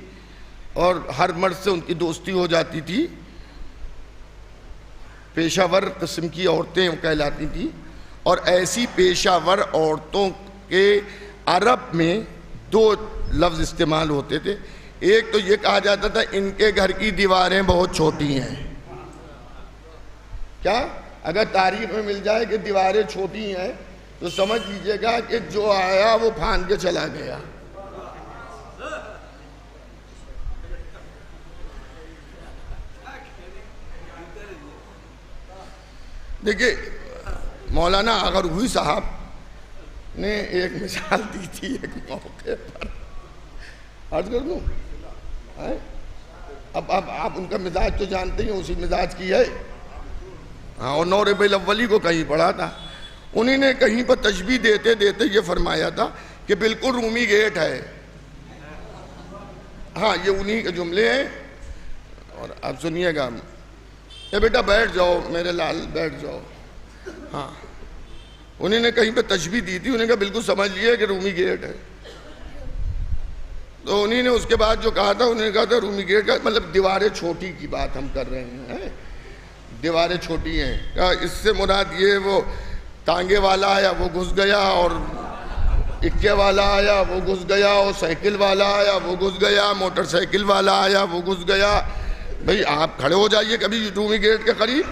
اور ہر مرد سے ان کی دوستی ہو جاتی تھی، پیشہ ور قسم کی عورتیں کہلاتی تھیں. اور ایسی پیشہ ور عورتوں کے عرب میں 2 لفظ استعمال ہوتے تھے. ایک تو یہ کہا جاتا تھا ان کے گھر کی دیواریں بہت چھوٹی ہیں. کیا اگر تاریخ میں مل جائے کہ دیواریں چھوٹی ہیں تو سمجھ لیجئے گا کہ جو آیا وہ پھاند کے چلا گیا. دیکھیے مولانا آغا روحی صاحب نے ایک مثال دی تھی ایک موقع پر. عرض کر دوں اب آپ ان کا مزاج تو جانتے ہیں، اسی مزاج کی ہے. ہاں اور 9 ربیع الاول کو کہیں پڑھا تھا. انہی نے کہیں پر تشبیہ دیتے دیتے یہ فرمایا تھا کہ بالکل رومی گیٹ ہے. ہاں یہ انہی کے جملے ہیں. اور آپ سنیے گا. اے بیٹا بیٹھ جاؤ میرے لال، بیٹھ جاؤ. ہاں انہوں نے کہیں پہ تشبیہ دی تھی، انہوں نے کہا بالکل سمجھ لیا کہ رومی گیٹ ہے. تو انہوں نے اس کے بعد جو کہا تھا، انہوں نے کہا تھا رومی گیٹ کا مطلب دیواریں چھوٹی کی بات ہم کر رہے ہیں، دیواریں چھوٹی ہیں. کہا اس سے مراد یہ وہ ٹانگے والا آیا وہ گھس گیا، اور اکے والا آیا وہ گھس گیا، اور سائیکل والا آیا وہ گھس گیا، موٹر سائیکل والا آیا وہ گھس گیا. بھئی آپ کھڑے ہو جائیے کبھی رومی گیٹ کے قریب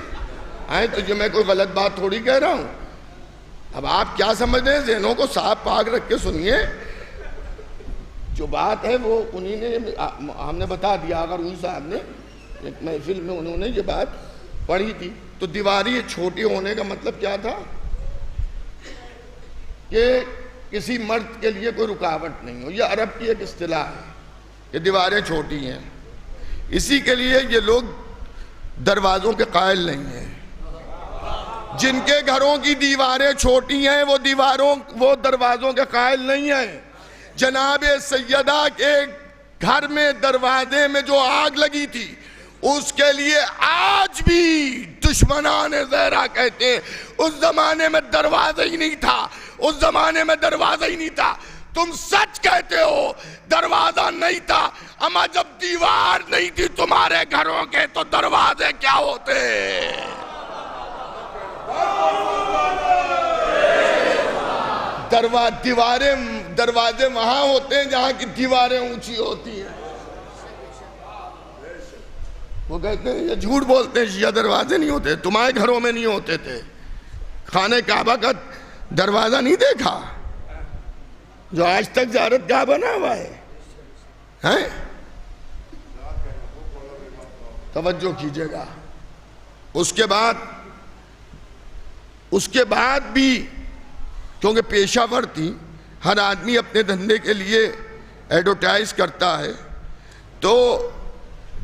آئیں تو یہ میں کوئی غلط بات تھوڑی کہہ رہا ہوں. اب آپ کیا سمجھتے ہیں؟ ذہنوں کو صاف پاک رکھ کے سنیے. جو بات ہے وہ انہی نے ہم نے بتا دیا. اگر ان صاحب نے ایک محفل میں انہوں نے یہ بات پڑھی تھی. تو دیواری چھوٹی ہونے کا مطلب کیا تھا؟ کہ کسی مرد کے لیے کوئی رکاوٹ نہیں ہو. یہ عرب کی ایک اصطلاح ہے کہ دیواریں چھوٹی ہیں. اسی کے لیے یہ لوگ دروازوں کے قائل نہیں ہیں. جن کے گھروں کی دیواریں چھوٹی ہیں وہ دروازوں کے قائل نہیں ہیں. جناب سیدہ کے گھر میں دروازے میں جو آگ لگی تھی اس کے لیے آج بھی دشمنان زہرا کہتے ہیں اس زمانے میں دروازہ ہی نہیں تھا. اس زمانے میں دروازہ ہی نہیں تھا. تم سچ کہتے ہو دروازہ نہیں تھا، اما جب دیوار نہیں تھی تمہارے گھروں کے تو دروازے کیا ہوتے؟ دروازے وہاں ہوتے ہیں جہاں کی دیواریں اونچی ہوتی ہیں. وہ کہتے ہیں یہ جھوٹ بولتے ہیں، شیعہ دروازے نہیں ہوتے، تمہارے گھروں میں نہیں ہوتے تھے. خانہ کعبہ کا دروازہ نہیں دیکھا جو آج تک زیارت گاہ بنا ہوا ہے؟ توجہ کیجئے گا. اس کے بعد بھی کیونکہ پیشہ ور تھی، ہر آدمی اپنے دھندے کے لیے ایڈورٹائز کرتا ہے، تو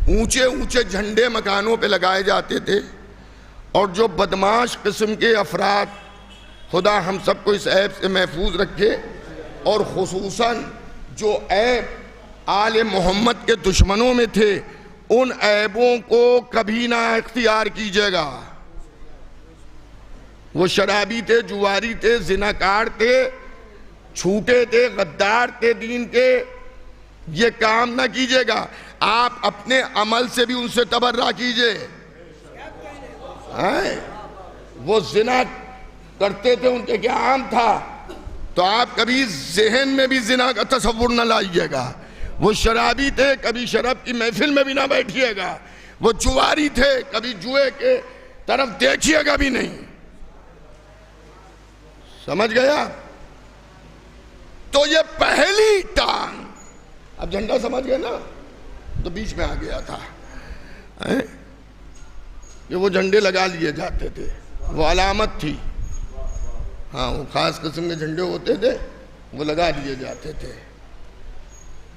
اونچے اونچے جھنڈے مکانوں پہ لگائے جاتے تھے. اور جو بدماش قسم کے افراد، خدا ہم سب کو اس عیب سے محفوظ رکھے، اور خصوصاً جو عیب آل محمد کے دشمنوں میں تھے، ان عیبوں کو کبھی نہ اختیار کیجیے گا. وہ شرابی تھے، جواری تھے، زناکار تھے، چھوٹے تھے، غدار تھے دین کے. یہ کام نہ کیجیے گا. آپ اپنے عمل سے بھی ان سے تبرہ کیجئے. وہ زنا کرتے تھے، ان کے کیا عام تھا، تو آپ کبھی ذہن میں بھی زنا کا تصور نہ لائیے گا. وہ شرابی تھے، کبھی شراب کی محفل میں بھی نہ بیٹھیے گا. وہ جواری تھے، کبھی جوئے کے طرف دیکھیے گا بھی نہیں. سمجھ گیا؟ تو یہ پہلی ٹانگ، اب جھنڈا سمجھ گئے نا، تو بیچ میں آ گیا تھا کہ وہ جھنڈے لگا لیے جاتے تھے، وہ علامت تھی. ہاں، وہ خاص قسم کے جھنڈے ہوتے تھے، وہ لگا دیے جاتے تھے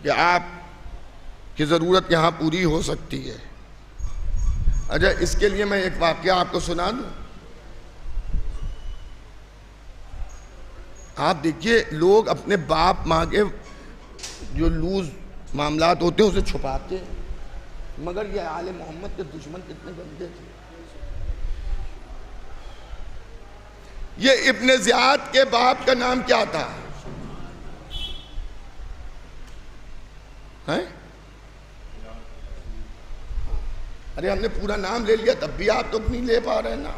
کہ آپ کی ضرورت یہاں پوری ہو سکتی ہے. اچھا، اس کے لیے میں ایک واقعہ آپ کو سنا دوں. آپ دیکھیے، لوگ اپنے باپ ماں کے جو لوز معاملات ہوتے ہیں اسے چھپاتے ہیں، مگر یہ آل محمد کے دشمن کتنے گندے تھے. یہ ابن زیاد کے باپ کا نام کیا تھا؟ ارے ہم نے پورا نام لے لیا، تب بھی آپ تو نہیں لے پا رہے نا.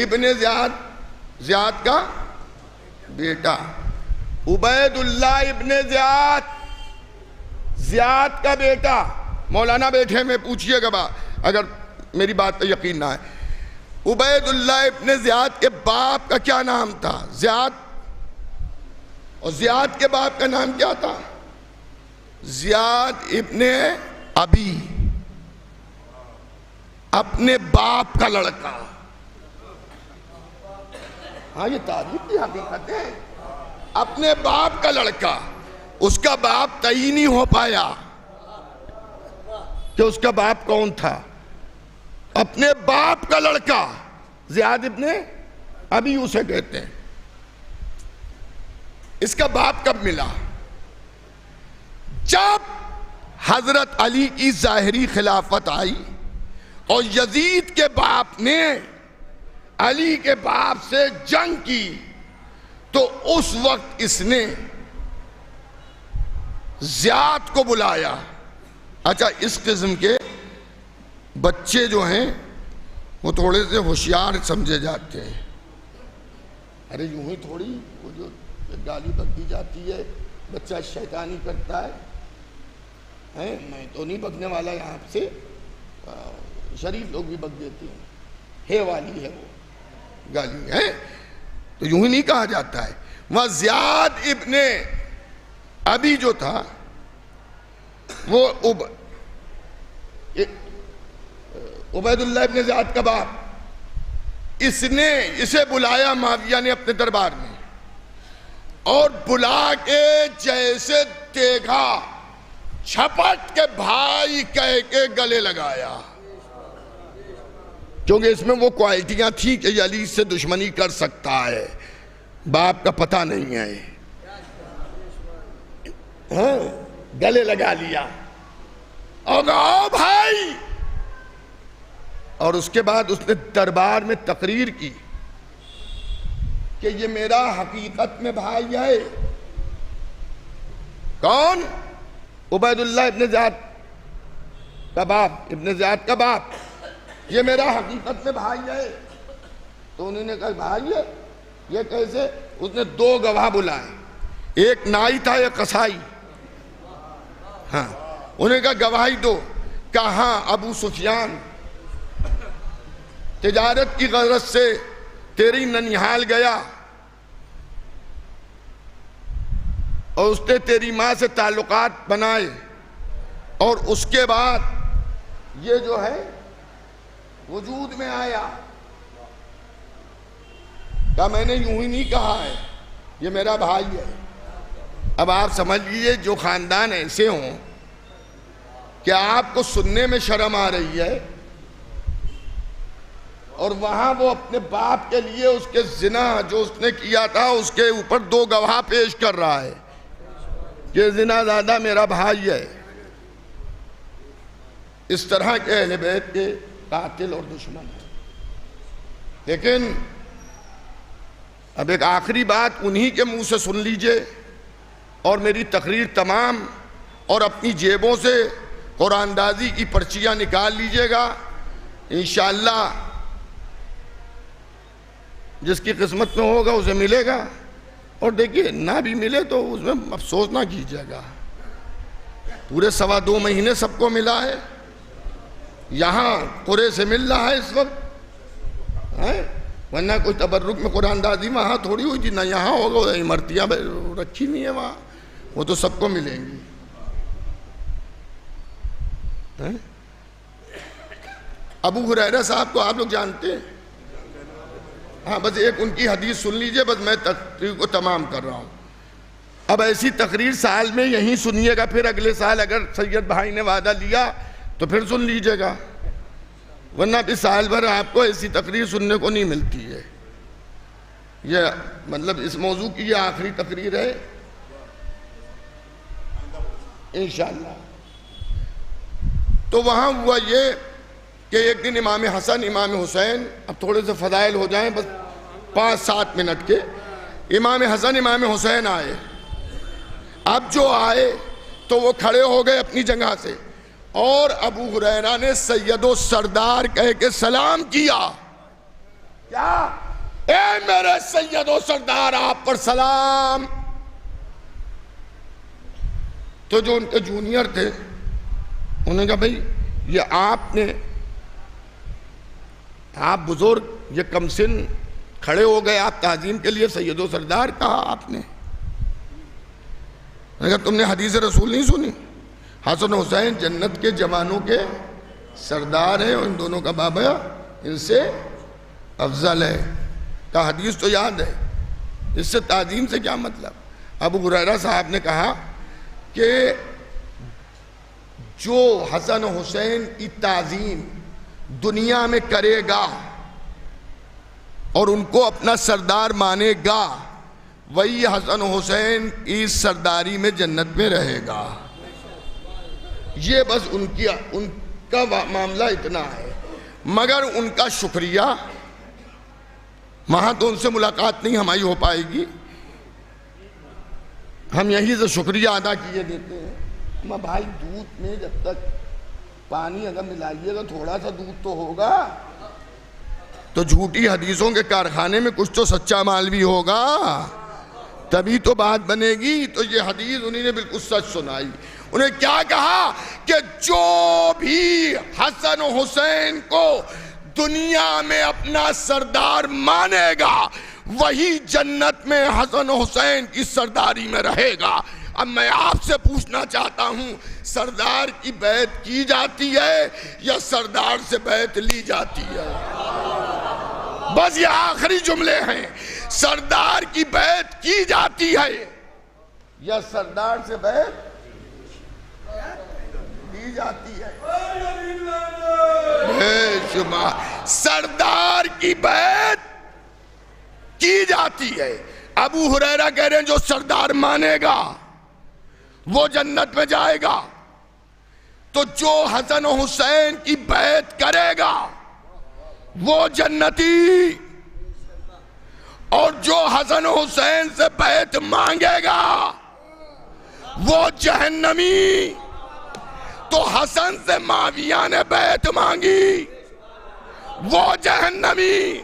ابن زیاد کا بیٹا عبید اللہ ابن زیاد کا بیٹا. مولانا بیٹھے میں پوچھئے گا اگر میری بات پہ یقین نہ ہے. عبید اللہ ابن زیاد کے باپ کا کیا نام تھا؟ زیاد. اور زیاد کے باپ کا نام کیا تھا؟ زیاد ابن ابی، اپنے باپ کا لڑکا. ہاں، یہ تاریخ کی حقیقت ہے. اپنے باپ کا لڑکا. اس کا باپ تعین نہیں ہو پایا کہ اس کا باپ کون تھا. اپنے باپ کا لڑکا زیاد ابن ابی اسے کہتے ہیں. اس کا باپ کب ملا؟ جب حضرت علی کی ظاہری خلافت آئی اور یزید کے باپ نے علی کے باپ سے جنگ کی تو اس وقت اس نے زیاد کو بلایا. اچھا اس قسم کے بچے جو ہیں وہ تھوڑے سے ہوشیار سمجھے جاتے ہیں. ارے یوں ہی تھوڑی وہ جو گالی بک دی جاتی ہے بچہ شیطانی کرتا ہے، میں تو نہیں بکنے والا یہاں سے، شریف لوگ بھی بک دیتے ہیں، ہے والی ہے وہ گالی ہے، تو یوں ہی نہیں کہا جاتا ہے. وہاں زیاد ابن ابی جو تھا وہ عبید اللہ ابن زیاد کا باپ، اس نے اسے بلایا معاویہ نے اپنے دربار میں، اور بلا کے جیسے دیکھا چھپٹ کے بھائی کہہ کے گلے لگایا، کیونکہ اس میں وہ کوالٹیاں تھیں کہ یہ علی سے دشمنی کر سکتا ہے، باپ کا پتہ نہیں ہے، گلے لگا لیا اور کہا بھائی. اور اس کے بعد اس نے دربار میں تقریر کی کہ یہ میرا حقیقت میں بھائی ہے. کون؟ عبید اللہ ابن زیاد کا باپ، ابن زیاد کا باپ، یہ میرا حقیقت میں بھائی ہے. تو انہوں نے کہا بھائی ہے یہ کیسے؟ اس نے 2 گواہ بلائے، ایک نائی تھا ایک قصائی. ہاں انہوں نے کہا گواہی دو. کہاں؟ ابو سفیان تجارت کی غرض سے تیری ننیحال گیا اور اس نے تیری ماں سے تعلقات بنائے، اور اس کے بعد یہ جو ہے وجود میں آیا. کہا میں نے یوں ہی نہیں کہا ہے، یہ میرا بھائی ہے. اب آپ سمجھ لیجئے جو خاندان ایسے ہوں کہ آپ کو سننے میں شرم آ رہی ہے، اور وہاں وہ اپنے باپ کے لیے اس کے زنا جو اس نے کیا تھا اس کے اوپر 2 گواہ پیش کر رہا ہے کہ زنا زادہ میرا بھائی ہے. اس طرح کے اہل بیت کے قاتل اور دشمن ہیں. لیکن اب ایک آخری بات انہی کے منہ سے سن لیجئے، اور میری تقریر تمام، اور اپنی جیبوں سے قرآن اندازی کی پرچیاں نکال لیجئے گا. انشاءاللہ جس کی قسمت میں ہوگا اسے ملے گا، اور دیکھیے نہ بھی ملے تو اس میں افسوس نہ کیجیے گا. پورے 2.25 مہینے سب کو ملا ہے، یہاں قرے سے مل رہا ہے اس وقت، ورنہ کوئی تبرک میں قرآن اندازی وہاں تھوڑی ہوئی تھی، نہ یہاں ہوگا، عمارتیاں رکھی نہیں ہے وہاں، وہ تو سب کو ملیں گی. ابو ہریرہ صاحب کو آپ لوگ جانتے ہیں؟ ہاں بس ایک ان کی حدیث سن لیجئے، بس میں تقریر کو تمام کر رہا ہوں. اب ایسی تقریر سال میں یہیں سنیے گا، پھر اگلے سال اگر سید بھائی نے وعدہ لیا تو پھر سن لیجئے گا، ورنہ پھر سال بھر آپ کو ایسی تقریر سننے کو نہیں ملتی ہے. یہ مطلب اس موضوع کی یہ آخری تقریر ہے انشاءاللہ. تو وہاں ہوا یہ کہ ایک دن امام حسن امام حسین، اب تھوڑے سے فضائل ہو جائیں بس 5-7 منٹ کے، امام حسن امام حسین آئے. اب جو آئے تو وہ کھڑے ہو گئے اپنی جگہ سے، اور ابو ہریرہ نے سید و سردار کہہ کے سلام کیا. کیا؟ اے میرے سید و سردار آپ پر سلام. تو جو ان کے جونیئر تھے انہوں نے کہا بھئی یہ آپ بزرگ، یہ کم سن کھڑے ہو گئے، آپ تعظیم کے لیے سید و سردار کہا آپ نے. کہا تم نے حدیث رسول نہیں سنی؟ حسن حسین جنت کے جوانوں کے سردار ہیں، اور ان دونوں کا بابا ان سے افضل ہے. کہا حدیث تو یاد ہے، اس سے تعظیم سے کیا مطلب؟ ابو ہریرہ صاحب نے کہا کہ جو حسن حسین کی تعظیم دنیا میں کرے گا اور ان کو اپنا سردار مانے گا، وہی حسن حسین کی سرداری میں جنت میں رہے گا. یہ بس ان کا معاملہ اتنا ہے. مگر ان کا شکریہ وہاں تو ان سے ملاقات نہیں ہماری ہو پائے گی. ہم یہی سے شکریہ ادا کیے دیتے ہیں. بھائی دودھ میں جب تک پانی اگر ملائیے گا تھوڑا سا دودھ تو ہوگا, تو جھوٹی حدیثوں کے کارخانے میں کچھ تو سچا مال بھی ہوگا, تبھی تو بات بنے گی. تو یہ حدیث انہی نے بالکل سچ سنائی. انہیں کیا کہا کہ جو بھی حسن و حسین کو دنیا میں اپنا سردار مانے گا وہی جنت میں حسن و حسین کی سرداری میں رہے گا. اب میں آپ سے پوچھنا چاہتا ہوں, سردار کی بیعت کی جاتی ہے یا سردار سے بیعت لی جاتی ہے؟ بس یہ آخری جملے ہیں. سردار کی بیعت کی جاتی ہے یا سردار سے بیعت لی جاتی ہے؟ بے شمار سردار کی بیعت کی جاتی ہے. ابو ہریرہ کہہ رہے ہیں جو سردار مانے گا وہ جنت میں جائے گا, تو جو حسن و حسین کی بیعت کرے گا وہ جنتی, اور جو حسن و حسین سے بیعت مانگے گا وہ جہنمی. تو حسن سے معاویہ نے بیعت مانگی, وہ جہنمی.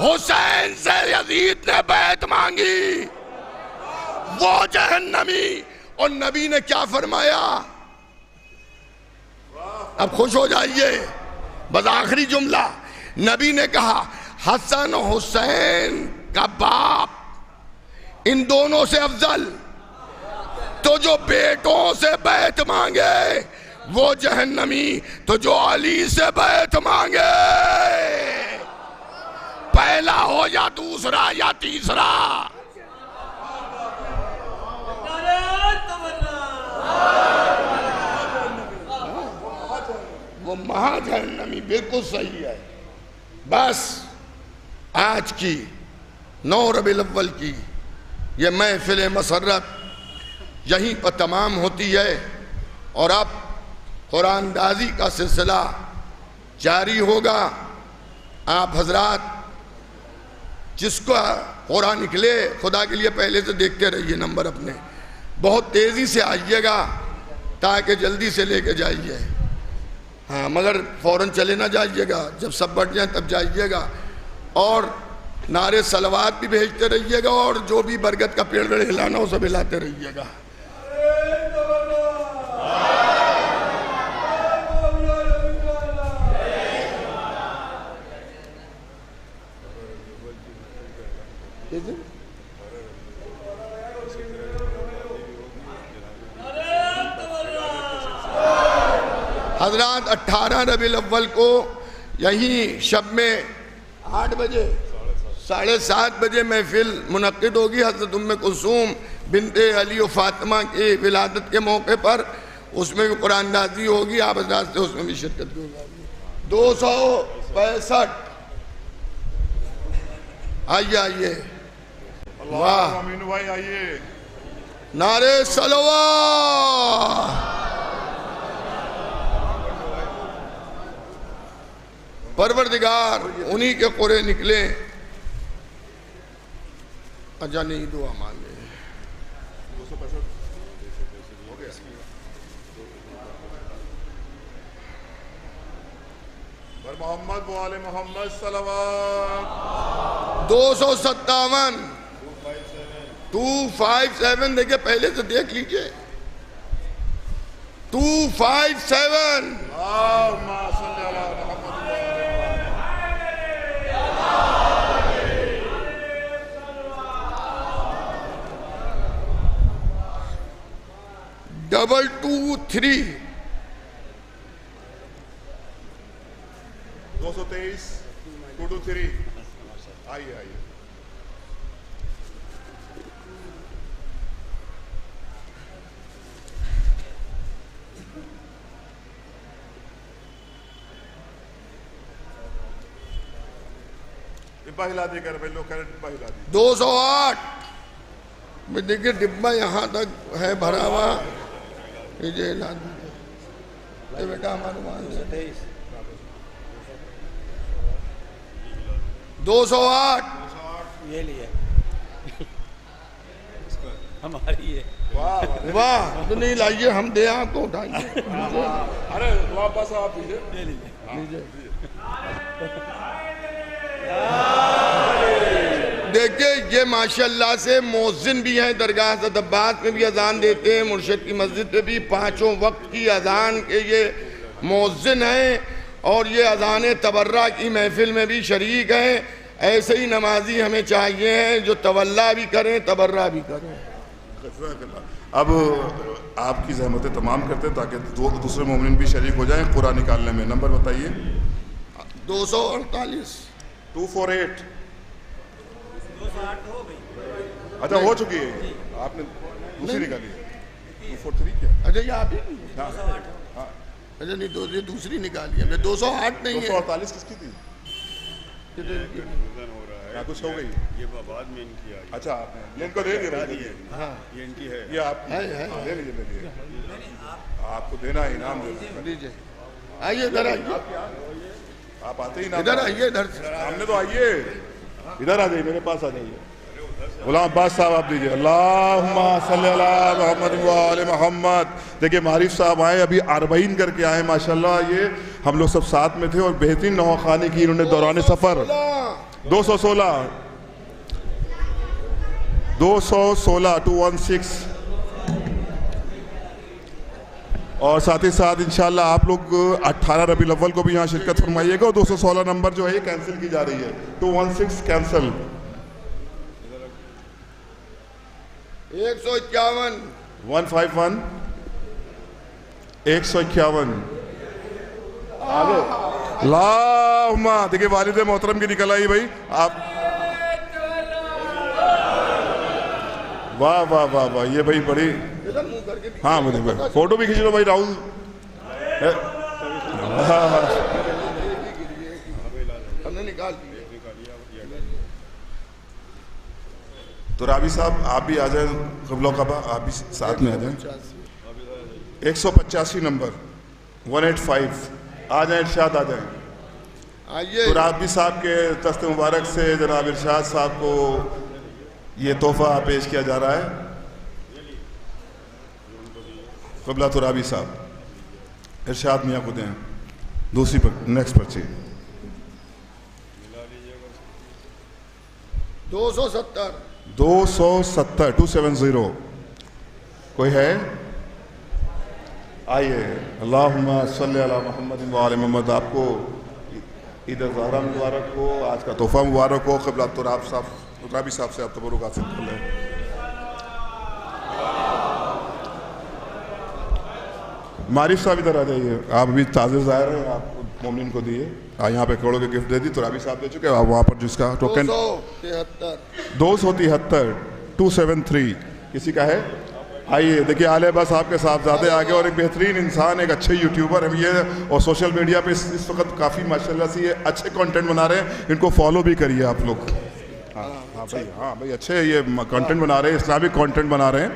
حسین سے یزید نے بیعت مانگی, وہ جہنمی. اور نبی نے کیا فرمایا؟ اب خوش ہو جائیے, بس آخری جملہ. نبی نے کہا حسن و حسین کا باپ ان دونوں سے افضل, تو جو بیٹوں سے بیعت مانگے وہ جہنمی, تو جو علی سے بیعت مانگے پہلا ہو یا دوسرا یا تیسرا. وہ مہا جہنمی. بالکل صحیح ہے. بس آج کی 9 ربیع الاول کی یہ محفل مسرت یہیں پر تمام ہوتی ہے, اور اب قرآن دازی کا سلسلہ جاری ہوگا. آپ حضرات جس کو قرآن نکلے خدا کے لیے پہلے سے دیکھتے رہیے, نمبر اپنے بہت تیزی سے آئیے گا تاکہ جلدی سے لے کے جائیے. ہاں مگر فوراً چلے نہ جائیے گا, جب سب بڑھ جائیں تب جائیے گا. اور نعرے صلوات بھی بھیجتے رہیے گا, اور جو بھی برگد کا پیڑ ہلانا ہو سب ہلاتے رہیے گا. حضرات 18 ربیع الاول کو یہیں شب میں 8 بجے 7:30 بجے محفل منعقد ہوگی حضرت ام کلثوم بنت علی و فاطمہ کی ولادت کے موقع پر. اس میں بھی قرآن دازی ہوگی, آپ حضرات سے اس میں بھی شرکت ہوگی. 265 آئیے. واہ امین بھائی آئیے. نعرے صلوات. پروردگار انہی کے قرے نکلے. اجا نہیں دعا مانگے. محمد و آل محمد صلوات. 257 257 دیکھیں پہلے سے دیکھ لیجئے. 257 اللہم صلی علی محمد. 223 223 223 آئیے. پہلا دے کر پہلو کرنٹ پہلا دے. 208 میں دیکھیں ڈبہ یہاں تک ہے بھرا ہوا. یہ لا دیجیے بیٹا ہمارے مان دے. 208 یہ لیے ہماری ہے. واہ تو نہیں لائیے ہم دے آپ کو اٹھائیے. ارے واپس آپ دیجیے. دیکھیے یہ ماشاءاللہ سے مؤذن بھی ہیں, درگاہ حضرت عباس میں بھی اذان دیتے ہیں, مرشد کی مسجد پہ بھی 5 وقت کی اذان کے یہ مؤذن ہیں, اور یہ اذان تبرہ کی محفل میں بھی شریک ہیں. ایسے ہی نمازی ہمیں چاہیے ہیں جو تولا بھی کریں تبرہ بھی کریں. اب آپ کی زحمتیں تمام کرتے ہیں تاکہ دوسرے مومنین بھی شریک ہو جائیں قرآن نکالنے میں. نمبر بتائیے. 248 248. اچھا ہو چکی ہے, آپ نے دوسری نکالی ہے. 243 کیا؟ اچھا یہ آپ ہی اچھا نہیں دوسری نکالی ہے. 208 نہیں ہے. 248 کس کی تھی؟ کچھ ہو گئی یہ بعد میں ان کی آئی. اچھا آپ نے یہ ان کو دے دیا. ہاں یہ ان کی ہے. یہ آپ لے لیجیے. آپ کو دینا ہے انعام دیجیے. آئیے ادھر آئیے. آپ آتے ہی ادھر آئیے. ادھر سامنے تو آئیے. ادھر آ جائیے, میرے پاس آ جائیے. غلام عباس صاحب آپ دیجیے. اللہم صلی علی محمد و آل محمد. دیکھیں معارف صاحب آئے, ابھی 40 کر کے آئے ماشاءاللہ. یہ ہم لوگ سب ساتھ میں تھے اور بہترین نواخوانی کی انہوں نے دوران سفر. 216 216 اور ساتھ ہی ساتھ انشاءاللہ آپ لوگ 18 ربیع الاول کو بھی یہاں شرکت فرمائیے گا. 216 نمبر جو ہے یہ کینسل کی جا رہی ہے. 216 کینسل. 151 151 151 آگے. اللہم دیکھیں والد محترم کی نکل آئی بھائی. آپ واہ واہ واہ واہ, یہ بھائی بڑی. ہاں مجھے فوٹو بھی کھینچ لو بھائی. راہل تو رابی صاحب آپ بھی آ جائیں. قبلہ کعبہ آپ بھی ساتھ میں آ جائیں. 185 نمبر 185 آ جائیں. ارشاد آ جائیں. تو رابی صاحب کے دست مبارک سے جناب ارشاد صاحب کو یہ تحفہ پیش کیا جا رہا ہے. قبلہ ترابی صاحب ارشاد میاں کو دیں. دوسری پر نیکسٹ پرچی 270 270 کوئی ہے؟ آئیے. اللہم صلی علی محمد و آل محمد. آپ کو عید الضحیٰ مبارک ہو, آج کا تحفہ مبارک ہو. قبلہ ترابی صاحب سے آپ تبرک حاصل کر لیں. معارف صاحب ادھر آ جائیے. آپ ابھی تازہ ظاہر ہیں, آپ مومنین کو دیے. یہاں پہ کروڑوں کے گفٹ دے دی. ترابی صاحب دے چکے. وہاں پر جس کا ٹوکن 273 273 کسی کا ہے. آئیے. دیکھیے آل عباس صاحب کے صاحبزادے آگے, اور ایک بہترین انسان, ایک اچھے یوٹیوبر ہیں یہ, اور سوشل میڈیا پہ اس وقت کافی ماشاءاللہ سے یہ اچھے کنٹینٹ بنا رہے ہیں. ان کو فالو بھی کریے آپ لوگ. ہاں بھائی اچھے یہ کنٹینٹ بنا رہے ہیں, اسلامک کنٹینٹ بنا رہے ہیں,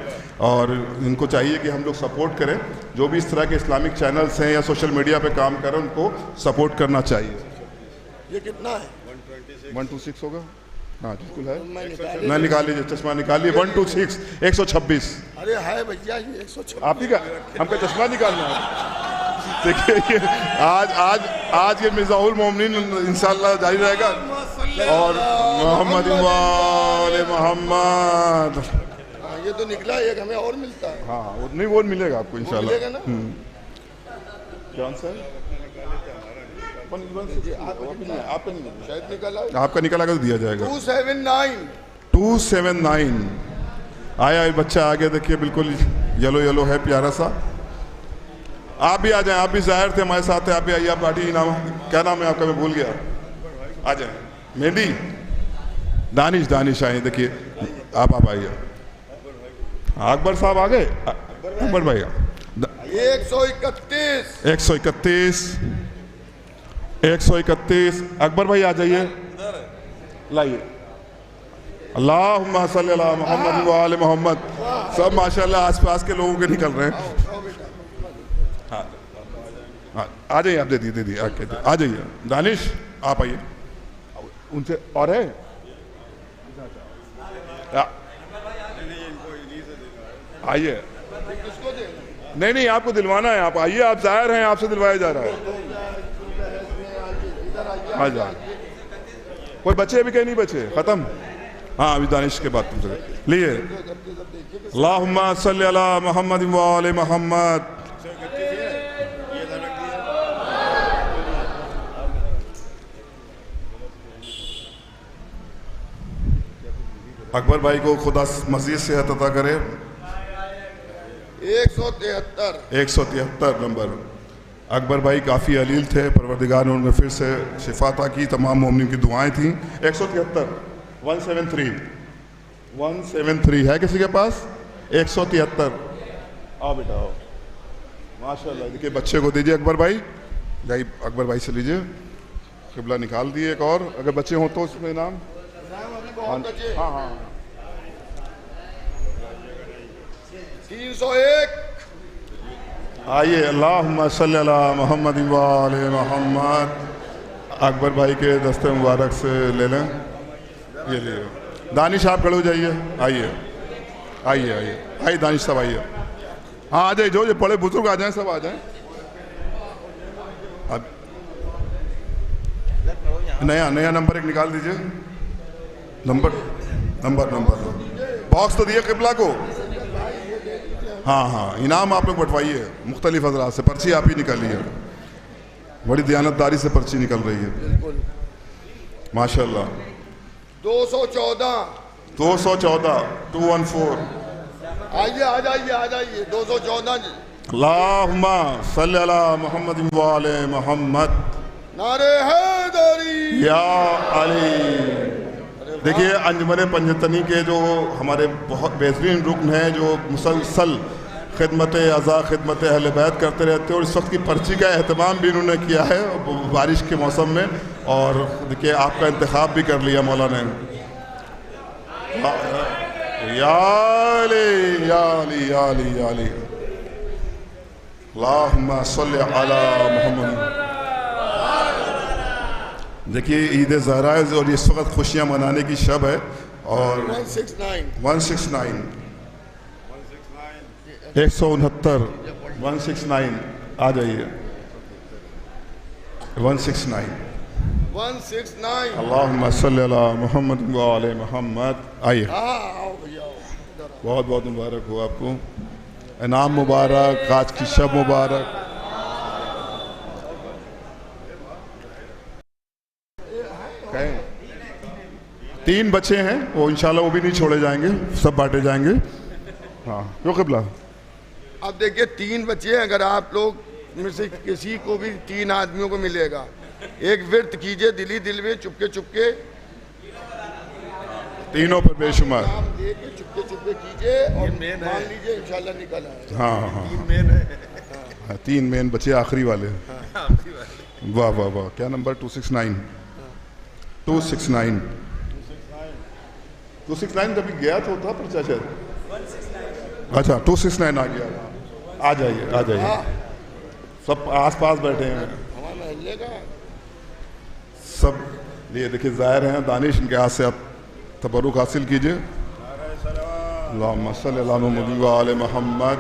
اور ان کو چاہیے کہ ہم لوگ سپورٹ کریں. جو بھی اس طرح کے اسلامک چینلز ہیں یا سوشل میڈیا پہ کام کر رہے ہیں ان کو سپورٹ کرنا چاہیے. یہ کتنا ہے؟ 126 ہوگا. ہاں بالکل ہے. میں نکال لیجیے, چشمہ نکال لیے. 126 126. ارے ہے بھیا یہ 126. آپ ہی کا ہم کا چشمہ نکالنا ہے. دیکھیے یہ آج یہ مزاح المومنین انشاءاللہ جاری رہے گا. اور محمد وآل محمد. یہ تو نکلا ایک, ہمیں اور ملتا ہے. ہاں نہیں وہ ملے گا آپ کو انشاءاللہ. ملے گا نا. کون سا آپ کا نکالا تو دیا جائے گا. 279 آیا بچہ آگے دیکھیے, بالکل یلو ہے پیارا سا. آپ بھی آ جائیں. آپ بھی ظاہر تھے ہمارے ساتھ. آپ بھی آئیے. آپ پارٹی نام کیا نام ہے آپ کا, میں بھول گیا. آ جائیں. مہندی دانش آئیں. دیکھیے آپ آئیے. اکبر صاحب آ گئے. اکبر بھائی 131 اکبر بھائی آ جائیے. لائیے. اللہم صلی علی محمد و آل محمد. سب ماشاءاللہ آس پاس کے لوگوں کے نکل رہے ہیں. ہاں آ جائیے. آپ دے دیے آ جائیے. دانش آپ آئیے. ان سے اور ہے آئیے. نہیں نہیں آپ کو دلوانا ہے, آپ آئیے, آپ ظاہر ہیں, آپ سے دلوایا جا رہا ہے. آ جا. کوئی بچے ابھی کہ نہیں بچے ختم؟ ہاں ابھی دانش کے بعد تم سے لیے. اللہم صلی علی محمد و آل محمد. اکبر بھائی کو خدا مزید صحت عطا کرے. 173 نمبر. اکبر بھائی کافی علیل تھے, پروردگار نے ان میں پھر سے شفا عطا کی, تمام مومنین کی دعائیں تھیں. 173 173 ہے کسی کے پاس؟ 173. آؤ بیٹا آؤ, ماشاءاللہ. دیکھیے بچے کو دیجیے اکبر بھائی, جائیے اکبر بھائی سے لیجیے. قبلہ نکال دیے. ایک اور اگر بچے ہوں تو اس میں نام. ہاں ہاں 301. آئیے. اللہم صلی علی محمد و آل محمد. اکبر بھائی کے دست مبارک سے لے لیں. یہ لیے. دانش آپ کھڑے ہو جائیے. آئیے آئیے آئیے آئیے دانش صاحب آئیے. ہاں آ جائیے, جو بڑے بزرگ آ جائیں, سب آ جائیں. نیا نمبر ایک نکال دیجئے. نمبر باکس تو دیے قبلہ کو. ہاں انعام آپ لوگ بٹوائیے مختلف حضرات سے. پرچی آپ ہی نکالیے, بڑی دیانتداری سے پرچی نکل رہی ہے ماشاءاللہ. 214 214. آئیے آ جائیے 214 جی. اللہم صلی علی محمد و آل محمد. نعرہ حیدری یا علی. دیکھیے انجمن پنجتنی کے جو ہمارے بہت بہترین رکن ہیں, جو مسلسل خدمت عزا خدمت اہل بیت کرتے رہتے ہیں, اور اس وقت کی پرچی کا اہتمام بھی انہوں نے کیا ہے بارش کے موسم میں. اور دیکھیے آپ کا انتخاب بھی کر لیا مولانا نے. یا علی یا علی یا علی یا علی. اللہم صلی علی محمد. دیکھیے عید زہرا ہے اور اس وقت خوشیاں منانے کی شب ہے. اور 169 169 آ جائیے. 169 اللہم صلی علی محمد و آل محمد. آئیے. بہت بہت مبارک ہو آپ کو, انعام مبارک, آج کی شب مبارک. تین بچے ہیں وہ انشاءاللہ وہ بھی نہیں چھوڑے جائیں گے, سب بانٹے جائیں گے. ہاں کیوں قبلہ. اب دیکھیے 3 بچے ہیں, اگر آپ لوگ میں سے کسی کو بھی 3 آدمیوں کو ملے گا, ایک ورت کیجئے دل میں چپکے تینوں پر بے شمار. چپکے کیجئے اور مان لیجئے انشاءاللہ نکل آئے. ہاں 3 مین بچے آخری والے. واہ واہ واہ. کیا نمبر؟ 269 کبھی گیا تو تھا پرچہ شاید. اچھا 269 آ گیا. آ جائیے سب آس پاس بیٹھے ہیں سب. یہ دیکھیں ظاہر ہیں دانش, ان کے ہاتھ سے آپ تبرک حاصل کیجئے. اللہم صلی علی محمد و آل محمد.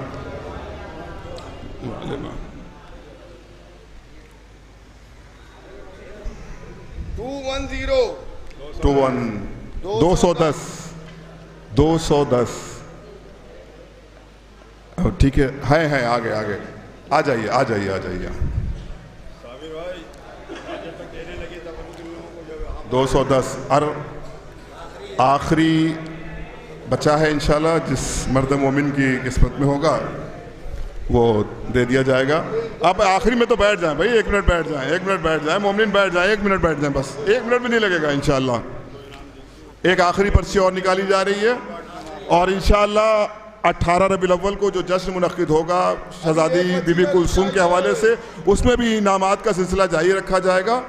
210 ٹھیک ہے. آگے آ جائیے. 210 اور آخری بچہ ہے انشاءاللہ, جس مرد مومن کی قسمت میں ہوگا وہ دے دیا جائے گا. آپ آخری میں تو بیٹھ جائیں بھائی, 1 منٹ بیٹھ جائیں مومنین, بیٹھ جائیں 1 منٹ بیٹھ جائیں, بس 1 منٹ بھی نہیں لگے گا انشاءاللہ. ایک آخری پرچی اور نکالی جا رہی ہے, اور انشاءاللہ 18 ربیع الاول کو جو جشن منعقد ہوگا شہزادی بی بی کلثوم کے حوالے سے, اس میں بھی انعامات کا سلسلہ جاری رکھا جائے گا.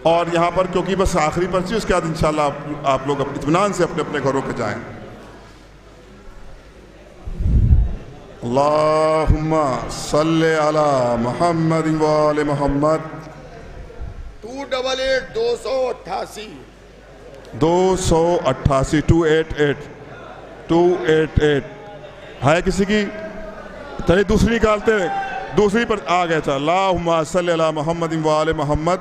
اور یہاں پر کیونکہ بس آخری پرچی, اس کے بعد انشاءاللہ آپ لوگ اطمینان سے اپنے اپنے گھروں پہ جائیں. اللہم صلی علی محمد و آل محمد. 288 288 288 288 ہے کسی کی؟ چلیے دوسری نکالتے ہیں، دوسری پر آ گیا تھا اللہم صلی علی محمد و آل محمد.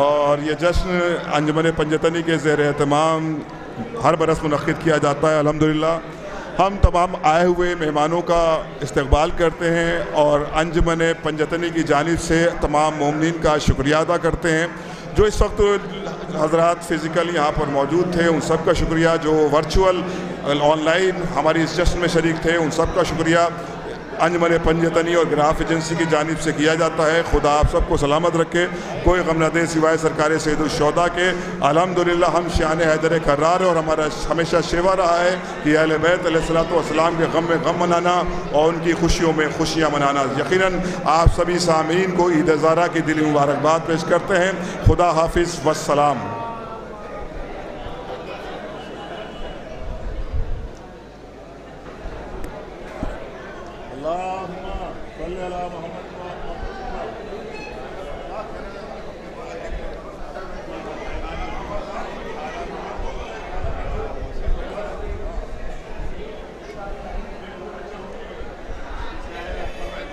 اور یہ جشن انجمن پنجتنی کے زیر اہتمام ہر برس منعقد کیا جاتا ہے. الحمدللہ ہم تمام آئے ہوئے مہمانوں کا استقبال کرتے ہیں اور انجمن پنجتنی کی جانب سے تمام مومنین کا شکریہ ادا کرتے ہیں. جو اس وقت حضرات فزیکل یہاں پر موجود تھے ان سب کا شکریہ، جو ورچوئل آن لائن ہماری اس جشن میں شریک تھے ان سب کا شکریہ انجمن پنجتنی اور گراف ایجنسی کی جانب سے کیا جاتا ہے. خدا آپ سب کو سلامت رکھے، کوئی غم نہ دے سوائے سرکار سید الشہداء کے. الحمدللہ ہم شان حیدر کرار اور ہمارا ہمیشہ شیوا رہا ہے کہ اہل بیت علیہ الصلوۃ والسلام کے غم میں غم منانا اور ان کی خوشیوں میں خوشیاں منانا. یقیناً آپ سبھی سامعین کو عید زہرا کی دلی مبارکباد پیش کرتے ہیں. خدا حافظ والسلام. اللہم صلی علی محمد